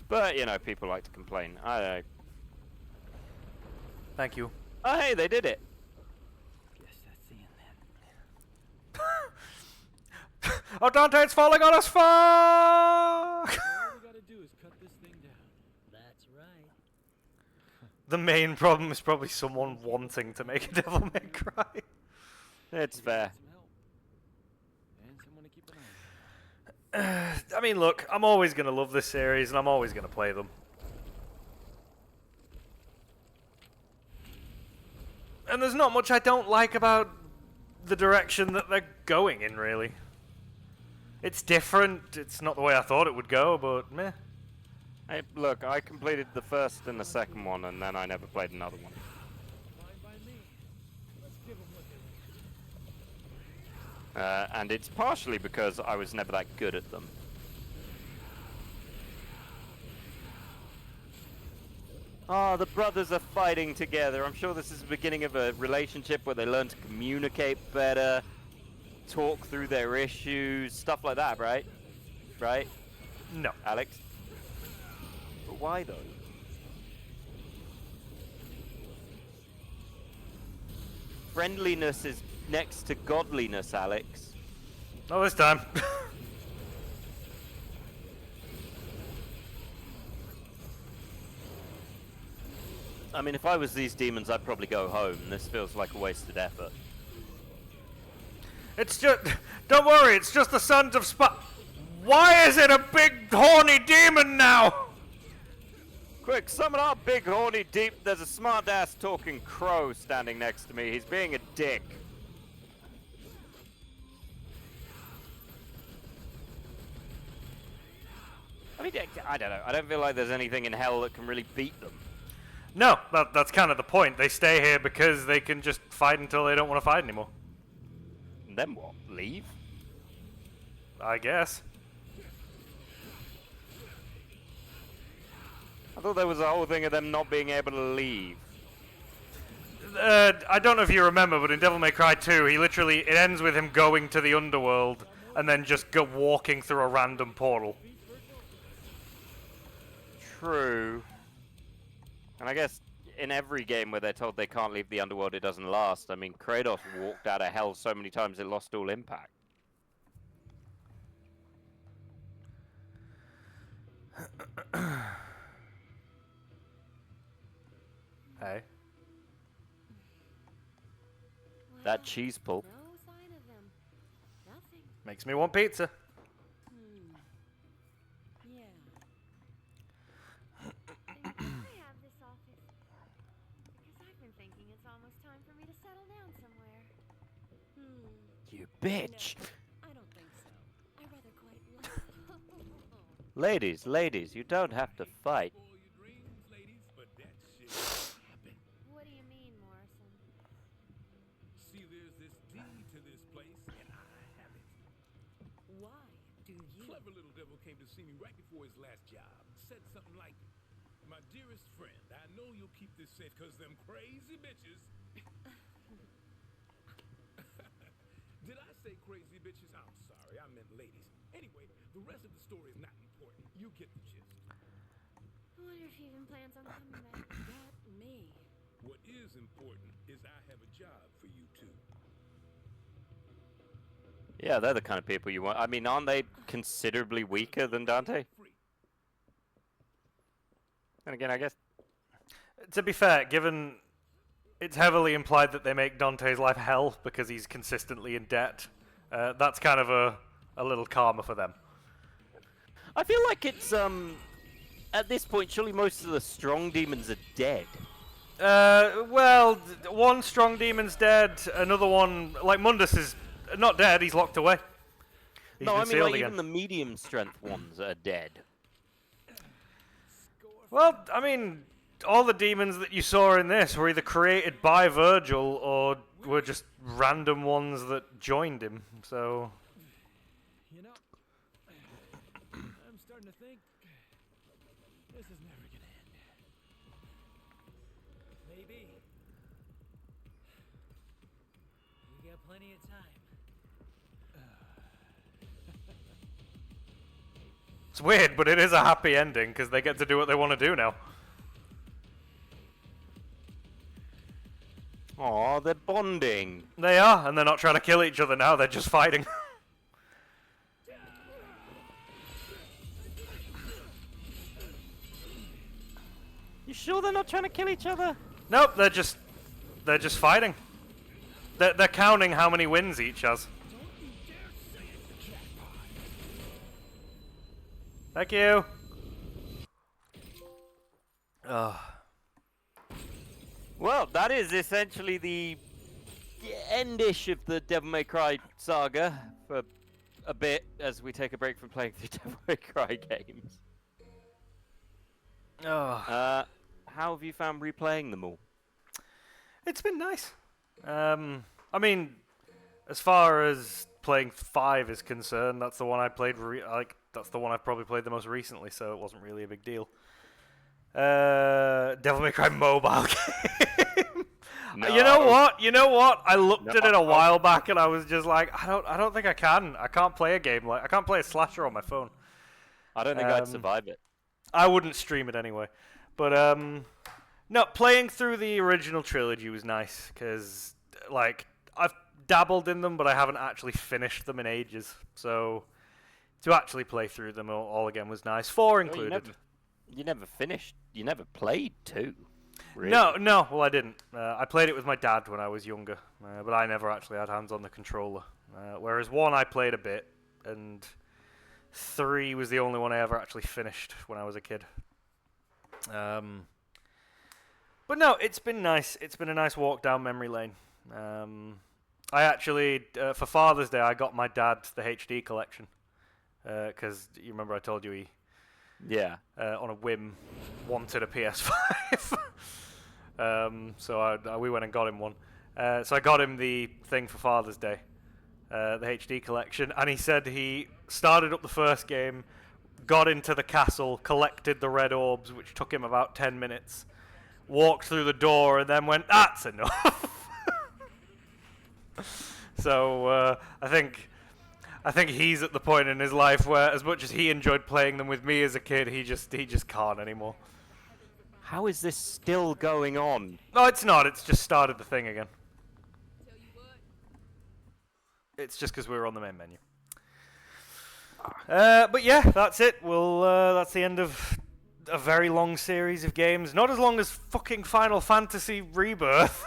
But, you know, people like to complain. Thank you. Oh, hey, they did it. Guess that's the end then. Oh, Dante, it's falling on us! Fuck! All we gotta do is cut this thing down. That's right. The main problem is probably someone wanting to make a Devil May Cry. It's fair. Some help. And someone to keep an eye on. I mean, look, I'm always going to love this series, and I'm always going to play them. And there's not much I don't like about the direction that they're going in, really. It's different, it's not the way I thought it would go, but meh. Hey, look, I completed the first and the second one, and then I never played another one. Fine by me. Let's give 'em what they want. And it's partially because I was never that good at them. Ah, the brothers are fighting together. I'm sure this is the beginning of a relationship where they learn to communicate better, talk through their issues, stuff like that, right? Right, No. Alex? But why, though? Friendliness is next to godliness, Alex. Not this time. I mean, if I was these demons, I'd probably go home. This feels like a wasted effort. It's just... Don't worry, it's just the Sons of Why is it a big, horny demon now? Quick, summon up big horny deep. There's a smart-ass talking crow standing next to me. He's being a dick. I mean, I don't know. I don't feel like there's anything in hell that can really beat them. No, that's kind of the point. They stay here because they can just fight until they don't want to fight anymore. And then what? Leave? I guess. I thought there was a whole thing of them not being able to leave. I don't know if you remember, but in Devil May Cry 2, it ends with him going to the underworld and then just walking through a random portal. True. And I guess in every game where they're told they can't leave the underworld, it doesn't last. I mean, Kratos walked out of hell so many times it lost all impact. Hey. That cheese pull. No sign of them. Nothing. Makes me want pizza. Yeah. I have this office because I've been thinking it's almost time for me to settle down somewhere. You bitch. I don't think so. I rather quite like. Ladies, ladies, you don't have to fight. Spoil your dreams, ladies, but that shit happen. What do you mean, Morrison? See, there's this deed to this place, and I have it. Why do you? Clever little devil came to see me right before his last job. Said something like, "My dearest friend, I know you'll keep this safe because them crazy bitches." Did I say crazy bitches? I'm sorry, I meant ladies. Anyway, the rest of the story is not important. You get the gist. I wonder if he even plans on coming back. Got me. What is important is I have a job for you two. Yeah, they're the kind of people you want. I mean, aren't they considerably weaker than Dante? Free. And again, I guess. To be fair, given it's heavily implied that they make Dante's life hell because he's consistently in debt, that's kind of a little karma for them. I feel like it's, at this point, surely most of the strong demons are dead. Well, one strong demon's dead, another one, like Mundus, is not dead, he's locked away. He's No, been I mean, sealed like, again. even the medium strength ones are dead. Well, I mean, all the demons that you saw in this were either created by Virgil or were just random ones that joined him, so... You know, I'm starting to think this is never gonna end. Maybe. We got plenty of time. It's weird, but it is a happy ending because they get to do what they want to do now. Aw, they're bonding. They are, and they're not trying to kill each other now, they're just fighting. You sure they're not trying to kill each other? Nope, they're just fighting. They're counting how many wins each has. Thank you. Well, that is essentially the end-ish of the Devil May Cry saga for a bit as we take a break from playing the Devil May Cry games. How have you found replaying them all? It's been nice. I mean, as far as playing 5 is concerned, that's the one I played. That's the one I've probably played the most recently, so it wasn't really a big deal. Devil May Cry mobile game. No. You know what? I looked at it a while back, and I was just like, I don't think I can. I can't play a game I can't play a slasher on my phone. I don't think I'd survive it. I wouldn't stream it anyway. But no, playing through the original trilogy was nice because like I've dabbled in them, but I haven't actually finished them in ages. So to actually play through them all again was nice. 4 included. You never finished. You never played 2. Really? No. Well, I didn't. I played it with my dad when I was younger, but I never actually had hands on the controller. Whereas 1 I played a bit, and 3 was the only one I ever actually finished when I was a kid. But no, it's been nice. It's been a nice walk down memory lane. I actually, for Father's Day, I got my dad the HD collection. Because you remember I told you he, on a whim, wanted a PS5. So we went and got him one. So I got him the thing for Father's Day, the HD collection, and he said he started up the first game, got into the castle, collected the red orbs, which took him about 10 minutes, walked through the door, and then went, "That's enough." So I think he's at the point in his life where, as much as he enjoyed playing them with me as a kid, he just can't anymore. How is this still going on? No, it's not. It's just started the thing again. Tell you what, It's just because we were on the main menu. But yeah, that's it. That's the end of a very long series of games. Not as long as fucking Final Fantasy Rebirth.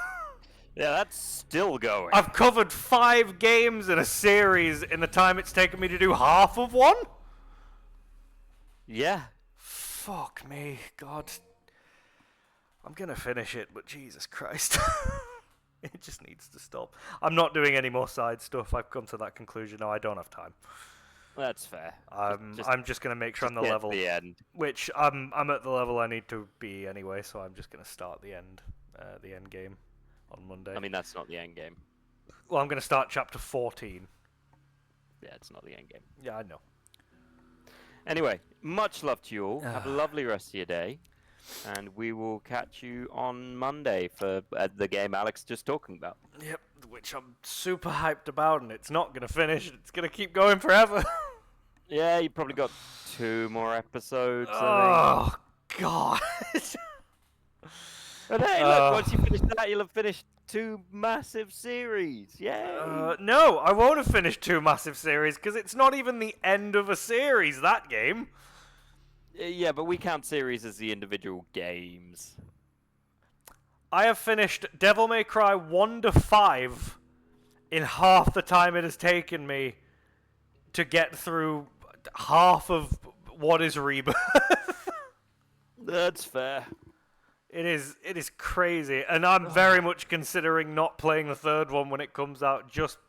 Yeah, that's still going. I've covered 5 games in a series in the time it's taken me to do half of one. Yeah. Fuck me, God. I'm gonna finish it, but Jesus Christ. It just needs to stop. I'm not doing any more side stuff. I've come to that conclusion now. I don't have time. That's fair. I'm just gonna make sure I'm the get level, the end. which I'm at the level I need to be anyway. So I'm just gonna start the end game on Monday. I mean, that's not the end game. Well, I'm gonna start chapter 14. Yeah, it's not the end game. Yeah, I know. Anyway, much love to you all. Have a lovely rest of your day. And we will catch you on Monday for the game Alex just talking about. Yep, which I'm super hyped about, and it's not gonna finish. It's gonna keep going forever. Yeah, you probably got 2 more episodes. Oh God. But hey, look, once you finish that, you'll have finished 2 massive series. Yay! No, I won't have finished 2 massive series because it's not even the end of a series. That game. Yeah, but we count series as the individual games. I have finished Devil May Cry 1 to 5 in half the time it has taken me to get through half of what is Rebirth. That's fair. It is crazy, and I'm very much considering not playing the 3rd one when it comes out, just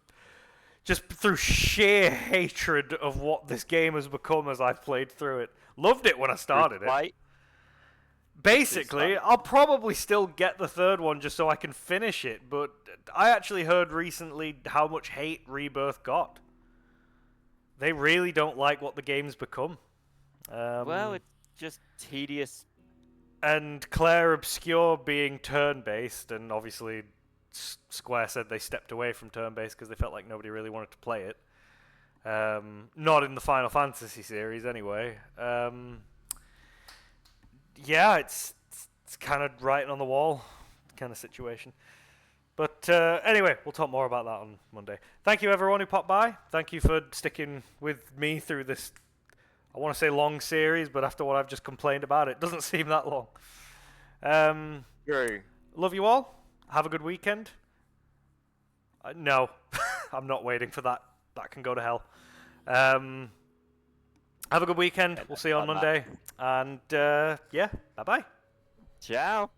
through sheer hatred of what this game has become as I've played through it. Loved it when I started it. Basically, I'll probably still get the 3rd one just so I can finish it, but I actually heard recently how much hate Rebirth got. They really don't like what the game's become. Well, it's just tedious. And Claire Obscure being turn-based, and obviously Square said they stepped away from turn-based because they felt like nobody really wanted to play it. Not in the Final Fantasy series, anyway. Yeah, it's kind of writing on the wall kind of situation. But anyway, we'll talk more about that on Monday. Thank you, everyone who popped by. Thank you for sticking with me through this, I want to say long series, but after what I've just complained about, it doesn't seem that long. True. Love you all. Have a good weekend. No, I'm not waiting for that. That can go to hell. Have a good weekend. We'll see you on Monday. And yeah, bye-bye. Ciao.